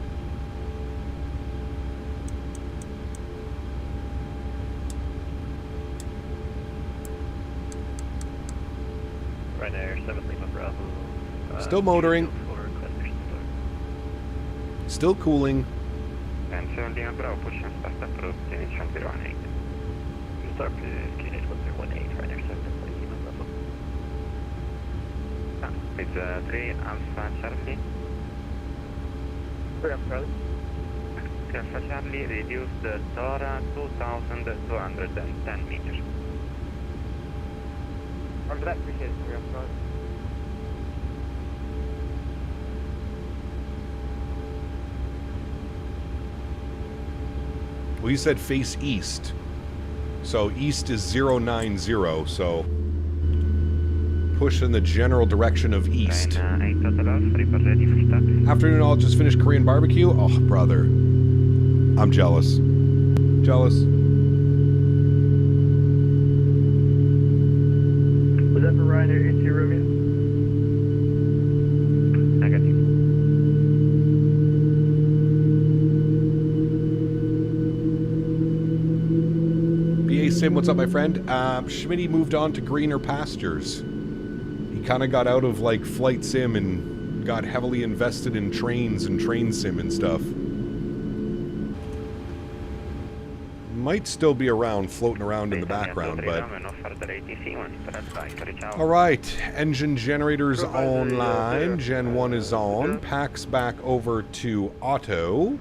Right there, 7 Lima Bravo. Still motoring. Still cooling. And 7 Lima Bravo, push and start approach, finish on 018. Start please, unit 1018, right there, 7 Lima Bravo. It's 3 Alpha Charlie. 3 Alpha Charlie. 3 Alpha Charlie, reduce the Dora 2,210 meters. After that, appreciate it, 3 Alpha Charlie. Well, you said face east. So east is 090, so push in the general direction of east. Afternoon, I'll just finish Korean barbecue. Oh, brother. I'm jealous. Jealous. Was that for Ryanair into Romeo? Negative. BA Sim, what's up, my friend? Smitty moved on to greener pastures. He kind of got out of, like, flight sim and got heavily invested in trains and train sim and stuff. Might still be around, floating around in the background, but... Alright, engine generators online. Gen 1 is on. Packs back over to auto.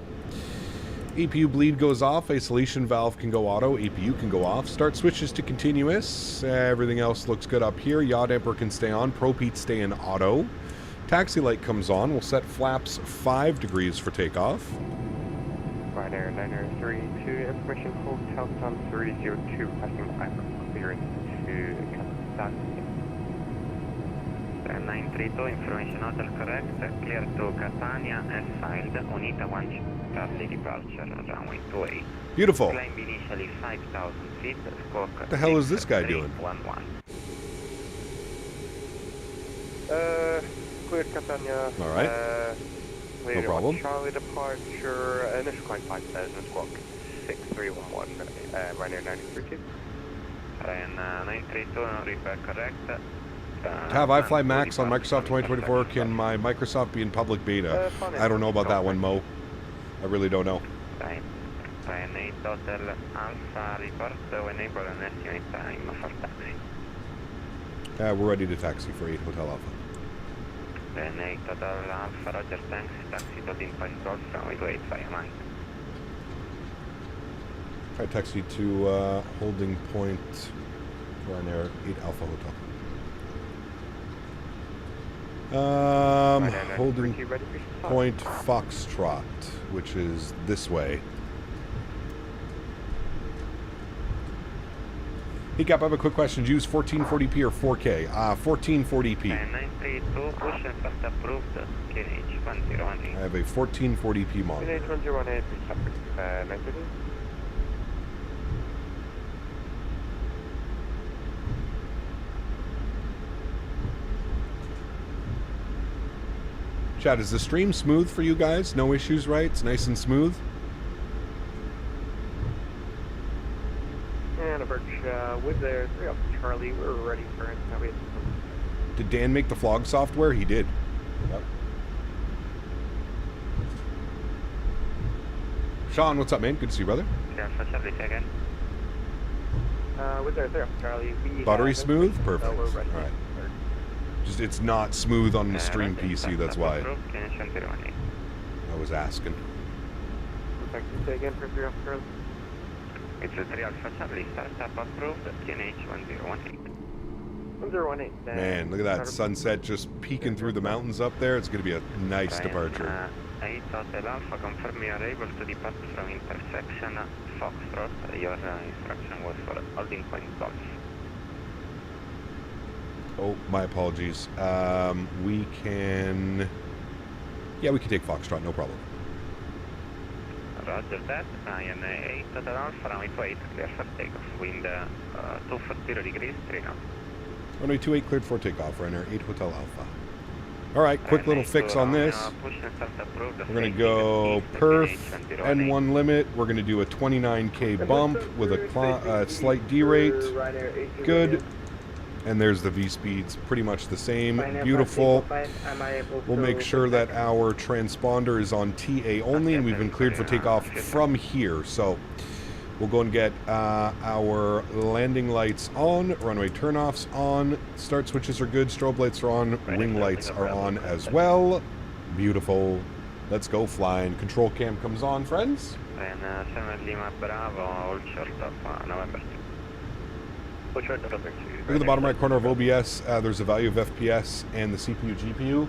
APU bleed goes off. Isolation valve can go auto. APU can go off. Start switches to continuous. Everything else looks good up here. Yaw damper can stay on. Propete stay in auto. Taxi light comes on. We'll set flaps 5 degrees for takeoff. Ryanair 932, information hotel time 302, passing IFR clearance to Catania. 932, information hotel correct, clear to Catania as filed, Unita 1 Charlie departure, runway 28. Beautiful. Climb initially 5,000 feet, Koch What the hell is this guy doing? 311. Cleared Catania. All right. No problem. Charlie departure, initial climb 5,000, squawk 6311, Ryanair 932. Ryanair 932, repair correct. Have iFly Max on Microsoft 2024. Can my Microsoft be in public beta? I don't know about that one, Mo. I really don't know. Ryanair Hotel Alpha report to enable an estimate time for taxi. We're ready to taxi for 8 Hotel Alpha. Ryanair Hotel Alpha, Roger, thanks. Taxi to Dimpa Golf from Midway Fireman. I taxi to holding point Ryanair 8 Alpha Hotel. Holding point Foxtrot, which is this way. Hey Cap, I have a quick question. Do you use 1440p or 4K? 1440p. I have a 1440p monitor. Chad, is the stream smooth for you guys? No issues, right? It's nice and smooth? And a birch, with there, 3 up Charlie, we're ready for it. Did Dan make the vlog software? He did. Yep. Sean, what's up, man? Good to see you, brother. With there, 3 up Charlie. Battery smooth? Perfect. We're ready. All right. Just it's not smooth on the stream PC, that's why I was asking. Thank you. Say again for 3 up Charlie. It's a 3 Alpha Charlie, startup approved, QNH 1018. 1018. Man, look at that sunset just peeking through the mountains up there. It's going to be a nice departure. 8 Hotel Alpha, confirm you are able to depart from intersection Foxtrot. Your instruction was for holding point Golf. Oh, my apologies. We can... Yeah, we can take Foxtrot, no problem. Roger that. Ryanair 8 Hotel Alpha, runway 28, clear for takeoff. Wind 240 degrees, 3 knots. Runway 28 cleared for takeoff, Ryanair 8 Hotel Alpha. Alright, quick little fix on this. We're going to go perf, N1 limit. We're going to do a 29k bump with a slight derate. Good. And there's the V-speeds, pretty much the same. Beautiful. We'll make sure that our transponder is on TA only, and we've been cleared for takeoff from here. So we'll go and get our landing lights on, runway turnoffs on, start switches are good, strobe lights are on, wing lights are on as well. Beautiful. Let's go flying. Control cam comes on, friends. Look at the bottom right corner of OBS. There's a value of FPS and the CPU, GPU.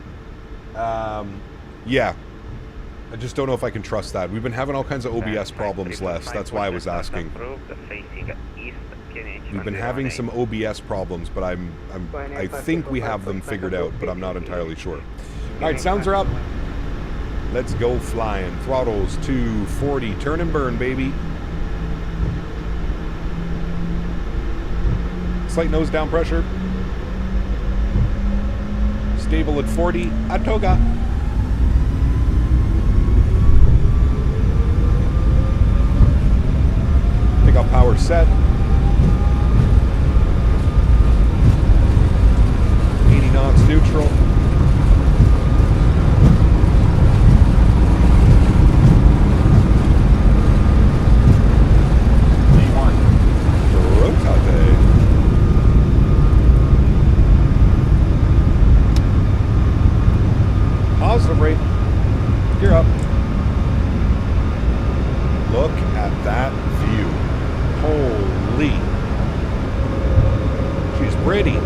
Yeah. I just don't know if I can trust that. We've been having all kinds of OBS problems, Les. That's why I was asking. We've been having some OBS problems, but I think we have them figured out, but I'm not entirely sure. All right, sounds are up. Let's go flying. Throttles to 40. Turn and burn, baby. Slight nose down pressure. Stable at 40. Atoga. Takeoff power set. 80 knots neutral. Positive rate. Gear up. Look at that view. Holy. She's pretty.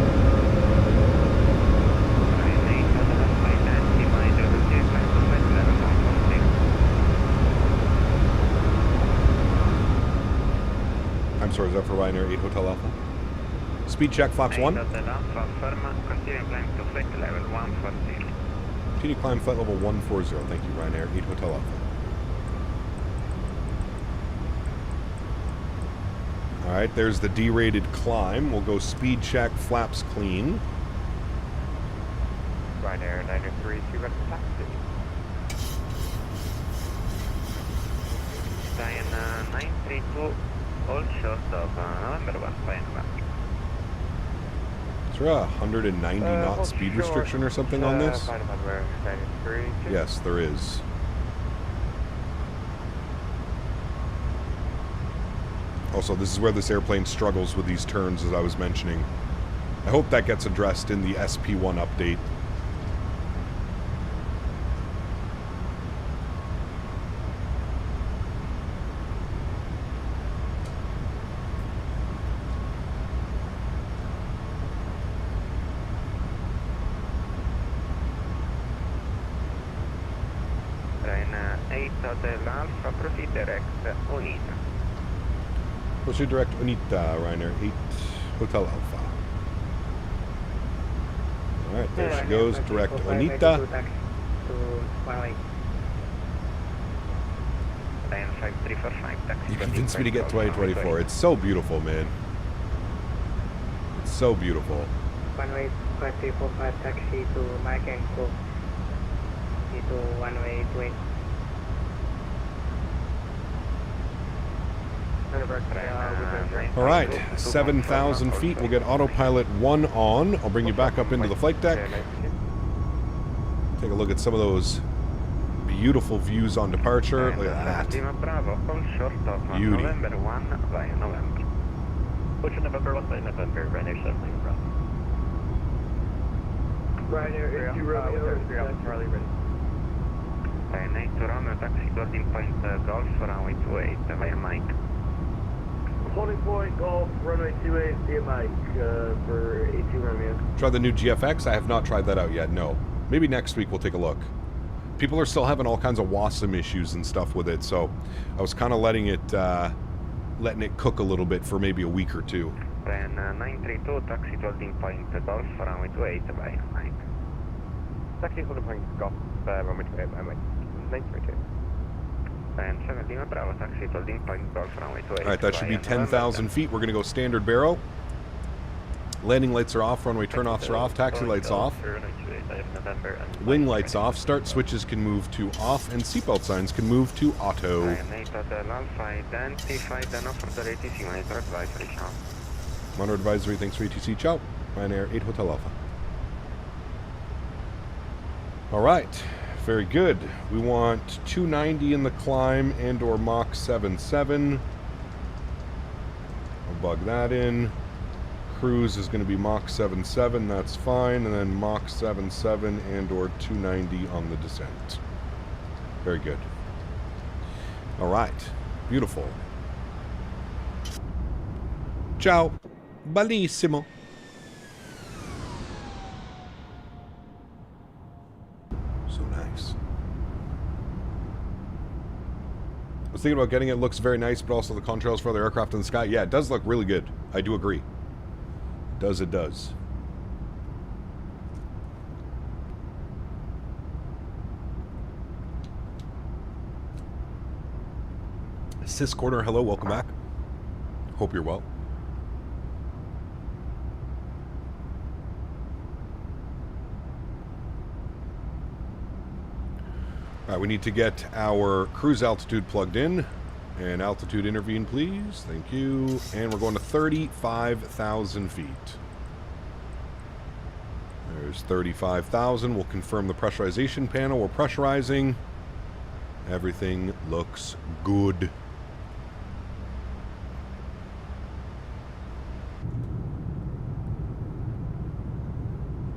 I'm sorry, is that for Ryanair 8 Hotel Alpha? Speed check, flaps 1. Continue climb flight level 140. Thank you, Ryanair 8 Hotel Alpha. Alright, there's the derated climb. We'll go speed check, flaps clean. Ryanair 903, ready for taxi. Ryanair 932, all short of November 1 by November. Is there a 190 knot speed restriction or something on this? By November 903. Yes, there is. Also, this is where this airplane struggles with these turns, as I was mentioning. I hope that gets addressed in the SP1 update. Ryanair 8 Hotel Alpha, proceed direct Unita. Proceed direct Unita, Ryanair 8 Hotel Alpha. Alright, there she goes, direct Unita. Ryanair 5345, taxi. You convinced me to get 2024. It's so beautiful, man. It's so beautiful. 1-way-5345 taxi to Mike and Koch. To 1-way-28. Alright, 7,000 feet. We'll get autopilot 1 on. I'll bring you back up into the flight deck. Take a look at some of those beautiful views on departure. Look at that. Beauty. November 1 by November. Push November 1 by November, Ryanair 7 Bravo. Ryanair 2 Romeo, Charlie ready. Ryanair 2 Romeo, taxi boarding point Golf, runway 28 via Mike. holding point Golf, runway 28 via Mike for A2 Romeo. Try the new GFX? I have not tried that out yet, no. Maybe next week we'll take a look. People are still having all kinds of WASM issues and stuff with it, so I was kind of letting it cook a little bit for maybe a week or two. Ryanair 932, taxi holding point Golf, runway 28 via Mike. Taxi holding point Golf, runway 28 by Mike. 932. Ryanair 7 Lima Bravo, taxi holding point Golf, runway 28. Alright, that should be 10,000 feet. We're going to go standard barrel. Landing lights are off, runway turn-offs are off, taxi lights off. Wing lights off, start switches can move to off, and seatbelt signs can move to auto. Monitor advisory, thanks for ATC, ciao. Ryanair 8 Hotel Alpha. Alright, very good. We want 290 in the climb and or Mach 77. I'll bug that in. Cruise is going to be Mach 77, that's fine, and then Mach 77 and or 290 on the descent. Very good. All right, beautiful. Ciao, bellissimo. So nice. I was thinking about getting it. Looks very nice, but also the contrails for other aircraft in the sky. Yeah, it does look really good. I do agree. It does. Sis Corner, hello, welcome back. Hope you're well. All right, we need to get our cruise altitude plugged in. And altitude intervene, please. Thank you. And we're going to 35,000 feet. There's 35,000. We'll confirm the pressurization panel. We're pressurizing. Everything looks good.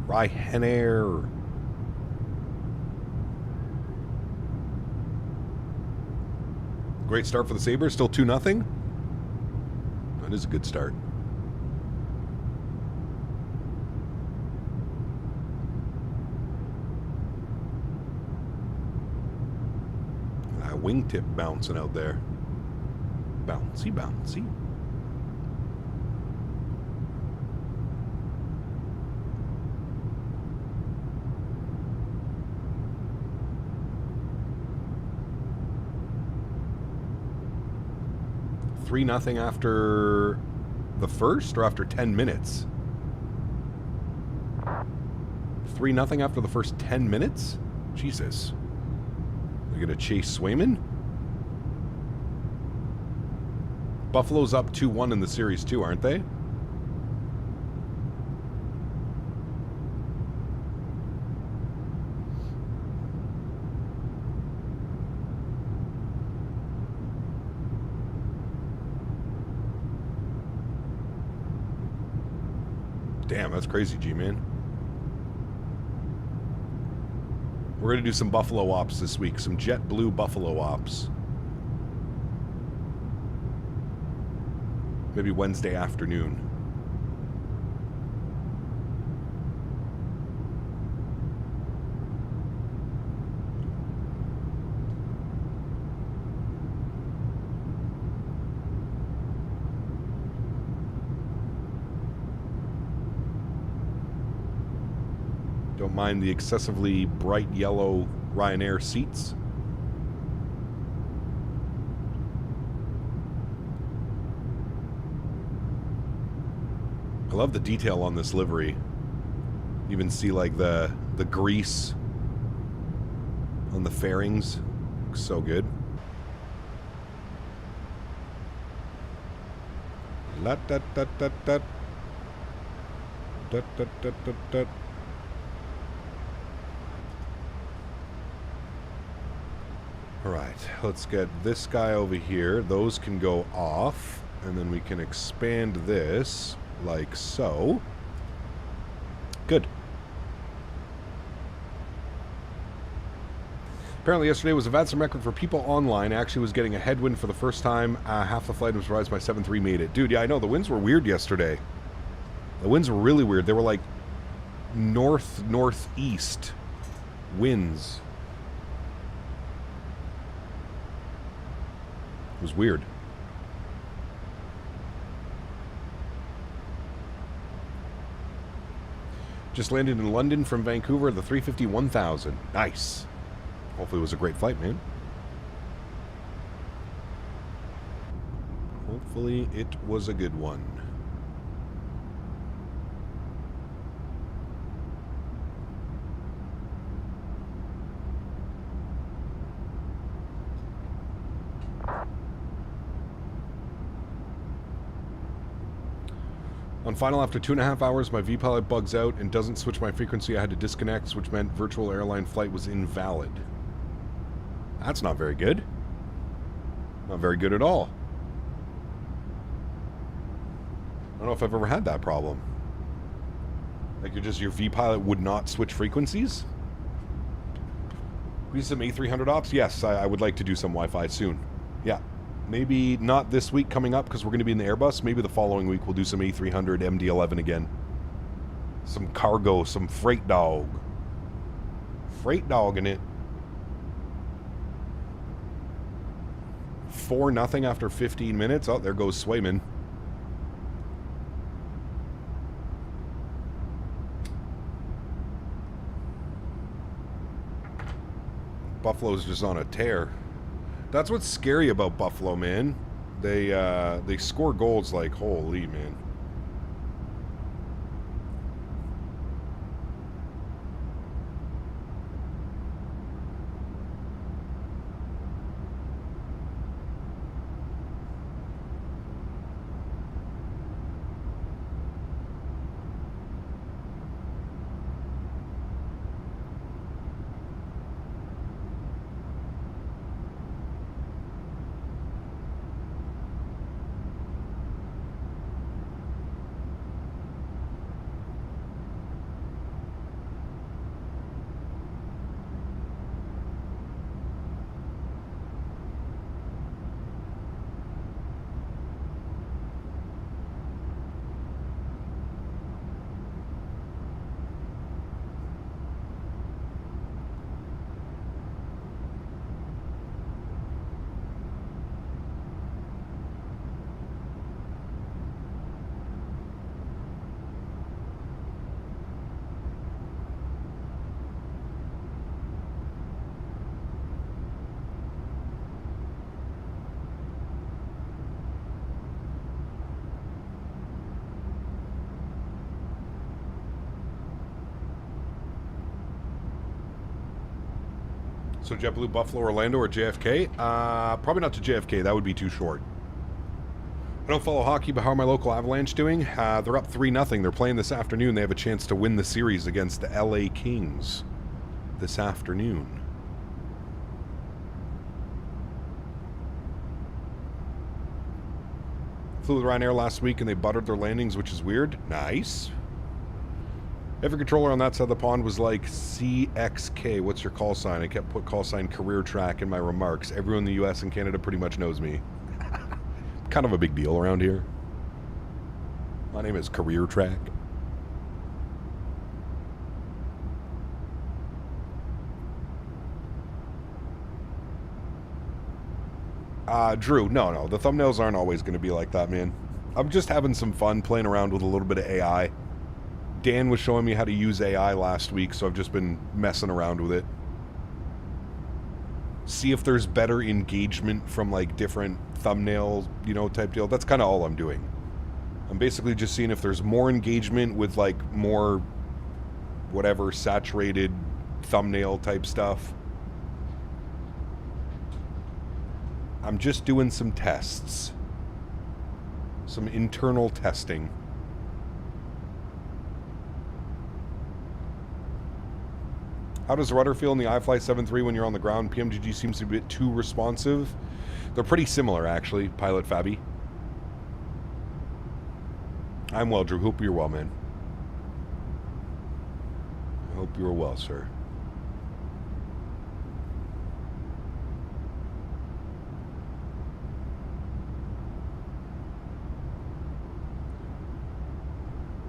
Ryanair. Great start for the Sabres. Still 2-0. That is a good start. Wingtip bouncing out there. Bouncy, bouncy. Three nothing after the first, or after 10 minutes? 3-0 after the first 10 minutes? Jesus. They're going to chase Swayman? Buffalo's up 2-1 in the series too, aren't they? Damn, that's crazy, G-Man. We're going to do some Buffalo ops this week. Some JetBlue Buffalo ops. Maybe Wednesday afternoon. Don't mind the excessively bright yellow Ryanair seats. I love the detail on this livery. You even see like the grease on the fairings. Looks so good. La da da da da. Da da da da da. Alright, let's get this guy over here. Those can go off, and then we can expand this like so. Good. Apparently yesterday was a VATSIM record for people online. Actually was getting a headwind for the first time. Half the flight was rise by 7-3 made it. Dude, yeah, I know. The winds were weird yesterday. The winds were really weird. They were like north-northeast winds. It was weird. Just landed in London from Vancouver, the 350-1000. Nice. Hopefully it was a great flight, man. Hopefully it was a good one. On final, after 2.5 hours, my vPilot bugs out and doesn't switch my frequency. I had to disconnect, which meant virtual airline flight was invalid. That's not very good. Not very good at all. I don't know if I've ever had that problem. Like your vPilot would not switch frequencies? We do some A300 ops? Yes, I would like to do some Wi-Fi soon. Yeah. Maybe not this week coming up because we're going to be in the Airbus. Maybe the following week we'll do some A300 MD-11 again. Some cargo, some freight dog. Freight dog in it. 4-0 after 15 minutes. Oh, there goes Swayman. Buffalo's just on a tear. That's what's scary about Buffalo, man. They score goals like holy, man. So JetBlue, Buffalo, Orlando, or JFK? Probably not to JFK. That would be too short. I don't follow hockey, but how are my local Avalanche doing? They're up 3-0. They're playing this afternoon. They have a chance to win the series against the LA Kings this afternoon. Flew with Ryanair last week and they buttered their landings, which is weird. Nice. Every controller on that side of the pond was like, CXK, what's your call sign? I kept put call sign career track in my remarks. Everyone in the US and Canada pretty much knows me. Kind of a big deal around here. My name is Career Track. Drew, no, the thumbnails aren't always going to be like that, man. I'm just having some fun playing around with a little bit of AI. Dan was showing me how to use AI last week, so I've just been messing around with it. See if there's better engagement from like different thumbnails, you know, type deal. That's kind of all I'm doing. I'm basically just seeing if there's more engagement with like more whatever saturated thumbnail type stuff. I'm just doing some tests. Some internal testing. How does rudder feel in the iFly 7.3 when you're on the ground? PMGG seems to be a bit too responsive. They're pretty similar, actually, Pilot Fabby. I'm well, Drew. Hope you're well, man. I hope you're well, sir.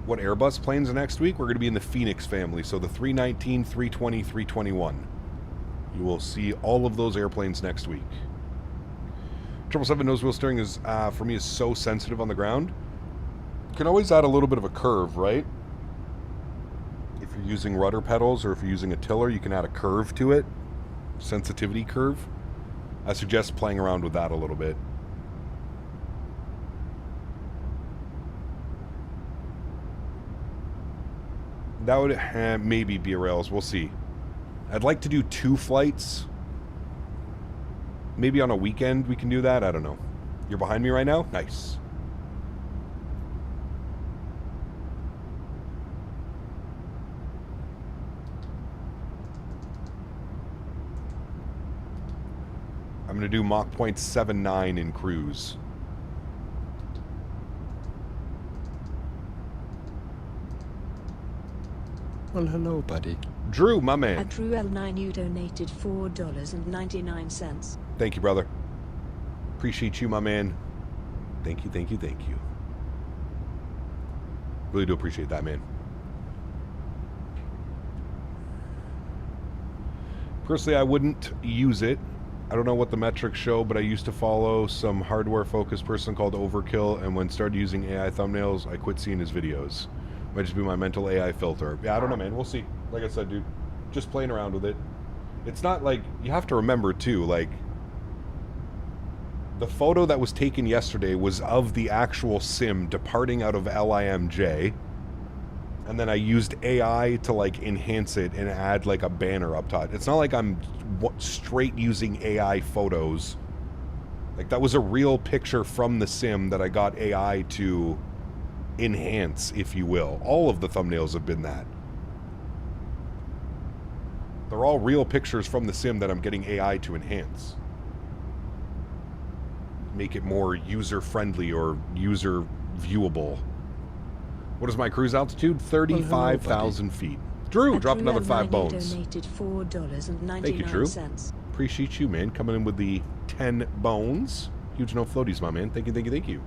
What Airbus planes are next week? We're going to be in the Phoenix family, so the 319, 320, 321. You will see all of those airplanes next week. 777 nose wheel steering is, for me, is so sensitive on the ground. You can always add a little bit of a curve, right? If you're using rudder pedals or if you're using a tiller, you can add a curve to it. Sensitivity curve. I suggest playing around with that a little bit. That would maybe be a rails. We'll see. I'd like to do 2 flights. Maybe on a weekend we can do that. I don't know. You're behind me right now? Nice. I'm going to do Mach 0.79 in cruise. Well, hello, buddy. Drew, my man. At Drew L9, you donated $4.99. Thank you, brother. Appreciate you, my man. Thank you, thank you, thank you. Really do appreciate that, man. Personally, I wouldn't use it. I don't know what the metrics show, but I used to follow some hardware-focused person called Overkill, and when started using AI thumbnails, I quit seeing his videos. Might just be my mental AI filter. Yeah, I don't know, man. We'll see. Like I said, dude, just playing around with it. It's not like, you have to remember, too, like, the photo that was taken yesterday was of the actual sim departing out of LIMJ, and then I used AI to, like, enhance it and add, like, a banner up top. It's not like I'm straight using AI photos. Like, that was a real picture from the sim that I got AI to enhance, if you will. All of the thumbnails have been that. They're all real pictures from the sim that I'm getting AI to enhance. Make it more user-friendly or user-viewable. What is my cruise altitude? 35,000 feet. Drew, drop another 5 bones. Donated $4.99. Thank you, Drew. Appreciate you, man. Coming in with the 10 bones. Huge no floaties, my man. Thank you, thank you, thank you.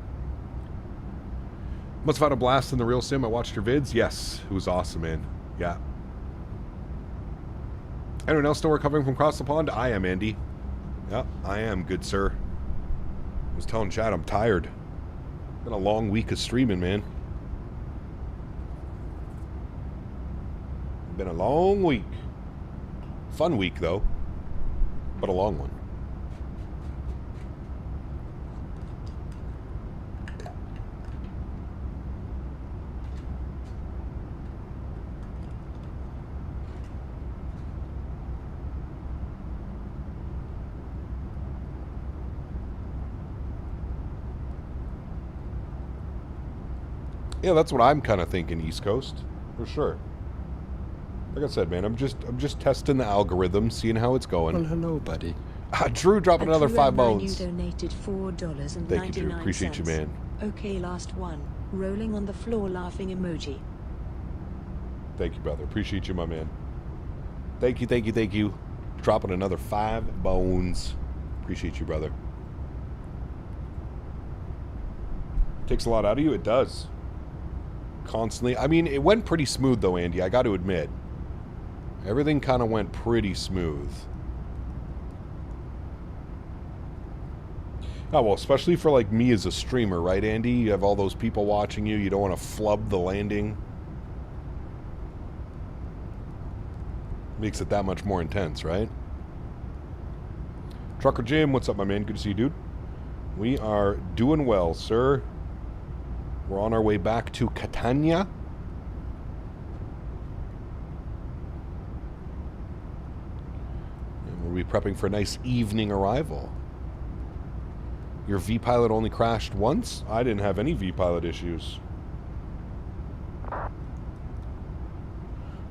Must have had a blast in the real sim. I watched your vids. Yes, it was awesome, man. Yeah. Anyone else still recovering from across the pond? I am, Andy. Yeah, I am, good sir. I was telling Chad I'm tired. Been a long week of streaming, man. Been a long week. Fun week, though. But a long one. Yeah, that's what I'm kind of thinking, East Coast. For sure. Like I said, man, I'm just testing the algorithm, seeing how it's going. Well, hello, buddy. Drew dropping another 5 bones. You donated $4.99. Thank you, Drew. Appreciate you, man. Okay, last one. Rolling on the floor laughing emoji. Thank you, brother. Appreciate you, my man. Thank you, thank you, thank you. Dropping another 5 bones. Appreciate you, brother. Takes a lot out of you? It does. Constantly. I mean, it went pretty smooth, though, Andy. I got to admit. Everything kind of went pretty smooth. Oh, well, especially for, like, me as a streamer, right, Andy? You have all those people watching you. You don't want to flub the landing. Makes it that much more intense, right? Trucker Jim, what's up, my man? Good to see you, dude. We are doing well, sir. We're on our way back to Catania. And we'll be prepping for a nice evening arrival. Your V-Pilot only crashed once? I didn't have any V-Pilot issues.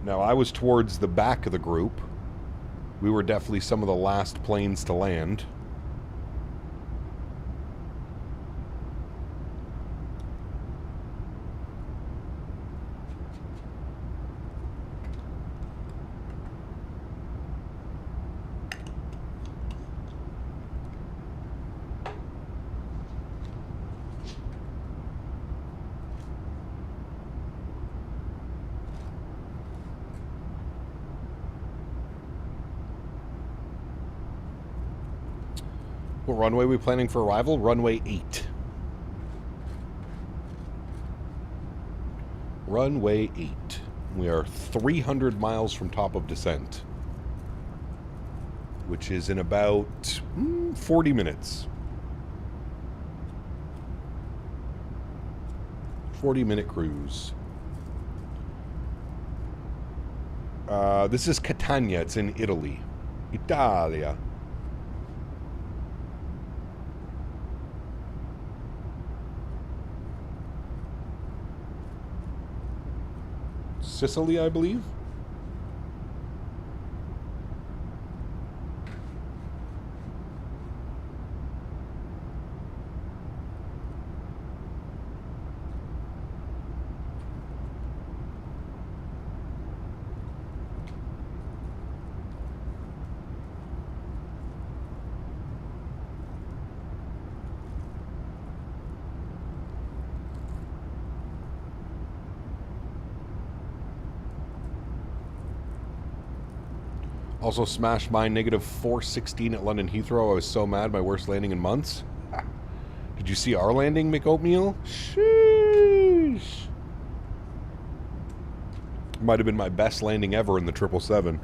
Now, I was towards the back of the group. We were definitely some of the last planes to land. What runway are we planning for arrival? Runway 8. Runway 8. We are 300 miles from top of descent, which is in about 40 minutes. 40-minute cruise. This is Catania. It's in Italy. Italia. Sicily, I believe. Also smashed my negative 416 at London Heathrow. I was so mad, my worst landing in months. Did you see our landing, McOatmeal? Sheesh. Might have been my best landing ever in the 777.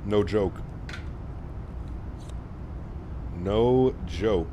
No joke. No joke.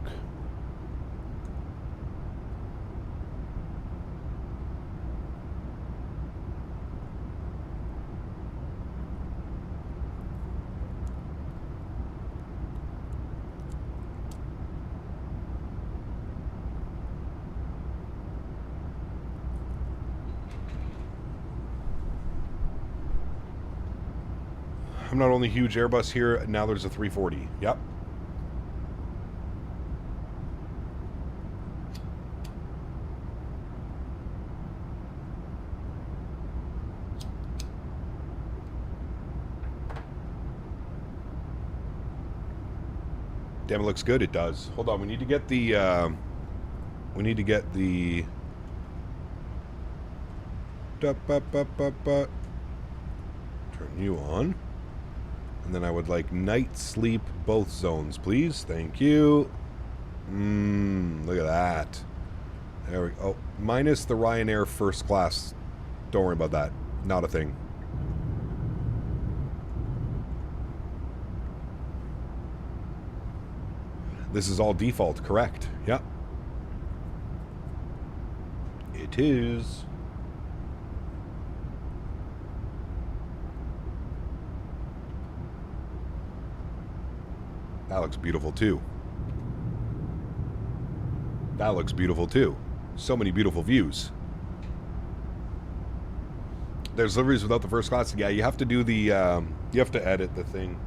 I'm not only a huge Airbus here, now there's a 340. Yep. Damn, it looks good. It does. Hold on, we need to get the turn you on. And then I would like night sleep both zones, please. Thank you. Look at that. There we go. Oh, minus the Ryanair first class. Don't worry about that. Not a thing. This is all default, correct? Yep. It is. That looks beautiful too. That looks beautiful too. So many beautiful views. There's liveries without the first class. Yeah, you have to do the, you have to edit the thing.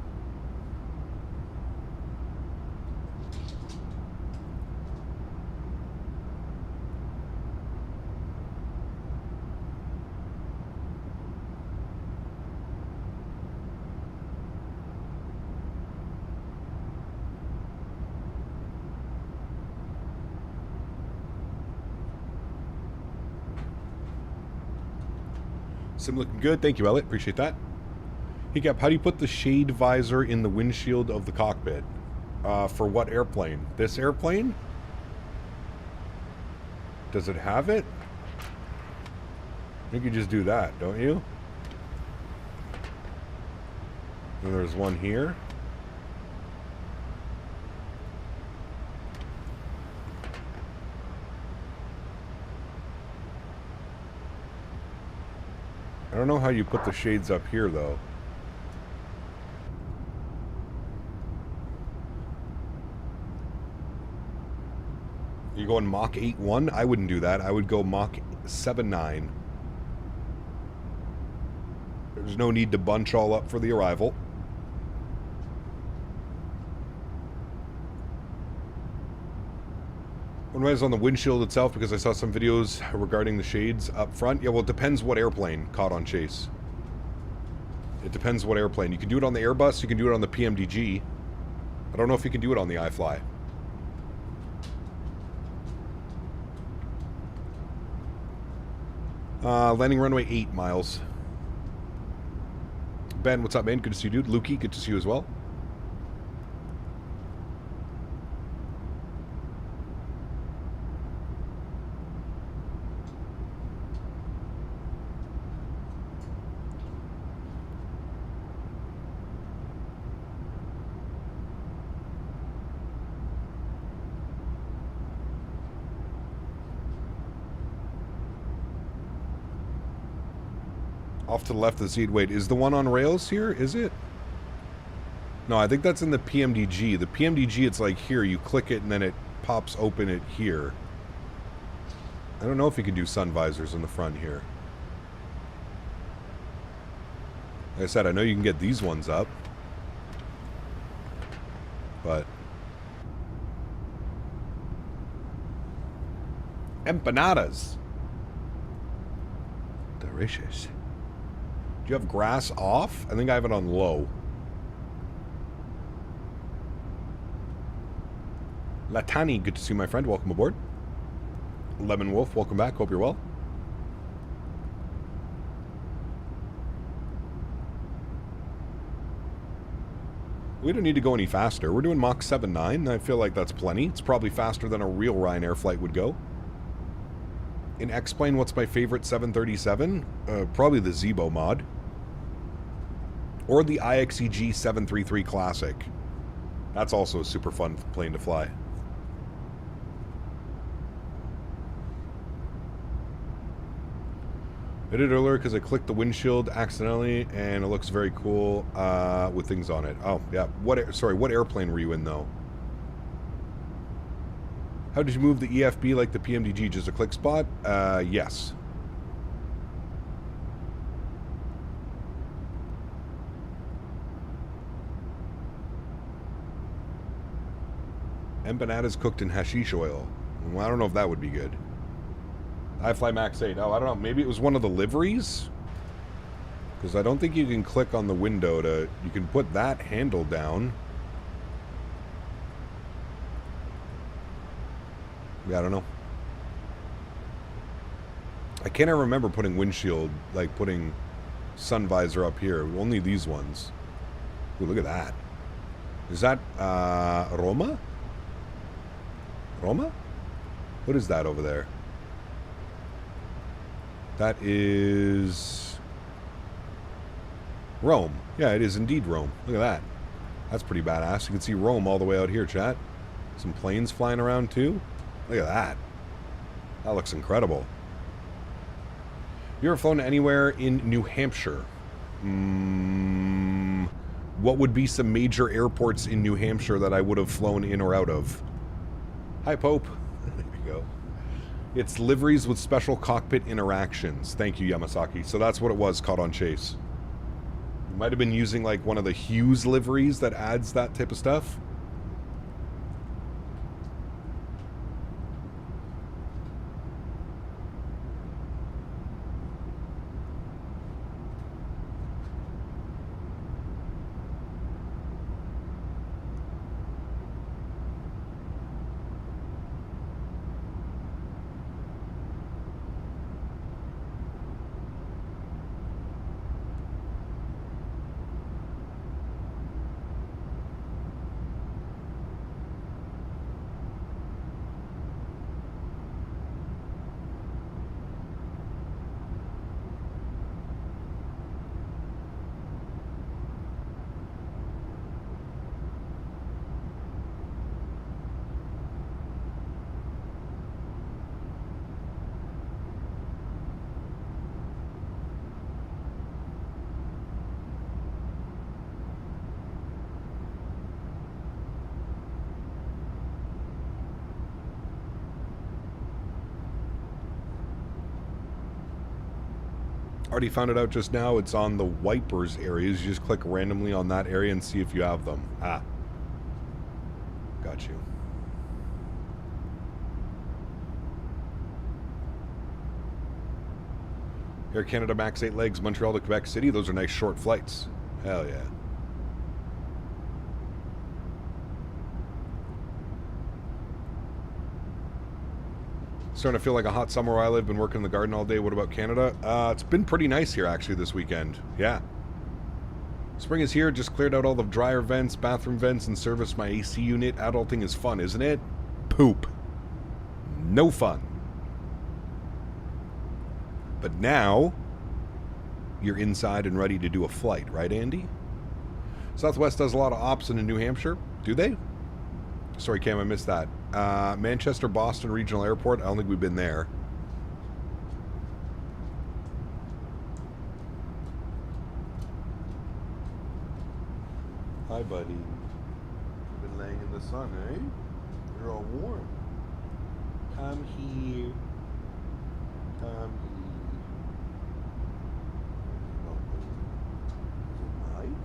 Sim looking good. Thank you, Elliot. Appreciate that. Hey, Cap, how do you put the shade visor in the windshield of the cockpit? For what airplane? This airplane? Does it have it? I think you just do that, don't you? And there's one here. I don't know how you put the shades up here, though. You going Mach 8.1? I wouldn't do that. I would go Mach 7.9. There's no need to bunch all up for the arrival. One was on the windshield itself because I saw some videos regarding the shades up front. Yeah, well, it depends what airplane caught on chase. It depends what airplane. You can do it on the Airbus. You can do it on the PMDG. I don't know if you can do it on the iFly. Landing runway 8 miles. Ben, what's up, man? Good to see you, dude. Lukey, good to see you as well. Off to the left of the seat. Wait, is the one on rails here? Is it? No, I think that's in the PMDG. The PMDG, it's like here. You click it and then it pops open it here. I don't know if you can do sun visors in the front here. Like I said, I know you can get these ones up. But... empanadas. Delicious. Do you have grass off? I think I have it on low. Latani, good to see you, my friend. Welcome aboard. Lemon Wolf, welcome back. Hope you're well. We don't need to go any faster. We're doing Mach 7.9. I feel like that's plenty. It's probably faster than a real Ryanair flight would go. In X-Plane, what's my favorite 737? Probably the Zebo mod. Or the IXEG 733 Classic. That's also a super fun plane to fly. I did it earlier because I clicked the windshield accidentally, and it looks very cool with things on it. Oh, yeah. Sorry, what airplane were you in, though? How did you move the EFB like the PMDG? Just a click spot? Yes. Empanadas cooked in hashish oil. Well, I don't know if that would be good. iFly MAX8. Oh, I don't know. Maybe it was one of the liveries? Because I don't think you can click on the window to... You can put that handle down. Yeah, I don't know. I can't remember putting windshield, like putting sun visor up here. Only these ones. Ooh, look at that. Is that Roma? Roma? What is that over there? That is Rome. Yeah, it is indeed Rome. Look at that. That's pretty badass. You can see Rome all the way out here, chat. Some planes flying around too. Look at that. That looks incredible. You ever flown anywhere in New Hampshire? What would be some major airports in New Hampshire that I would have flown in or out of? Hi, Pope. There you go. It's liveries with special cockpit interactions. Thank you, Yamasaki. So that's what it was, caught on chase. You might have been using like one of the Hughes liveries that adds that type of stuff. Already found it out just now. It's on the wipers areas. You just click randomly on that area and see if you have them. Ah. Got you. Air Canada MAX 8 legs, Montreal to Quebec City. Those are nice short flights. Hell yeah. Starting to feel like a hot summer where I live. Been working in the garden all day. What about Canada? It's been pretty nice here actually this weekend. Yeah. Spring is here. Just cleared out all the dryer vents, bathroom vents, and serviced my AC unit. Adulting is fun, isn't it? Poop. No fun. But now, you're inside and ready to do a flight, right, Andy? Southwest does a lot of ops in New Hampshire. Do they? Sorry, Cam, I missed that. Manchester, Boston Regional Airport. I don't think we've been there. Hi, buddy. You've been laying in the sun, eh? You're all warm. Come here. Come here. Is it nice?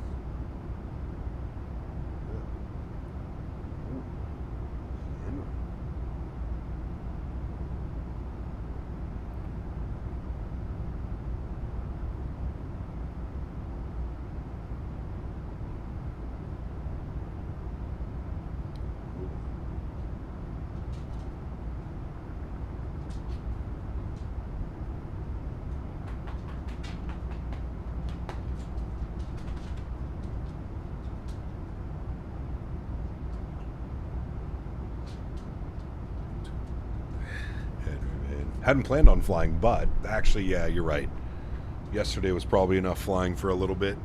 Hadn't planned on flying, but actually, yeah, you're right. Yesterday was probably enough flying for a little bit.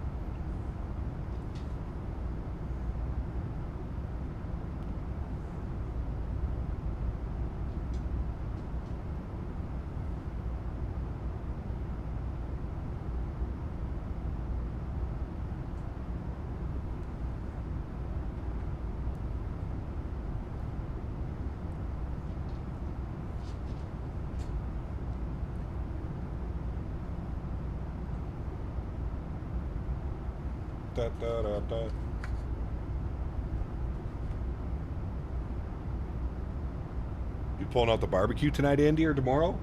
You pulling out the barbecue tonight, Andy, or tomorrow?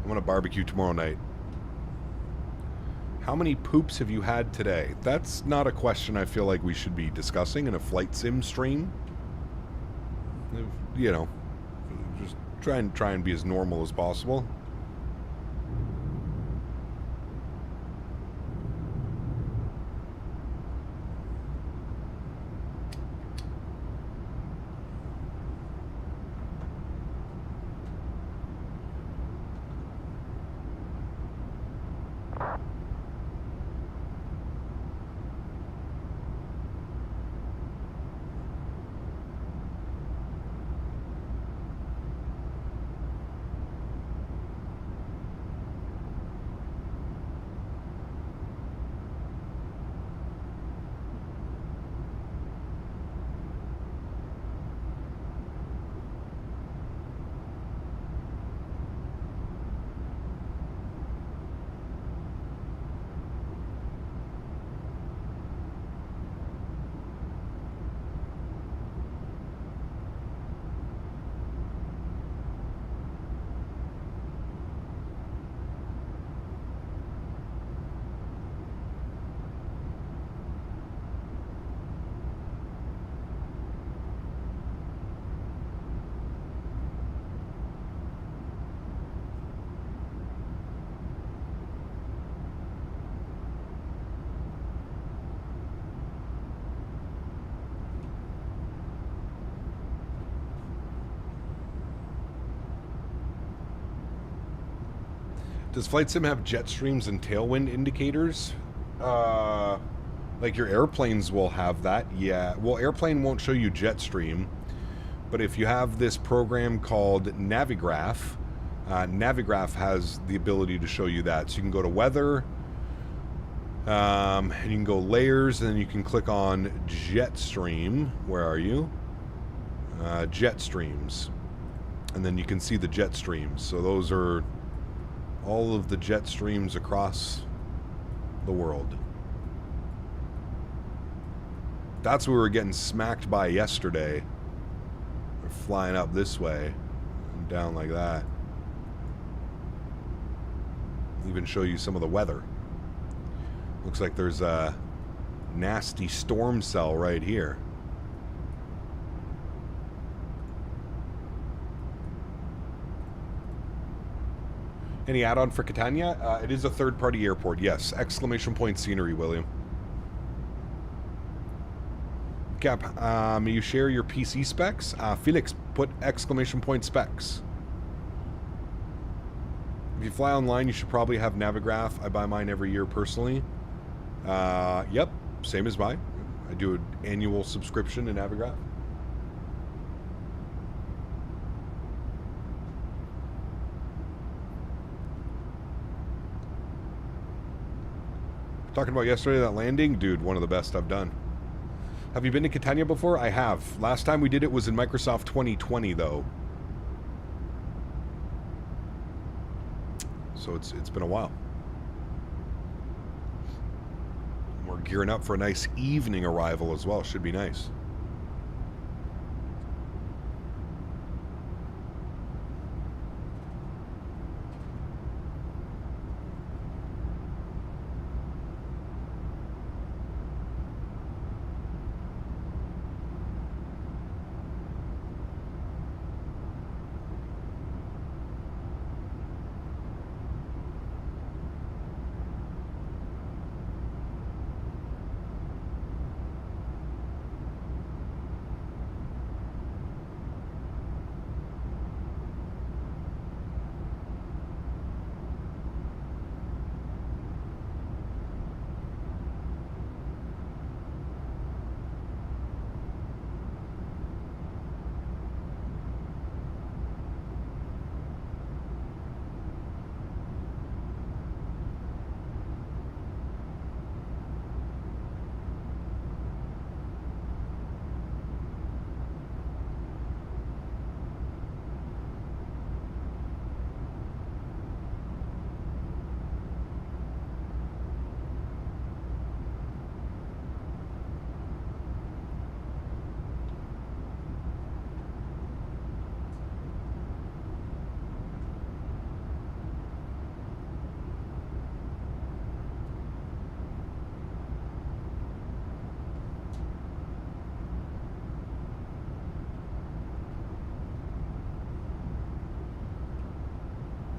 I'm gonna barbecue tomorrow night. How many poops have you had today? That's not a question I feel like we should be discussing in a flight sim stream. You know, just try and be as normal as possible. Does Flight Sim have jet streams and tailwind indicators? Like your airplanes will have that, yeah. Well, airplane won't show you jet stream, but if you have this program called Navigraph, Navigraph has the ability to show you that. So you can go to weather, and you can go layers, and then you can click on jet stream. Where are you? Jet streams. And then you can see the jet streams. So those are all of the jet streams across the world. That's what we were getting smacked by yesterday. We're flying up this way and down like that. Even show you some of the weather. Looks like there's a nasty storm cell right here. Any add-on for Catania? It is a third-party airport, yes. Exclamation point scenery, William. Cap, may you share your PC specs? Felix, put exclamation point specs. If you fly online, you should probably have Navigraph. I buy mine every year personally. Yep, same as mine. I do an annual subscription to Navigraph. Talking about yesterday, that landing, dude, one of the best I've done. Have you been to Catania before? I have. Last time we did it was in Microsoft 2020, though. So it's been a while. We're gearing up for a nice evening arrival as well. Should be nice.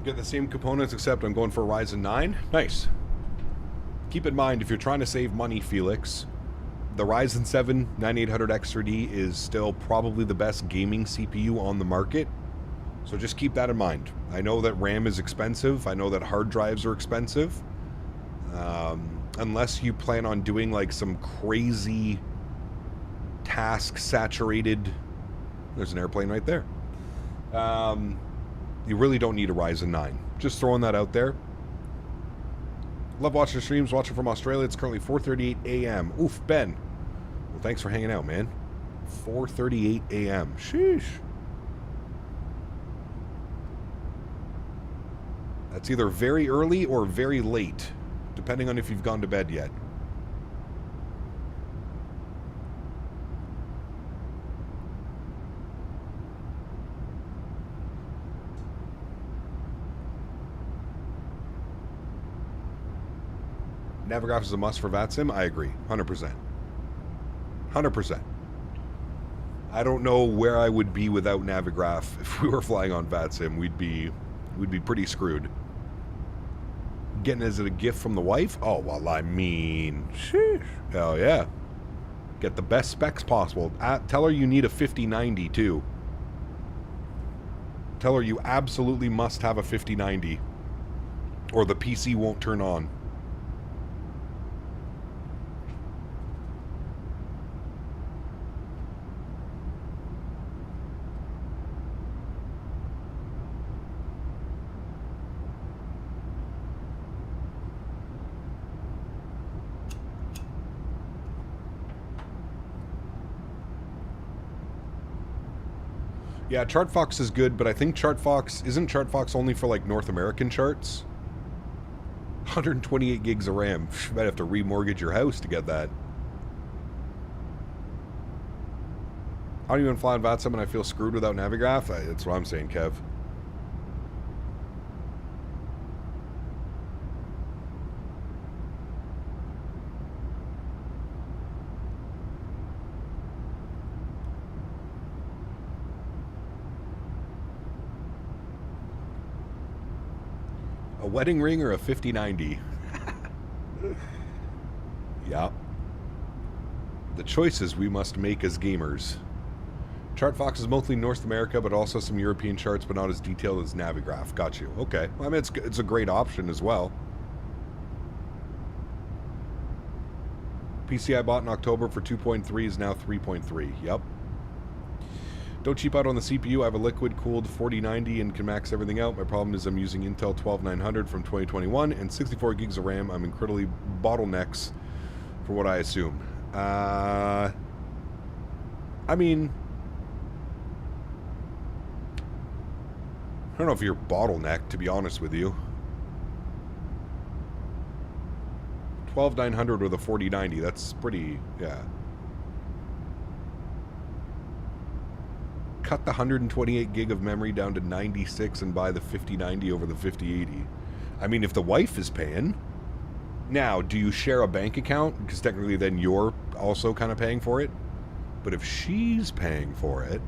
Get the same components, except I'm going for a Ryzen 9. Nice. Keep in mind, if you're trying to save money, Felix, the Ryzen 7 9800X3D is still probably the best gaming CPU on the market. So just keep that in mind. I know that RAM is expensive. I know that hard drives are expensive. Unless you plan on doing like some crazy task-saturated... There's an airplane right there. You really don't need a Ryzen 9. Just throwing that out there. Love watching the streams. Watching from Australia. It's currently 4:38 a.m. Oof, Ben. Well, thanks for hanging out, man. 4:38 a.m. Sheesh. That's either very early or very late, depending on if you've gone to bed yet. Navigraph is a must for VATSIM. I agree, 100%. 100%. I don't know where I would be without Navigraph if we were flying on VATSIM. We'd be pretty screwed. Getting it as a gift from the wife? Oh, well, I mean, sheesh. Hell yeah. Get the best specs possible. Tell her you need a 5090 too. Tell her you absolutely must have a 5090. Or the PC won't turn on. Yeah, ChartFox is good, but I think isn't ChartFox only for like North American charts? 128 gigs of RAM. You might have to remortgage your house to get that. I don't even fly on VATSIM and I feel screwed without Navigraph. That's what I'm saying, Kev. A wedding ring or a 5090? Yeah. The choices we must make as gamers. ChartFox is mostly North America, but also some European charts, but not as detailed as Navigraph. Got you. Okay. Well, I mean, it's a great option as well. PC I bought in October for 2.3 is now 3.3. Yep. Don't cheap out on the CPU. I have a liquid-cooled 4090 and can max everything out. My problem is I'm using Intel 12900 from 2021 and 64 gigs of RAM. I'm incredibly bottlenecks for what I assume. I mean, I don't know if you're bottlenecked, to be honest with you. 12900 with a 4090, that's pretty, yeah. Cut the 128 gig of memory down to 96 and buy the 5090 over the 5080. I mean, if the wife is paying. Now, do you share a bank account? Because technically then you're also kind of paying for it. But if she's paying for it...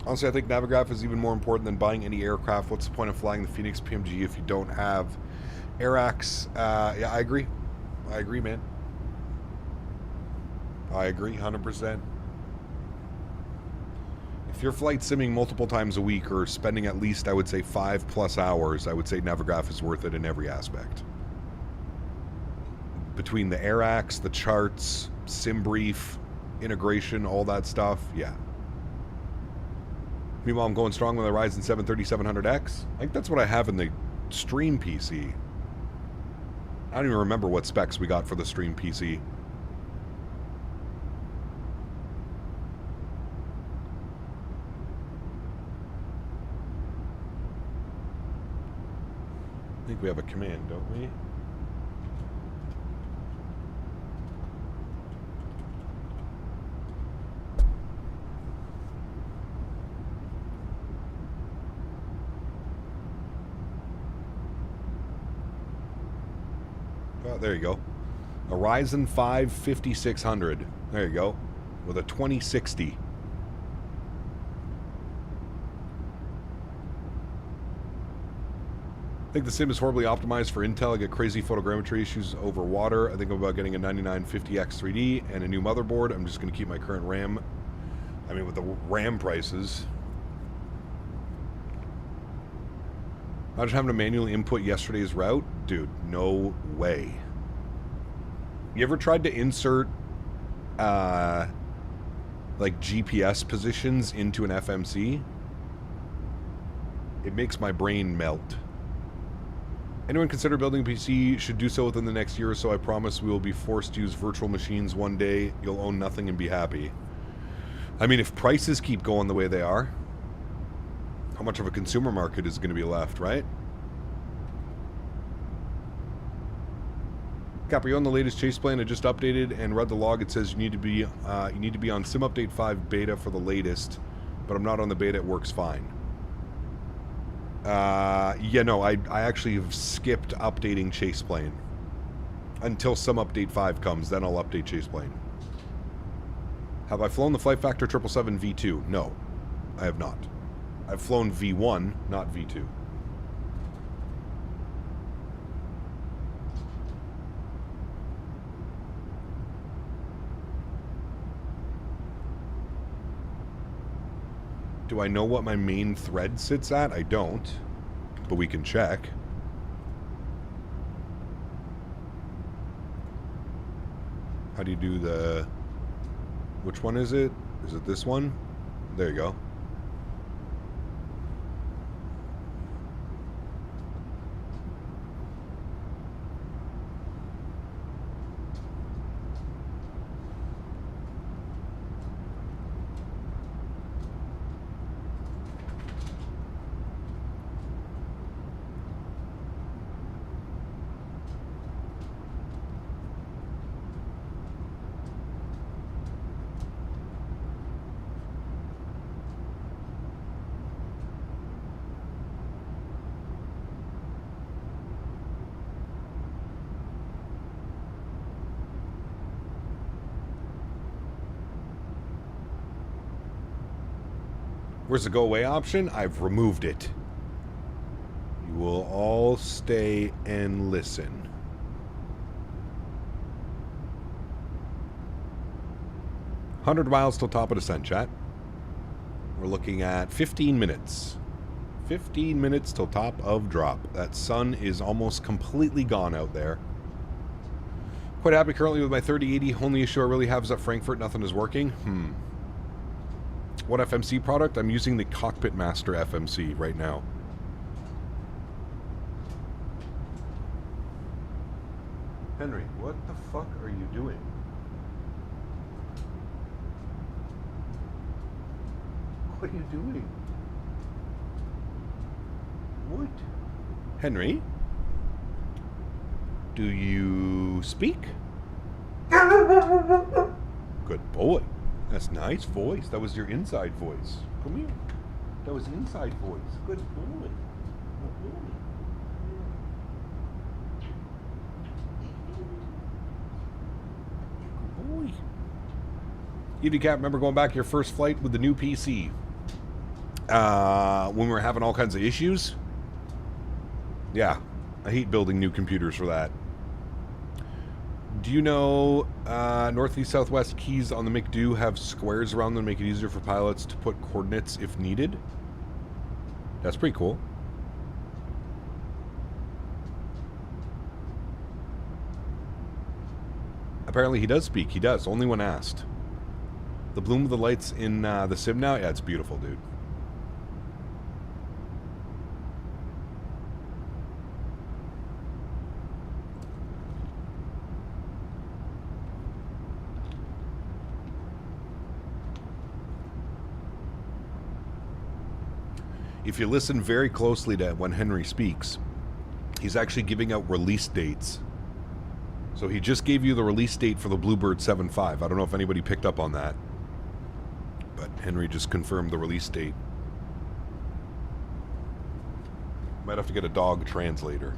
Honestly, I think Navigraph is even more important than buying any aircraft. What's the point of flying the Phoenix PMG if you don't have Airax? Yeah, I agree. I agree, man. I agree, 100%. If you're flight simming multiple times a week or spending at least, I would say, 5+ hours, I would say Navigraph is worth it in every aspect. Between the Airax, the charts, SimBrief, integration, all that stuff, yeah. Meanwhile, I'm going strong with the Ryzen 7 3700X. I think that's what I have in the Stream PC. I don't even remember what specs we got for the Stream PC. I think we have a command, don't we? Oh, there you go. A Ryzen 5 5600. There you go. With a 2060. I think the sim is horribly optimized for Intel. I get crazy photogrammetry issues over water. I think I'm about getting a 9950X 3D and a new motherboard. I'm just going to keep my current RAM. I mean, with the RAM prices. Imagine having to manually input yesterday's route? Dude, no way. You ever tried to insert, like, GPS positions into an FMC? It makes my brain melt. Anyone consider building a PC should do so within the next year or so. I promise we will be forced to use virtual machines one day. You'll own nothing and be happy. I mean, if prices keep going the way they are, how much of a consumer market is going to be left, right? Cap, are you on the latest chase plan? I just updated and read the log. It says you need to be on Sim Update 5 beta for the latest, but I'm not on the beta. It works fine. Yeah, no, I actually have skipped updating chase plane until Sim Update 5 comes. Then I'll update chase plane. Have I flown the Flight Factor 777 V2? No, I have not. I've flown V1, not V2. Do I know what my main thread sits at? I don't. But we can check. How do you do the... Which one is it? Is it this one? There you go. Where's the go away option? I've removed it. You will all stay and listen. 100 miles till top of descent, chat. We're looking at 15 minutes. 15 minutes till top of drop. That sun is almost completely gone out there. Quite happy currently with my 3080. Only issue I really have is at Frankfurt. Nothing is working. What FMC product? I'm using the Cockpit Master FMC right now. Henry, what the fuck are you doing? What are you doing? What? Henry? Do you speak? Good boy. That's nice voice. That was your inside voice. Come here. That was inside voice. Good boy. Good boy. Good boy. EDCap, remember going back to your first flight with the new PC? When we were having all kinds of issues? Yeah. I hate building new computers for that. Do you know northeast southwest keys on the McDo have squares around them to make it easier for pilots to put coordinates if needed? That's pretty cool. Apparently he does speak. He does, only when asked. The bloom of the lights in the sim now? Yeah, it's beautiful, dude. If you listen very closely to when Henry speaks, he's actually giving out release dates. So he just gave you the release date for the Bluebird 7.5. I don't know if anybody picked up on that, but Henry just confirmed the release date. Might have to get a dog translator.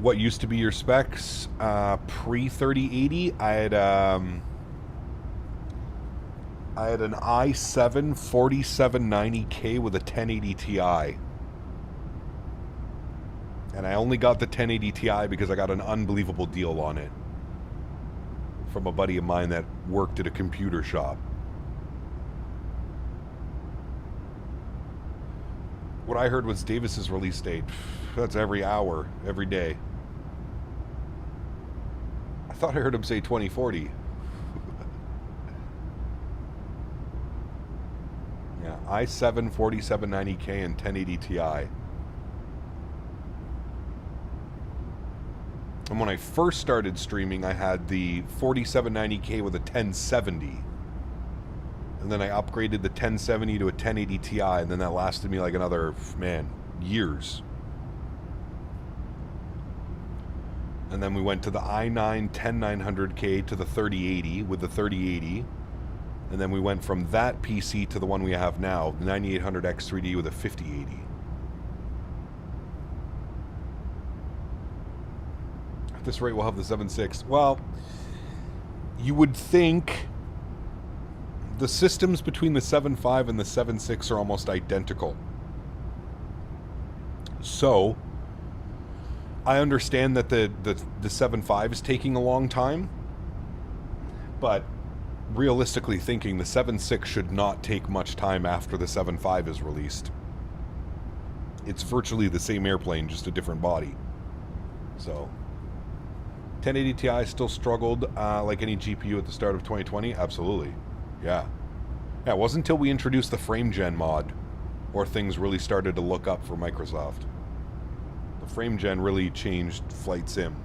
What used to be your specs? Pre-3080, I had an i7 4790K with a 1080 Ti. And I only got the 1080 Ti because I got an unbelievable deal on it from a buddy of mine that worked at a computer shop. What I heard was Davis's release date. That's every hour, every day. I thought I heard him say 2040. Yeah, i7 4790K and 1080 Ti. And when I first started streaming, I had the 4790K with a 1070. And then I upgraded the 1070 to a 1080 Ti, and then that lasted me like another, man, years. And then we went to the i9 10900K to the 3080 with the 3080. And then we went from that PC to the one we have now, the 9800X3D with a 5080. At this rate, we'll have the 7.6. Well, you would think the systems between the 7.5 and the 7.6 are almost identical. So, I understand that the 7.5 is taking a long time, but realistically thinking, the 7.6 should not take much time after the 7.5 is released. It's virtually the same airplane, just a different body. So, 1080 Ti still struggled like any GPU at the start of 2020? Absolutely. Yeah. Yeah, it wasn't until we introduced the frame gen mod or things really started to look up for Microsoft. The frame gen really changed flight sim.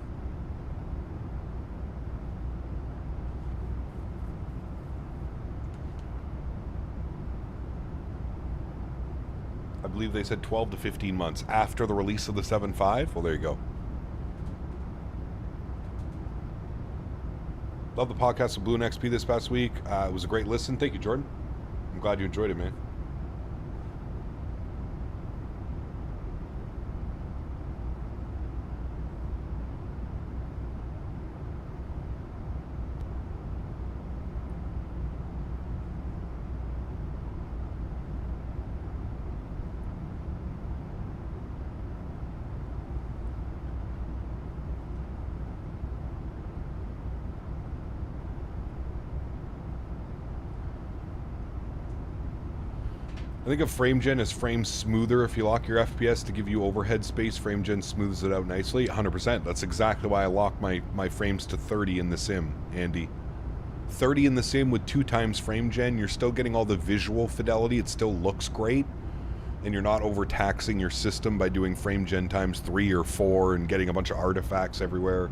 I believe they said 12 to 15 months after the release of the 7.5. Well, there you go. Love the podcast with Blue and XP this past week. It was a great listen. Thank you, Jordan. I'm glad you enjoyed it, man. I think of frame gen as frame smoother. If you lock your FPS to give you overhead space, frame gen smooths it out nicely. 100%. That's exactly why I lock my frames to 30 in the sim, Andy. 30 in the sim with 2 times frame gen, you're still getting all the visual fidelity. It still looks great. And you're not overtaxing your system by doing frame gen times 3 or 4 and getting a bunch of artifacts everywhere.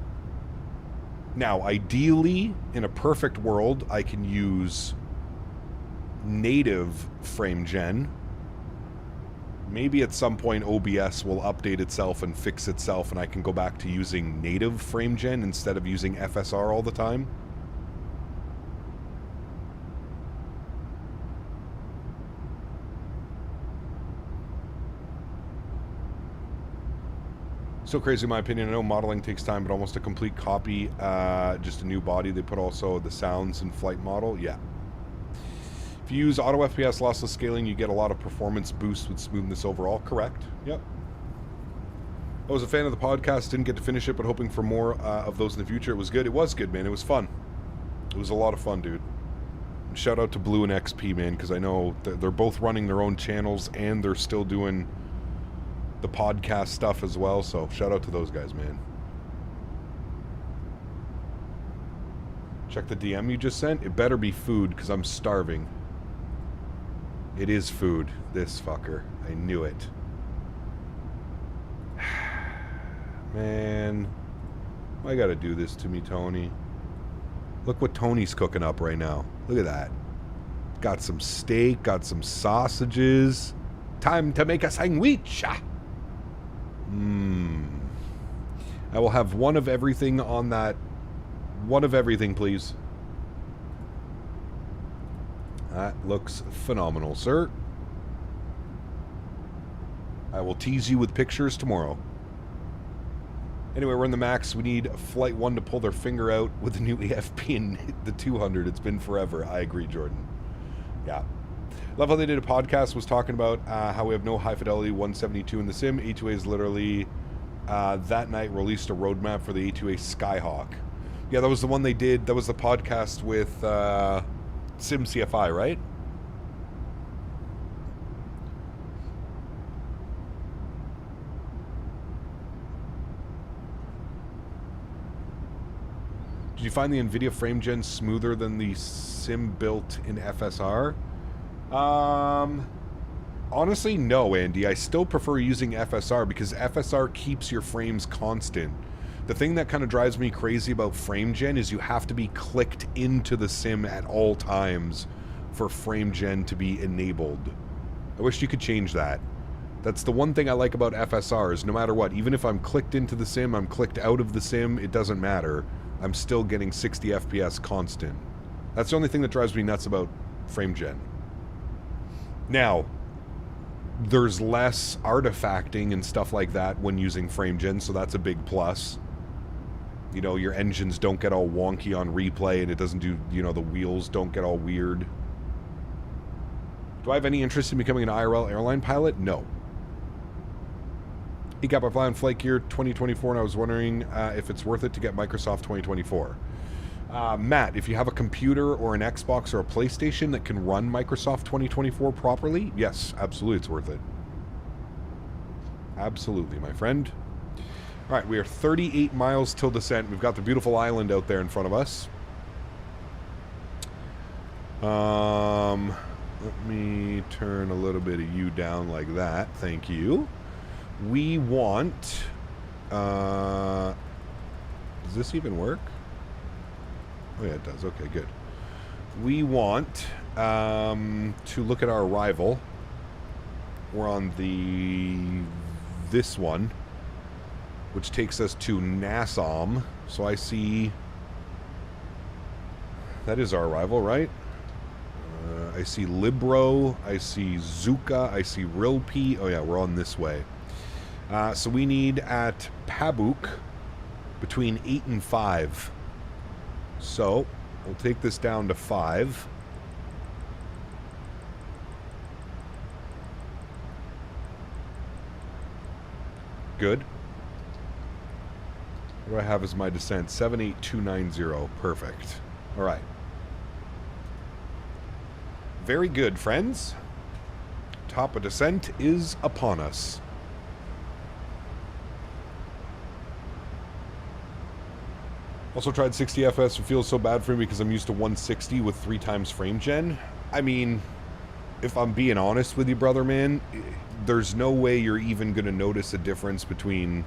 Now, ideally, in a perfect world, I can use native frame gen. Maybe at some point OBS will update itself and fix itself and I can go back to using native frame gen instead of using FSR all the time. So crazy in my opinion. I know modeling takes time, but almost a complete copy, just a new body. They put also the sounds and flight model. Yeah. If you use auto FPS lossless scaling, you get a lot of performance boost with smoothness overall. Correct. Yep. I was a fan of the podcast, didn't get to finish it, but hoping for more of those in the future. It was good. It was good, man. It was fun. It was a lot of fun, dude. And shout out to Blue and XP, man, because I know they're both running their own channels and they're still doing the podcast stuff as well. So shout out to those guys, man. Check the DM you just sent. It better be food because I'm starving. It is food. This fucker. I knew it. Man. Why gotta do this to me, Tony? Look what Tony's cooking up right now. Look at that. Got some steak, got some sausages. Time to make a sandwich. I will have one of everything on that. One of everything, please. That looks phenomenal, sir. I will tease you with pictures tomorrow. Anyway, we're in the MAX. We need Flight 1 to pull their finger out with the new AFP and the 200. It's been forever. I agree, Jordan. Yeah. Love how they did a podcast, was talking about how we have no high fidelity 172 in the sim. A2A is literally that night released a roadmap for the A2A Skyhawk. Yeah, that was the one they did. That was the podcast with Sim CFI, right? Did you find the NVIDIA frame gen smoother than the sim built in FSR? Honestly, no, Andy. I still prefer using FSR because FSR keeps your frames constant. The thing that kind of drives me crazy about frame gen is you have to be clicked into the sim at all times for frame gen to be enabled. I wish you could change that. That's the one thing I like about FSR is no matter what, even if I'm clicked into the sim, I'm clicked out of the sim, it doesn't matter. I'm still getting 60 FPS constant. That's the only thing that drives me nuts about frame gen. Now, there's less artifacting and stuff like that when using frame gen, so that's a big plus. You know, your engines don't get all wonky on replay and it doesn't do, you know, the wheels don't get all weird. Do I have any interest in becoming an IRL airline pilot? No. Ecap, I fly on flight gear 2024, and I was wondering if it's worth it to get Microsoft 2024. Matt, if you have a computer or an Xbox or a PlayStation that can run Microsoft 2024 properly, yes, absolutely, it's worth it. Absolutely, my friend. All right, we are 38 miles till descent. We've got the beautiful island out there in front of us. Let me turn a little bit of you down like that. Thank you. We want... does this even work? Oh, yeah, it does. Okay, good. We want to look at our arrival. We're on this one, which takes us to Nassau. So I see... That is our arrival, right? I see Libro, I see Zuka, I see Rilpi. Oh yeah, we're on this way. So we need at Pabuk between 8 and 5. So we'll take this down to 5. Good. What do I have as my descent? 78290. Perfect. All right. Very good, friends. Top of descent is upon us. Also tried 60 FS. It feels so bad for me because I'm used to 160 with 3 times frame gen. I mean, if I'm being honest with you, brother, man, there's no way you're even going to notice a difference between...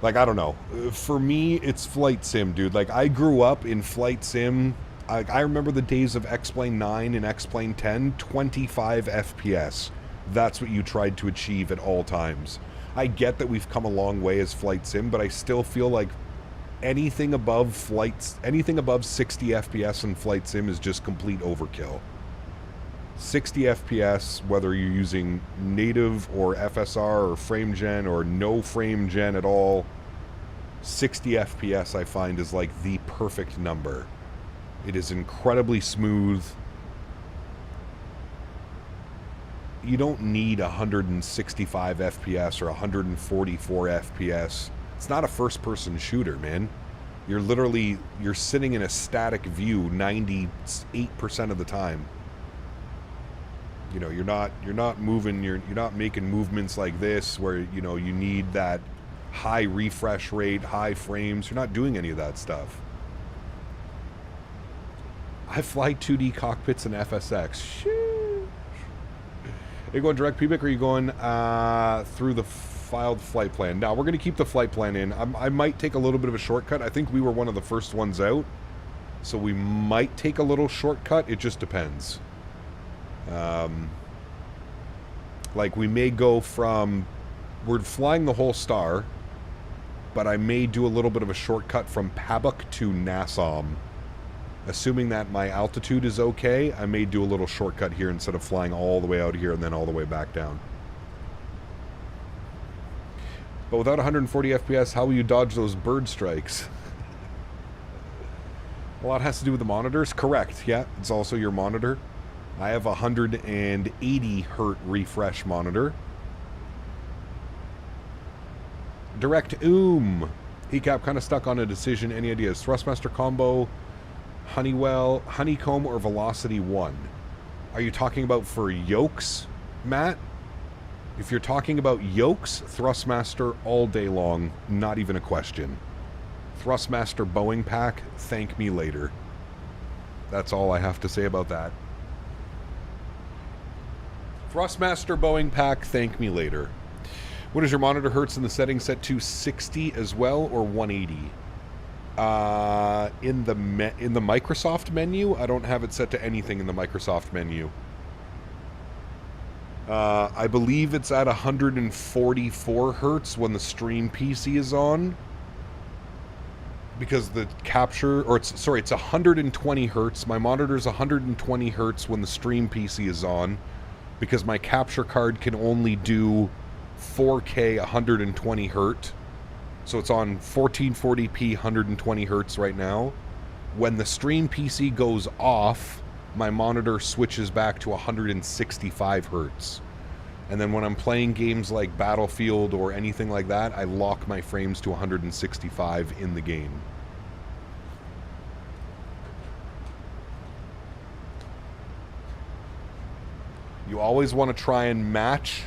Like, I don't know. For me, it's flight sim, dude. Like, I grew up in flight sim... I remember the days of X-Plane 9 and X-Plane 10, 25 FPS. That's what you tried to achieve at all times. I get that we've come a long way as flight sim, but I still feel like anything above 60 FPS in flight sim is just complete overkill. 60 FPS, whether you're using native or FSR or frame gen or no frame gen at all, 60 FPS I find is like the perfect number. It is incredibly smooth. You don't need 165 FPS or 144 FPS. It's not a first-person shooter, man. You're sitting in a static view 98% of the time. You know, you're not moving, you're not making movements like this where, you know, you need that high refresh rate, high frames. You're not doing any of that stuff. I fly 2D cockpits in FSX. Sheesh. Are you going direct PBIC or are you going through the filed flight plan? Now, we're going to keep the flight plan in. I might take a little bit of a shortcut. I think we were one of the first ones out. So we might take a little shortcut. It just depends. Like, we may go from... We're flying the whole star. But I may do a little bit of a shortcut from Pabuk to Nassau. Assuming that my altitude is okay, I may do a little shortcut here instead of flying all the way out here and then all the way back down. But without 140 FPS, how will you dodge those bird strikes? A lot has to do with the monitors. Correct, yeah, it's also your monitor. I have a 180 hertz refresh monitor. Direct Ecap kind of stuck on a decision. Any ideas? Thrustmaster combo... Honeywell, Honeycomb, or Velocity 1? Are you talking about for yokes, Matt? If you're talking about yokes, Thrustmaster all day long, not even a question. Thrustmaster Boeing pack, thank me later. That's all I have to say about that. Thrustmaster Boeing pack, thank me later. What is your monitor hertz in the settings set to 60 as well, or 180? In the Microsoft menu, I don't have it set to anything in the Microsoft menu. I believe it's at 144 hertz when the stream PC is on, because the capture, or it's 120 hertz. My monitor's 120 hertz when the stream PC is on, because my capture card can only do 4K 120 hertz. So it's on 1440p 120 hertz right now. When the stream PC goes off, my monitor switches back to 165 hertz. And then when I'm playing games like Battlefield or anything like that, I lock my frames to 165 in the game. You always want to try and match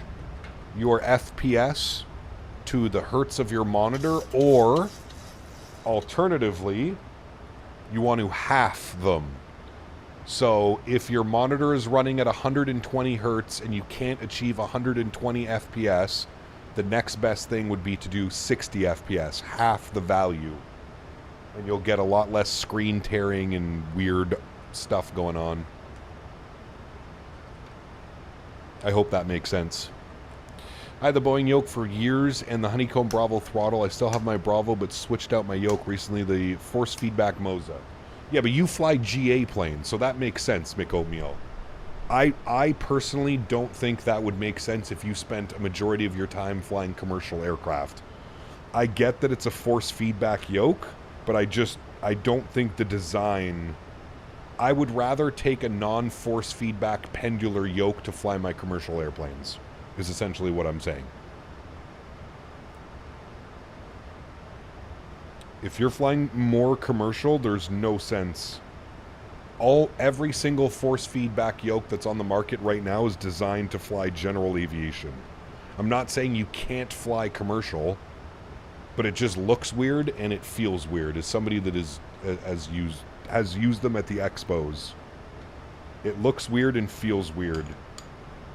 your FPS to the hertz of your monitor, or alternatively, you want to half them. So if your monitor is running at 120 hertz and you can't achieve 120 FPS, the next best thing would be to do 60 FPS, half the value. And you'll get a lot less screen tearing and weird stuff going on. I hope that makes sense. I had the Boeing yoke for years and the Honeycomb Bravo throttle. I still have my Bravo, but switched out my yoke recently, the force feedback Moza. Yeah, but you fly GA planes, so that makes sense, Mick Oatmeal. I personally don't think that would make sense if you spent a majority of your time flying commercial aircraft. I get that it's a force feedback yoke, but I don't think the design... I would rather take a non-force feedback pendular yoke to fly my commercial airplanes, is essentially what I'm saying. If you're flying more commercial, there's no sense. Every single force feedback yoke that's on the market right now is designed to fly general aviation. I'm not saying you can't fly commercial, but it just looks weird and it feels weird. As somebody that has used them at the expos, it looks weird and feels weird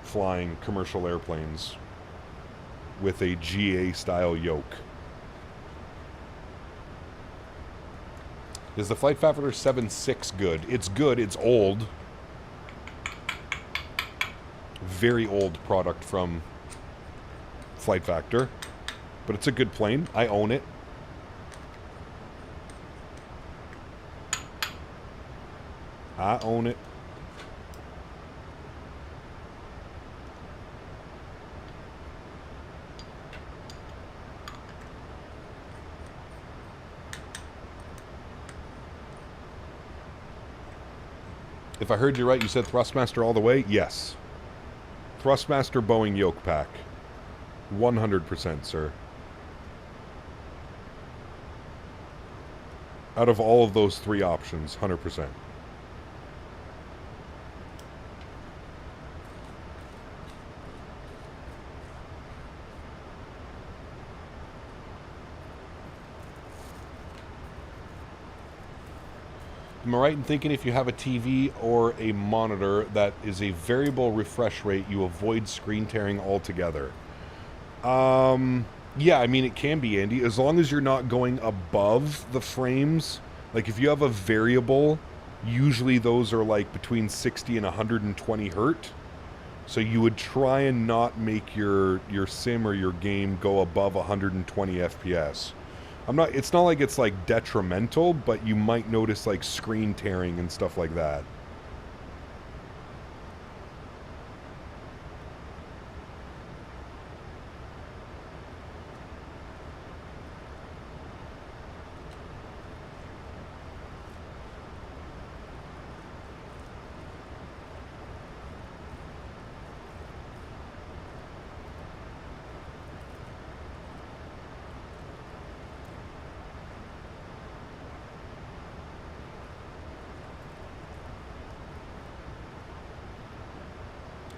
flying commercial airplanes with a GA style yoke. Is the Flight Factor 7.6 good? It's good. It's old. Very old product from Flight Factor. But it's a good plane. I own it. I own it. If I heard you right, you said Thrustmaster all the way? Yes. Thrustmaster Boeing yoke pack. 100%, sir. Out of all of those three options, 100%. Am I right in thinking if you have a TV or a monitor that is a variable refresh rate, you avoid screen tearing altogether? Yeah, I mean, it can be, Andy, as long as you're not going above the frames. Like, if you have a variable, usually those are like between 60 and 120 hertz. So you would try and not make your sim or your game go above 120 FPS. It's not like it's like detrimental, but you might notice like screen tearing and stuff like that.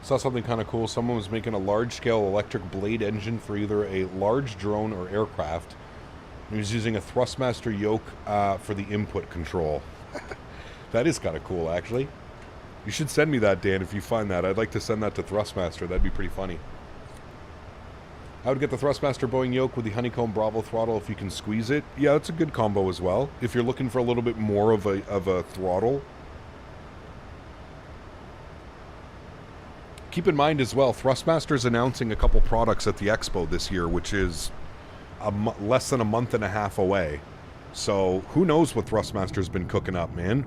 Saw something kind of cool. Someone was making a large-scale electric blade engine for either a large drone or aircraft. He was using a Thrustmaster yoke for the input control. That is kind of cool, actually. You should send me that, Dan, if you find that. I'd like to send that to Thrustmaster. That'd be pretty funny. I would get the Thrustmaster Boeing yoke with the Honeycomb Bravo throttle if you can squeeze it. Yeah, it's a good combo as well. If you're looking for a little bit more of a throttle. Keep in mind as well, Thrustmaster's announcing a couple products at the Expo this year, which is less than a month and a half away. So who knows what Thrustmaster's been cooking up, man?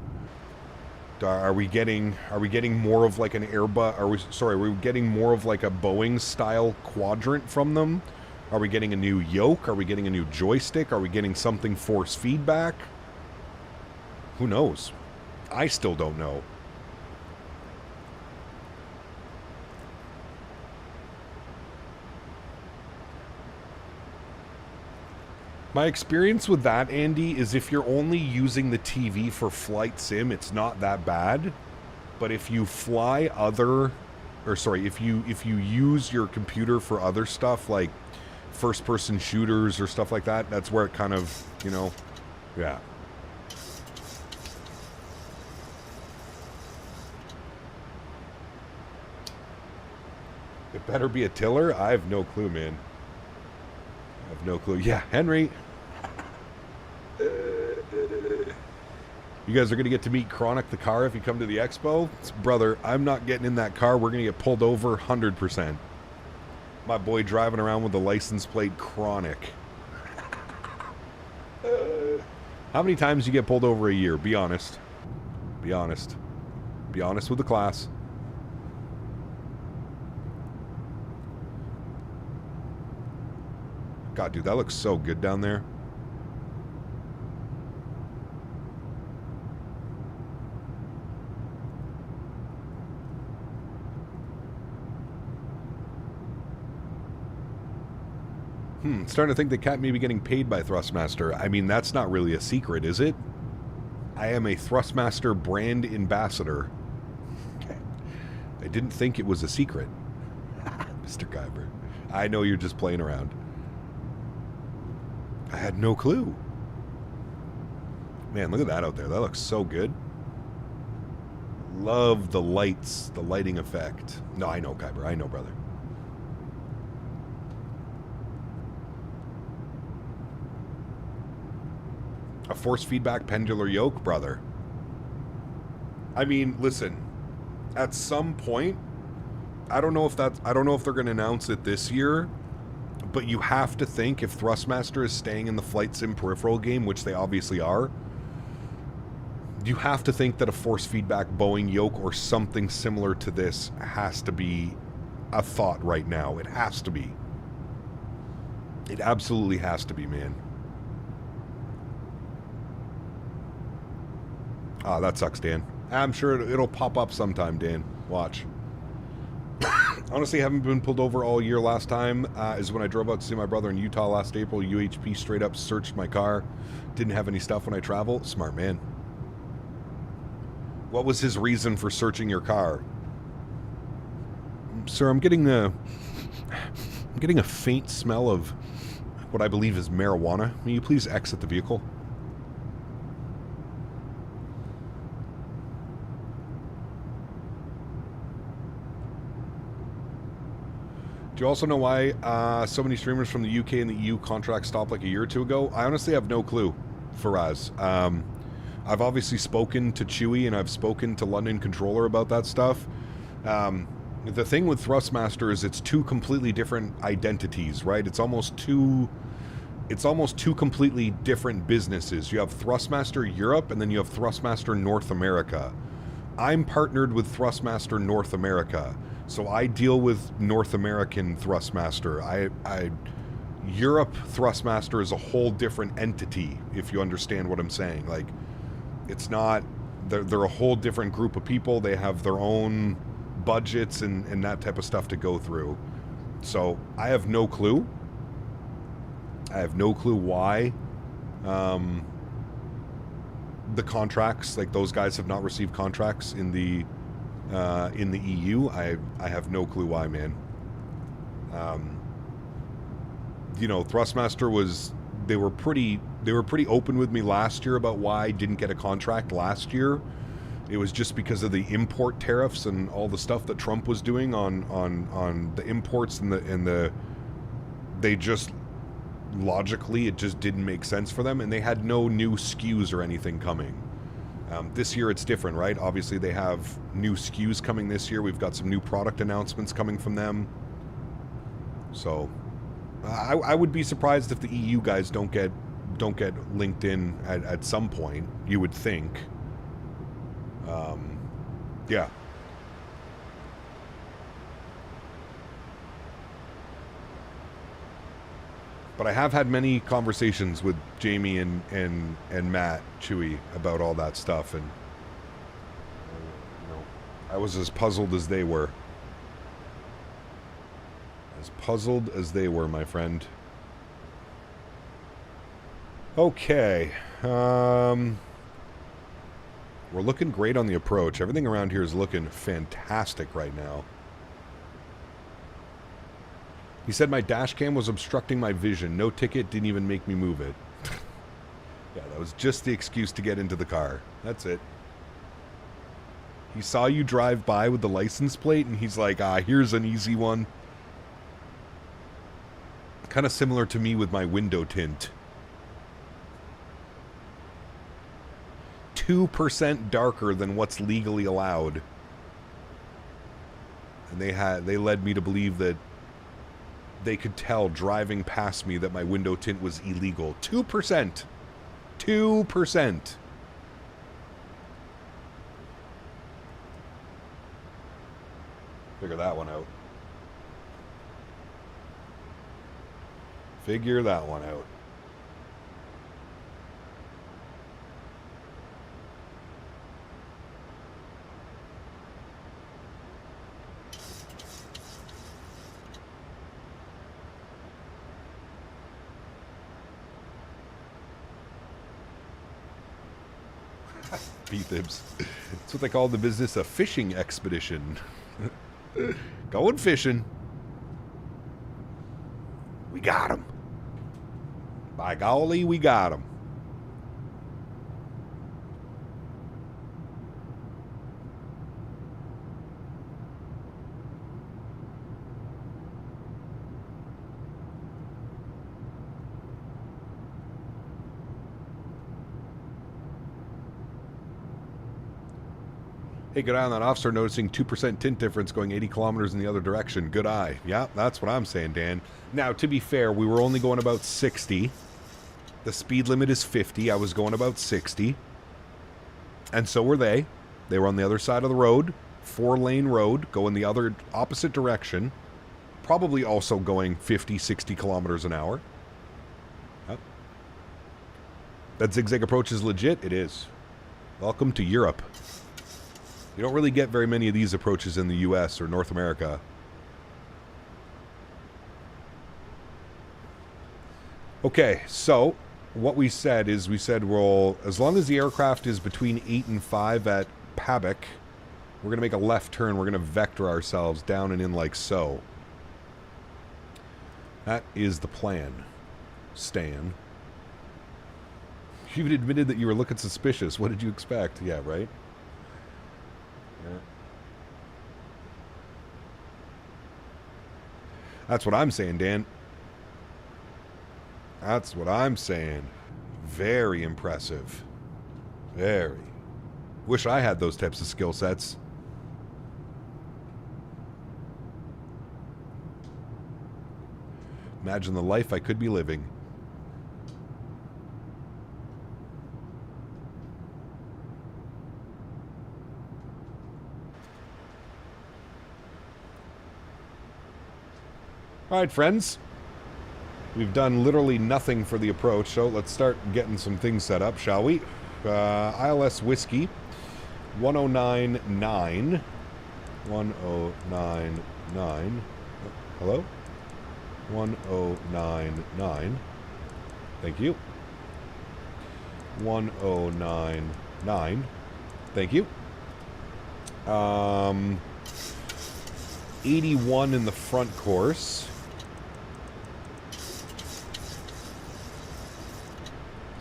Are we getting more of like an Airbus? Are we getting more of like a Boeing style quadrant from them? Are we getting a new yoke? Are we getting a new joystick? Are we getting something force feedback? Who knows? I still don't know. My experience with that, Andy, is if you're only using the TV for flight sim, it's not that bad. But if you fly other, or sorry, if you use your computer for other stuff like first-person shooters or stuff like that, that's where it kind of, you know, yeah. It better be a tiller? I have no clue, man. I have no clue. Yeah, Henry. You guys are going to get to meet Chronic the car if you come to the expo. Brother, I'm not getting in that car. We're going to get pulled over 100%. My boy driving around with the license plate Chronic. How many times you get pulled over a year? Be honest. Be honest. Be honest with the class. God, dude, that looks so good down there. Starting to think that Cat may be getting paid by Thrustmaster. I mean, that's not really a secret, is it? I am a Thrustmaster brand ambassador. Okay. I didn't think it was a secret. Mr. Kyber. I know you're just playing around. I had no clue. Man, look at that out there. That looks so good. Love the lights, the lighting effect. No, I know, Kyber. I know, brother. A force feedback pendular yoke, brother. I mean, listen. At some point, I don't know if they're going to announce it this year, but you have to think if Thrustmaster is staying in the flight sim peripheral game, which they obviously are, you have to think that a force feedback Boeing yoke or something similar to this has to be a thought right now. It has to be. It absolutely has to be, man. Ah, that sucks, Dan. I'm sure it'll pop up sometime, Dan. Watch. Honestly, haven't been pulled over all year. Last time is when I drove out to see my brother in Utah last April. UHP straight up searched my car. Didn't have any stuff when I travel. Smart man. What was his reason for searching your car? Sir, I'm getting a faint smell of what I believe is marijuana. May you please exit the vehicle? Do you also know why so many streamers from the UK and the EU contract stopped like a year or two ago? I honestly have no clue, Faraz. I've obviously spoken to Chewy and I've spoken to London Controller about that stuff. The thing with Thrustmaster is it's two completely different identities, right? It's almost two completely different businesses. You have Thrustmaster Europe and then you have Thrustmaster North America. I'm partnered with Thrustmaster North America. So I deal with North American Thrustmaster. Europe Thrustmaster is a whole different entity, if you understand what I'm saying. Like, it's not, they're a whole different group of people. They have their own budgets and that type of stuff to go through. So I have no clue. I have no clue why the contracts, like those guys have not received contracts in the EU. I have no clue why, man. You know, Thrustmaster they were pretty open with me last year about why I didn't get a contract last year. It was just because of the import tariffs and all the stuff that Trump was doing on the imports and they just logically it just didn't make sense for them, and they had no new SKUs or anything coming. This year it's different, right? Obviously they have new SKUs coming this year. We've got some new product announcements coming from them. So I would be surprised if the EU guys don't get linked in at some point, you would think. Yeah. But I have had many conversations with Jamie and Matt Chewy about all that stuff, and you know, I was as puzzled as they were. As puzzled as they were, my friend. Okay. We're looking great on the approach. Everything around here is looking fantastic right now. He said my dash cam was obstructing my vision. No ticket, didn't even make me move it. Yeah, that was just the excuse to get into the car. That's it. He saw you drive by with the license plate, and he's like, here's an easy one. Kind of similar to me with my window tint. 2% darker than what's legally allowed. And they led me to believe that they could tell driving past me that my window tint was illegal. 2%. 2%. Figure that one out. Figure that one out. P-Thibs. That's what they call the business a fishing expedition. Going fishing. We got him. By golly, we got him. Hey, good eye on that officer noticing 2% tint difference going 80 kilometers in the other direction. Good eye. Yeah, that's what I'm saying, Dan. Now, to be fair, we were only going about 60. The speed limit is 50. I was going about 60. And so were they. They were on the other side of the road. 4-lane road, going the other opposite direction. Probably also going 50, 60 kilometers an hour. Yep. That zigzag approach is legit? It is. Welcome to Europe. You don't really get very many of these approaches in the US or North America. Okay, so what we said is well, as long as the aircraft is between 8 and 5 at Pabek, we're going to make a left turn. We're going to vector ourselves down and in like so. That is the plan, Stan. You even admitted that you were looking suspicious. What did you expect? Yeah, right? Yeah. That's what I'm saying, Dan. That's what I'm saying. Very impressive. Very. Wish I had those types of skill sets. Imagine the life I could be living. Alright, friends. We've done literally nothing for the approach, so let's start getting some things set up, shall we? ILS Whiskey, 1099. 1099. Hello? 1099. Thank you. 1099. Thank you. 81 in the front course.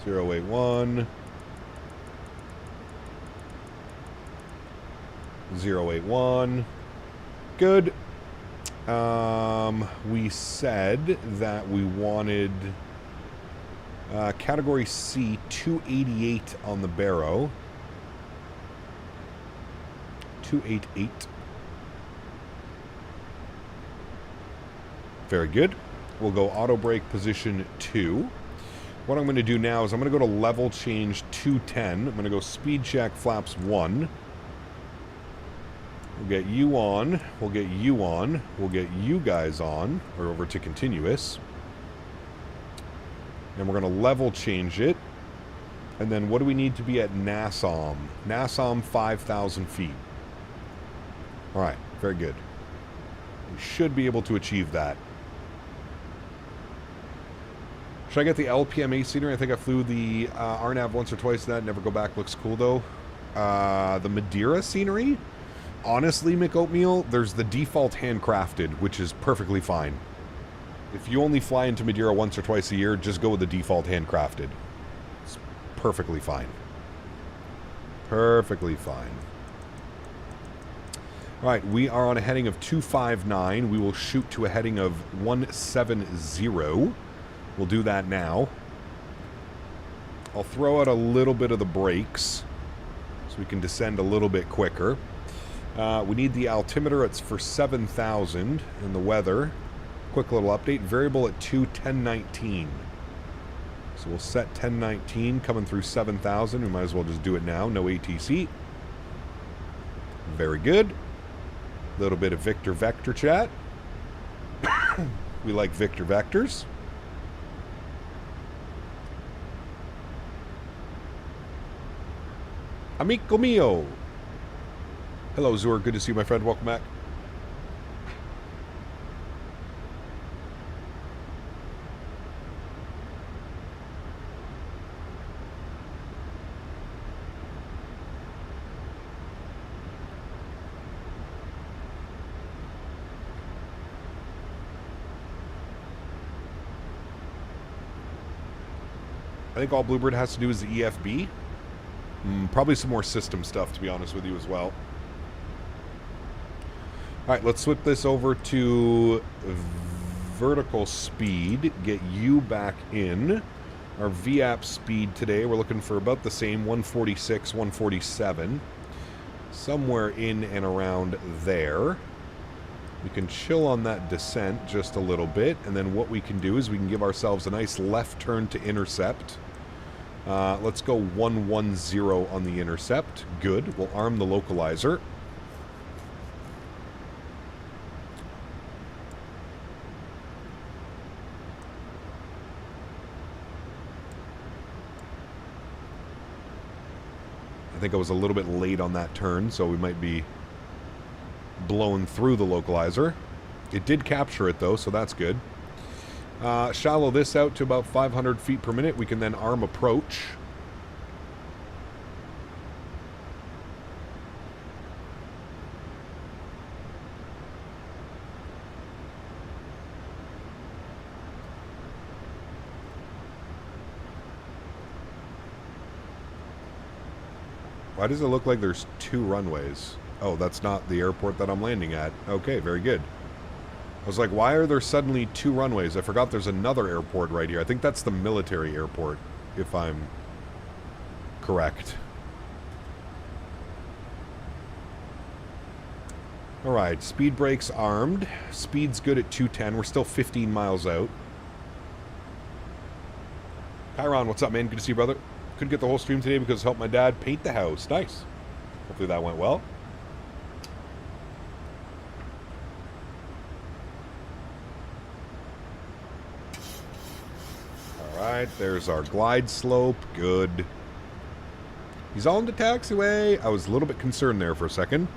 081. 081. Good. We said that we wanted category C 288 on the Barrow. 288. Very good. We'll go auto brake position 2. What I'm going to do now is I'm going to go to level change 210. I'm going to go speed check flaps 1. We'll get you on. We'll get you on. We'll get you guys on. Or over to continuous. And we're going to level change it. And then what do we need to be at Nassau? Nassau 5,000 feet. Alright, very good. We should be able to achieve that. Should I get the LPMA scenery? I think I flew the RNAV once or twice. That never go back. Looks cool though. The Madeira scenery, honestly, McOatmeal, there's the default handcrafted, which is perfectly fine. If you only fly into Madeira once or twice a year, just go with the default handcrafted. It's perfectly fine. Perfectly fine. All right, we are on a heading of 259. We will shoot to a heading of 170. We'll do that now. I'll throw out a little bit of the brakes so we can descend a little bit quicker. We need the altimeter. It's for 7,000 in the weather. Quick little update. Variable at 1019. So we'll set 1019 coming through 7,000. We might as well just do it now. No ATC. Very good. Little bit of Victor Vector chat. We like Victor Vectors. Amico mio. Hello, Zur. Good to see you, my friend. Welcome back. I think all Bluebird has to do is the EFB. Probably some more system stuff, to be honest with you, as well. Alright, let's switch this over to vertical speed. Get you back in. Our VAP speed today, we're looking for about the same, 146, 147. Somewhere in and around there. We can chill on that descent just a little bit, and then what we can do is we can give ourselves a nice left turn to intercept. Let's go 110 on the intercept. Good. We'll arm the localizer. I think I was a little bit late on that turn, so we might be blown through the localizer. It did capture it though, so that's good. Shallow this out to about 500 feet per minute. We can then arm approach. Why does it look like there's two runways? Oh, that's not the airport that I'm landing at. Okay, very good. I was like, why are there suddenly two runways? I forgot there's another airport right here. I think that's the military airport, if I'm correct. Alright, speed brakes armed. Speed's good at 210. We're still 15 miles out. Chiron, what's up, man? Good to see you, brother. Couldn't get the whole stream today because I helped my dad paint the house. Nice. Hopefully that went well. Alright, there's our glide slope. Good. He's on the taxiway. I was a little bit concerned there for a second.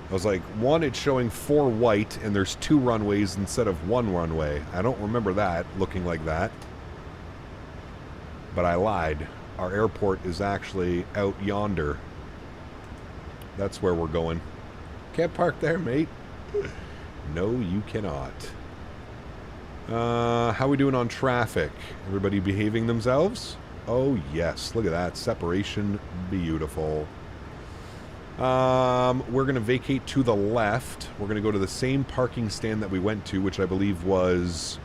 I was like, one, it's showing 4 white, and there's 2 runways instead of 1 runway. I don't remember that looking like that. But I lied. Our airport is actually out yonder. That's where we're going. Can't park there, mate. No, you cannot. How we doing on traffic? Everybody behaving themselves? Oh, yes. Look at that. Separation. Beautiful. We're going to vacate to the left. We're going to go to the same parking stand that we went to, which I believe was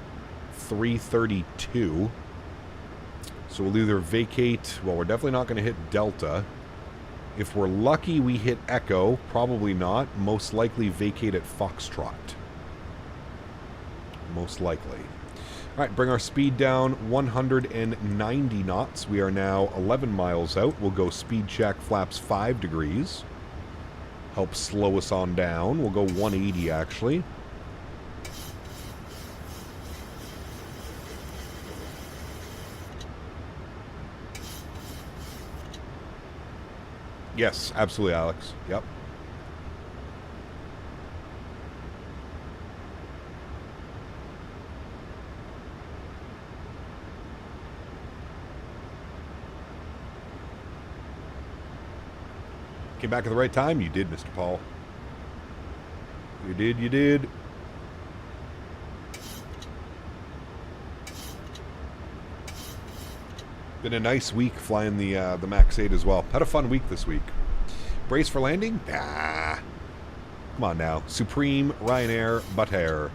332. So we'll either vacate... Well, we're definitely not going to hit Delta. If we're lucky, we hit Echo. Probably not. Most likely vacate at Foxtrot. Most likely. Alright, bring our speed down 190 knots. We are now 11 miles out. We'll go speed check, flaps 5 degrees. Help slow us on down. We'll go 180 actually. Yes, absolutely, Alex. Yep. Came back at the right time? You did, Mr. Paul. You did, you did. Been a nice week flying the MAX8 as well. Had a fun week this week. Brace for landing? Nah. Come on now. Supreme, Ryanair, Butair.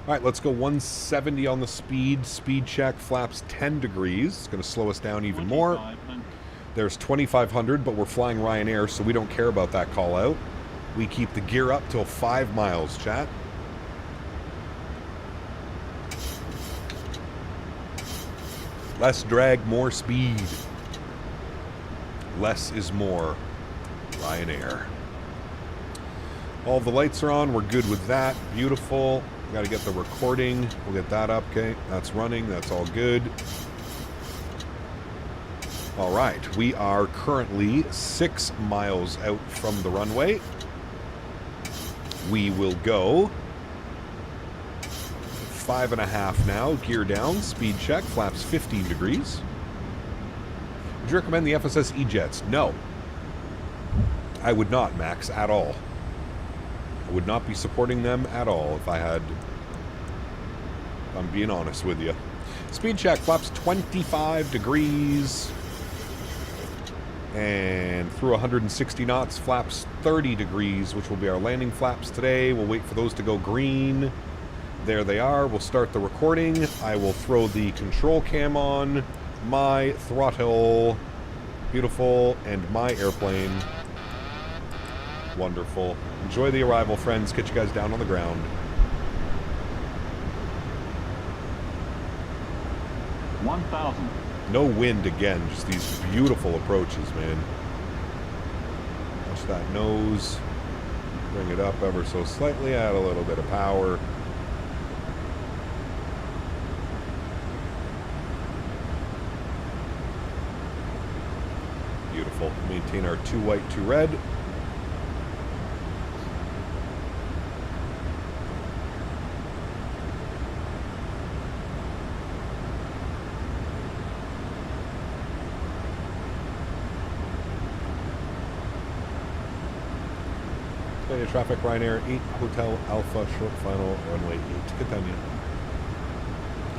All right, let's go 170 on the speed. Speed check, flaps 10 degrees. It's going to slow us down even more. There's 2,500, but we're flying Ryanair, so we don't care about that call out. We keep the gear up till 5 miles, chat. Less drag, more speed. Less is more. Ryanair. All the lights are on. We're good with that. Beautiful. We got to get the recording. We'll get that up. Okay, that's running. That's all good. All right. We are currently 6 miles out from the runway. We will go 5.5 now. Gear down. Speed check. Flaps 15 degrees. Would you recommend the FSS E-Jets? No. I would not, Max, at all. I would not be supporting them at all if I had... If I'm being honest with you. Speed check, flaps 25 degrees. And through 160 knots, flaps 30 degrees, which will be our landing flaps today. We'll wait for those to go green. There they are. We'll start the recording. I will throw the control cam on. My throttle. Beautiful. And my airplane. Wonderful. Enjoy the arrival, friends. Get you guys down on the ground. No wind again. Just these beautiful approaches, man. Watch that nose. Bring it up ever so slightly. Add a little bit of power. Beautiful. Maintain our 2 white, 2 red. Traffic, Ryanair 8, Hotel Alpha, short final, runway 8, Catania.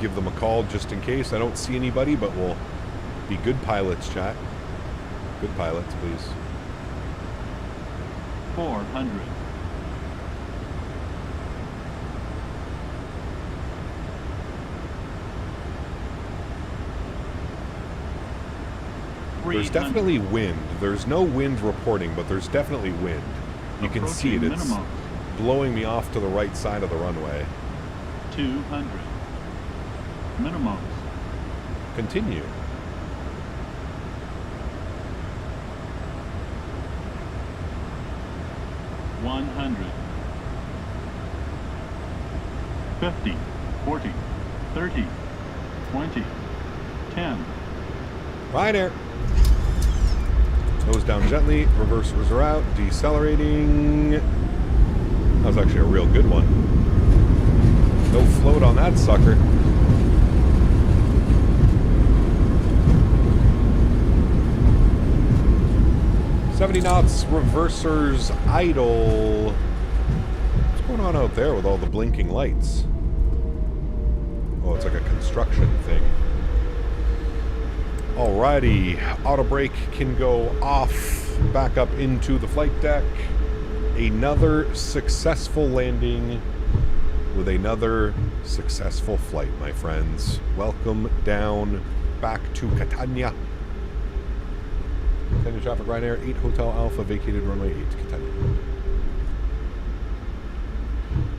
Give them a call just in case. I don't see anybody, but we'll be good pilots, chat. Good pilots, please. 400. There's definitely wind. There's no wind reporting, but there's definitely wind. You can see it. It's blowing me off to the right side of the runway. 200. Minimums. Continue. $100. 50. 40. 30. 20. 10. Ryanair. Nose down gently, reversers are out, decelerating. That was actually a real good one. No float on that sucker. $70 knots, reversers idle. What's going on out there with all the blinking lights? Oh, it's like a construction thing. Alrighty, auto brake can go off, back up into the flight deck. Another successful landing with another successful flight, my friends. Welcome down back to Catania. Catania traffic, Ryanair 8, Hotel Alpha, vacated runway 8, Catania.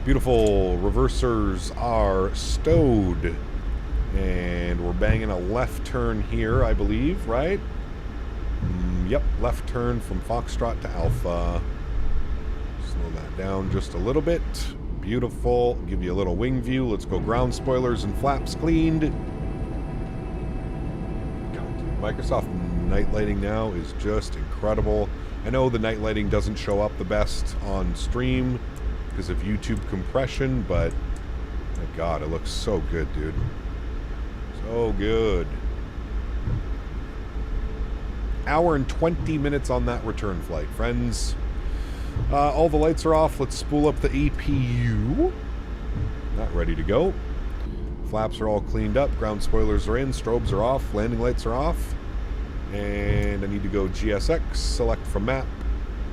Beautiful, reversers are stowed. And we're banging a left turn here, I believe, right? Yep, left turn from Foxtrot to Alpha. Slow that down just a little bit. Beautiful. Give you a little wing view. Let's go ground spoilers and flaps cleaned. God, Microsoft night lighting now is just incredible. I know the night lighting doesn't show up the best on stream because of YouTube compression, but my God, it looks so good, dude. So good. Hour and 20 minutes on that return flight, friends. All the lights are off. Let's spool up the APU. Not ready to go. Flaps are all cleaned up. Ground spoilers are in. Strobes are off. Landing lights are off. And I need to go GSX, select from map.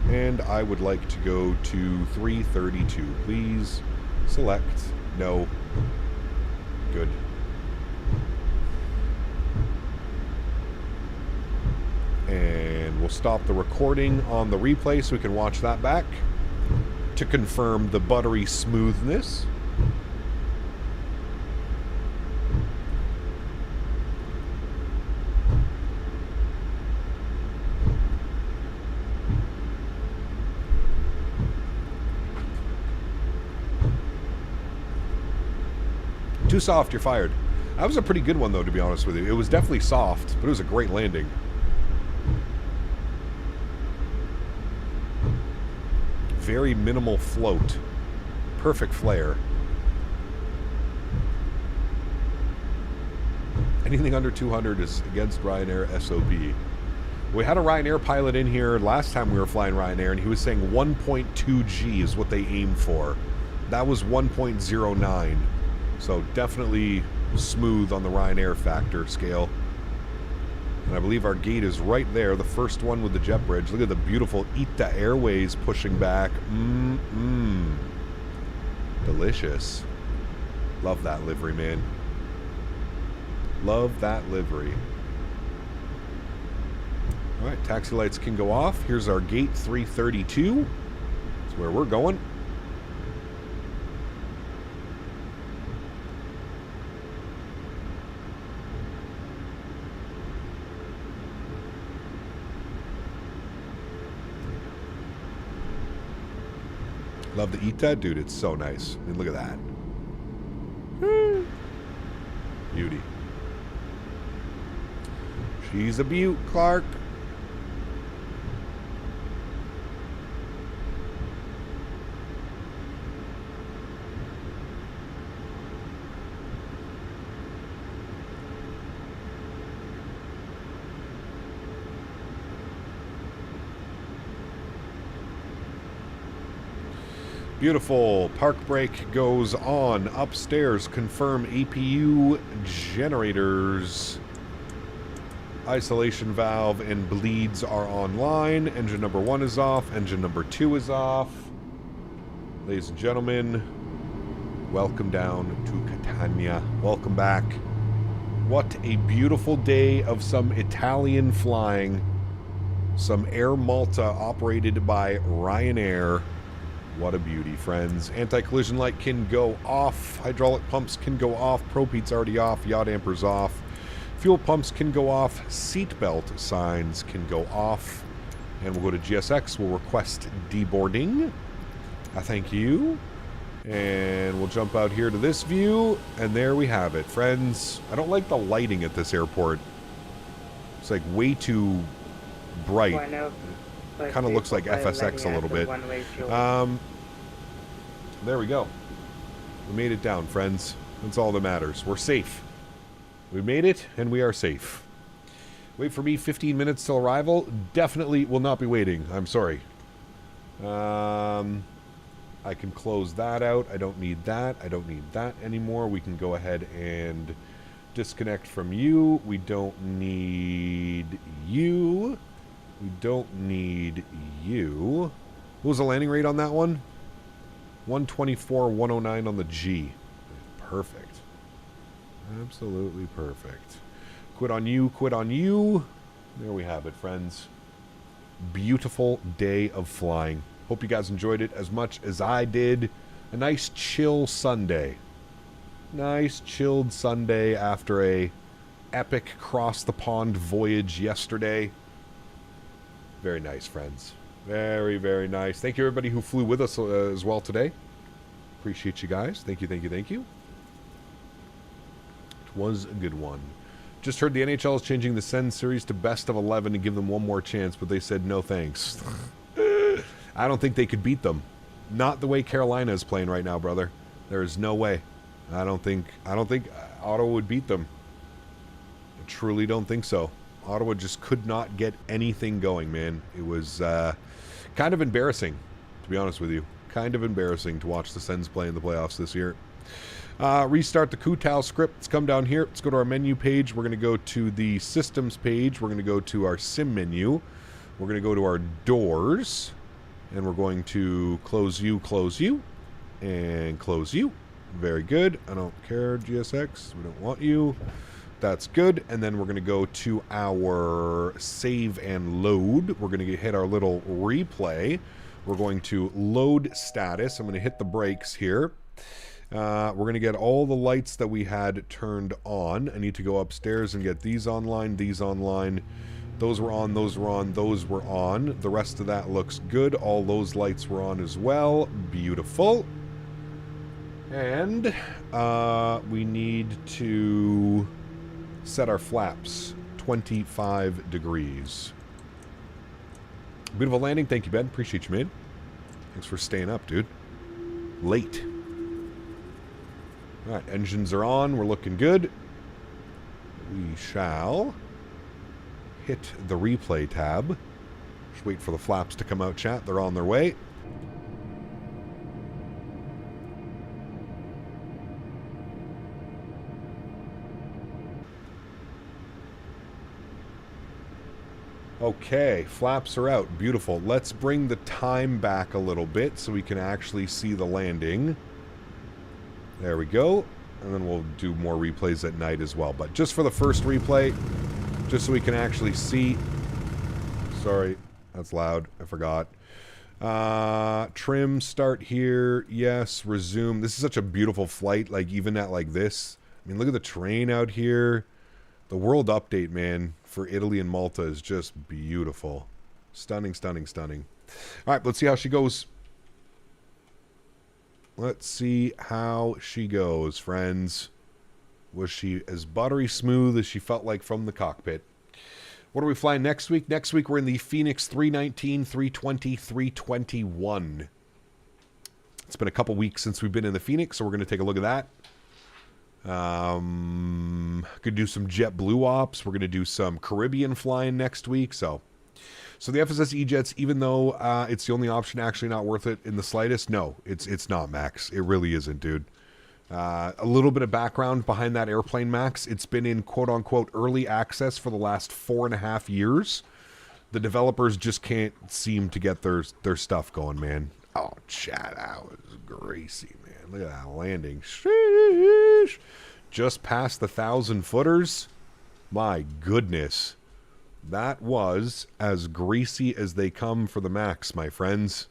And I would like to go to 332. Please select. No. Good. And we'll stop the recording on the replay so we can watch that back to confirm the buttery smoothness. Too soft, you're fired. That was a pretty good one, though, to be honest with you. It was definitely soft, but it was a great landing. Very minimal float. Perfect flare. Anything under 200 is against Ryanair SOP. We had a Ryanair pilot in here last time we were flying Ryanair, and he was saying 1.2 G is what they aim for. That was 1.09. So definitely smooth on the Ryanair factor scale. And I believe our gate is right there, the first one with the jet bridge. Look at the beautiful ITA Airways pushing back. Delicious. Love that livery, man. Love that livery. Alright, taxi lights can go off. Here's our gate 332. That's where we're going. Love the ITA. Dude, it's so nice. I mean, look at that. Beauty. She's a beaut, Clark. Beautiful. Park brake goes on. Upstairs, confirm APU generators. Isolation valve and bleeds are online. Engine number 1 is off. Engine number 2 is off. Ladies and gentlemen, welcome down to Catania. Welcome back. What a beautiful day of some Italian flying. Some Air Malta operated by Ryanair. What a beauty, friends. Anti-collision light can go off. Hydraulic pumps can go off. Propeller's already off. Yaw dampers off. Fuel pumps can go off. Seatbelt signs can go off. And we'll go to GSX. We'll request deboarding. Thank you. And we'll jump out here to this view. And there we have it, friends. I don't like the lighting at this airport. It's like way too bright. Kind of looks like FSX a little bit. There we go. We made it down, friends. That's all that matters. We're safe. We made it, and we are safe. Wait for me 15 minutes till arrival. Definitely will not be waiting. I'm sorry. I can close that out. I don't need that. I don't need that anymore. We can go ahead and disconnect from you. We don't need you. We don't need you. What was the landing rate on that one? 124, 109 on the G. Perfect. Absolutely perfect. Quit on you, quit on you. There we have it, friends. Beautiful day of flying. Hope you guys enjoyed it as much as I did. A nice chill Sunday. Nice chilled Sunday after a epic cross the pond voyage yesterday. Very nice, friends. Very, very nice. Thank you, everybody who flew with us as well today. Appreciate you guys. Thank you, thank you, thank you. It was a good one. Just heard the NHL is changing the Send series to best of 11 to give them one more chance, but they said no thanks. I don't think they could beat them. Not the way Carolina is playing right now, brother. There is no way. I don't think Ottawa would beat them. I truly don't think so. Ottawa just could not get anything going, man. It was kind of embarrassing, to be honest with you. Kind of embarrassing to watch the Sens play in the playoffs this year. Restart the Kutal script. Let's come down here. Let's go to our menu page. We're going to go to the systems page. We're going to go to our sim menu. We're going to go to our doors. And we're going to close you, and close you. Very good. I don't care, GSX. We don't want you. That's good. And then we're going to go to our save and load. We're going to hit our little replay. We're going to load status. I'm going to hit the brakes here. We're going to get all the lights that we had turned on. I need to go upstairs and get these online, these online. Those were on, those were on, those were on. The rest of that looks good. All those lights were on as well. Beautiful. And we need to set our flaps 25 degrees. Beautiful landing. Thank you, Ben. Appreciate you, man. Thanks for staying up, dude. Late. All right, engines are on. We're looking good. We shall hit the replay tab. Just wait for the flaps to come out, chat. They're on their way. Okay, flaps are out. Beautiful. Let's bring the time back a little bit so we can actually see the landing. There we go. And then we'll do more replays at night as well. But just for the first replay, just so we can actually see. Sorry, that's loud. I forgot. Trim, start here. Yes, resume. This is such a beautiful flight, like even at like this. I mean, look at the terrain out here. The world update, man, for Italy and Malta is just beautiful. Stunning, stunning, stunning. All right, let's see how she goes. Let's see how she goes, friends. Was she as buttery smooth as she felt like from the cockpit? What are we flying next week? Next week we're in the Phoenix 319, 320, 321. It's been a couple weeks since we've been in the Phoenix, so we're going to take a look at that. Could do some JetBlue ops. We're going to do some Caribbean flying next week, so the FSS E-Jets, even though it's the only option, actually not worth it in the slightest. No, it's not, Max. It really isn't, dude. A little bit of background behind that airplane, Max. It's been in quote-unquote early access for the last 4.5 years. The developers just can't seem to get their stuff going, man. Oh, chat, that was greasy, man. Look at that landing. Sheesh. Just past the 1,000 footers. My goodness. That was as greasy as they come for the MAX, my friends.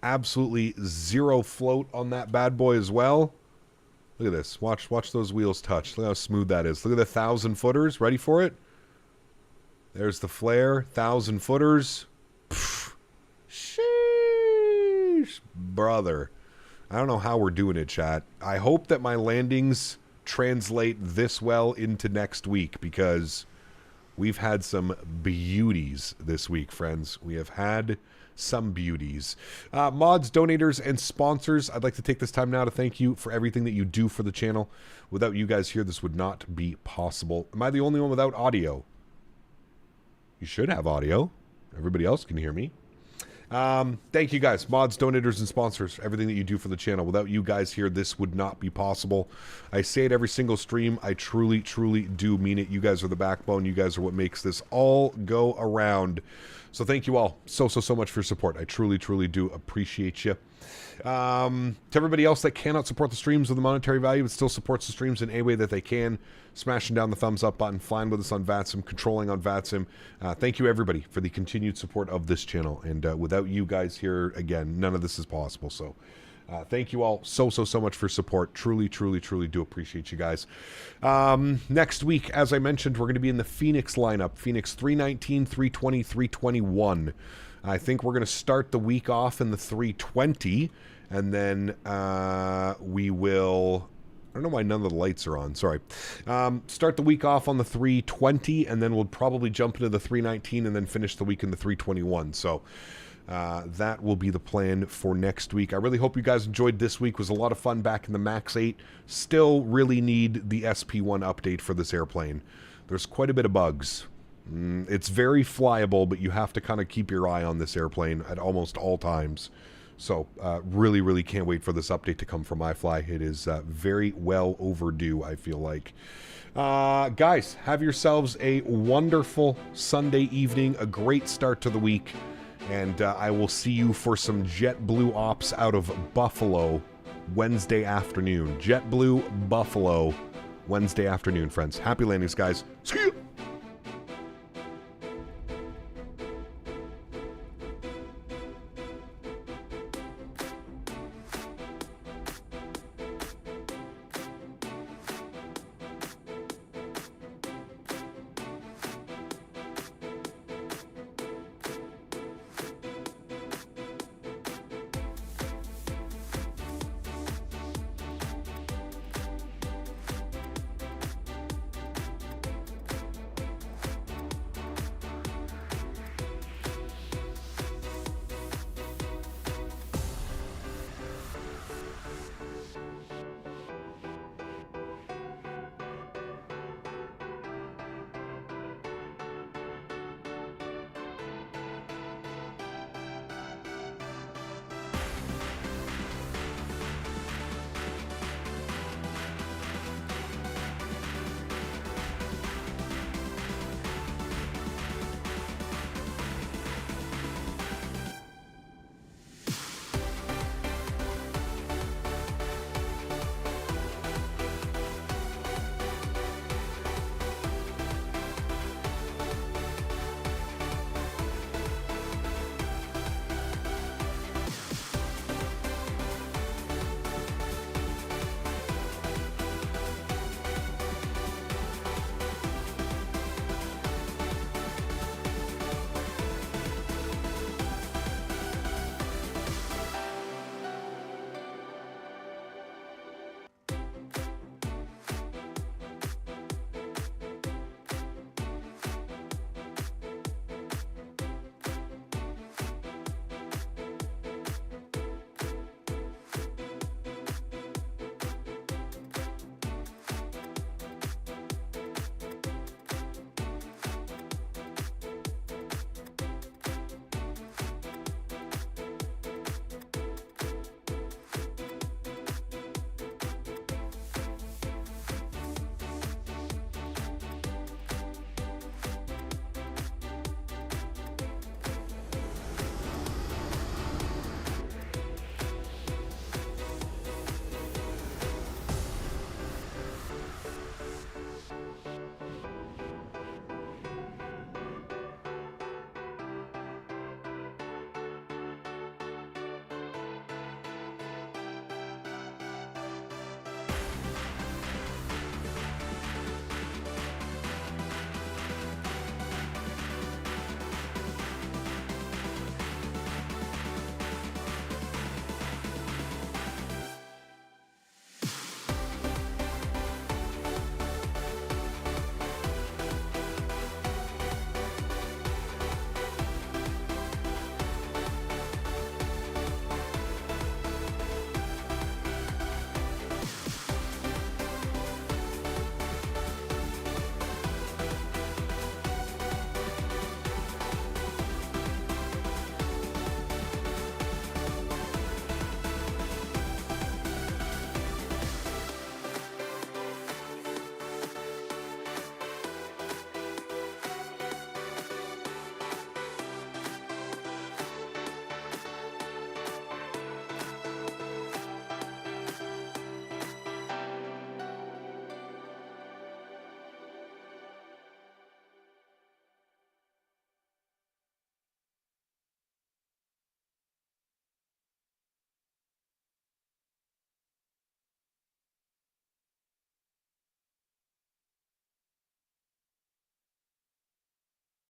Absolutely zero float on that bad boy as well. Look at this. Watch those wheels touch. Look how smooth that is. Look at the 1,000 footers. Ready for it? There's the flare. 1,000 footers. Pfft. Sheesh. Brother. I don't know how we're doing it, chat. I hope that my landings translate this well into next week, because we've had some beauties this week, friends. We have had some beauties. Mods, donators, and sponsors, I'd like to take this time now to thank you for everything that you do for the channel. Without you guys here, this would not be possible. Am I the only one without audio? You should have audio. Everybody else can hear me. Thank you guys, mods, donators, and sponsors, for everything that you do for the channel. Without you guys here, this would not be possible. I say it every single stream. I truly, truly do mean it. You guys are the backbone. You guys are what makes this all go around. So thank you all so much for your support. I truly, truly do appreciate you. To everybody else that cannot support the streams with a monetary value, but still supports the streams in a way that they can, smashing down the thumbs up button, flying with us on VATSIM, controlling on VATSIM. Thank you, everybody, for the continued support of this channel. And without you guys here, again, none of this is possible. So thank you all so much for support. Truly, truly, truly do appreciate you guys. Next week, as I mentioned, we're going to be in the Phoenix lineup. Phoenix 319, 320, 321. I think we're going to start the week off in the 320, and then we will... I don't know why none of the lights are on. Sorry. Start the week off on the 320, and then we'll probably jump into the 319 and then finish the week in the 321. So that will be the plan for next week. I really hope you guys enjoyed this week. It was a lot of fun back in the MAX8. Still really need the SP1 update for this airplane. There's quite a bit of bugs. It's very flyable, but you have to kind of keep your eye on this airplane at almost all times. So really, really can't wait for this update to come from iFly. It is very well overdue, I feel like. Guys, have yourselves a wonderful Sunday evening, a great start to the week, and I will see you for some JetBlue ops out of Buffalo Wednesday afternoon. JetBlue Buffalo Wednesday afternoon, friends. Happy landings, guys. See ya!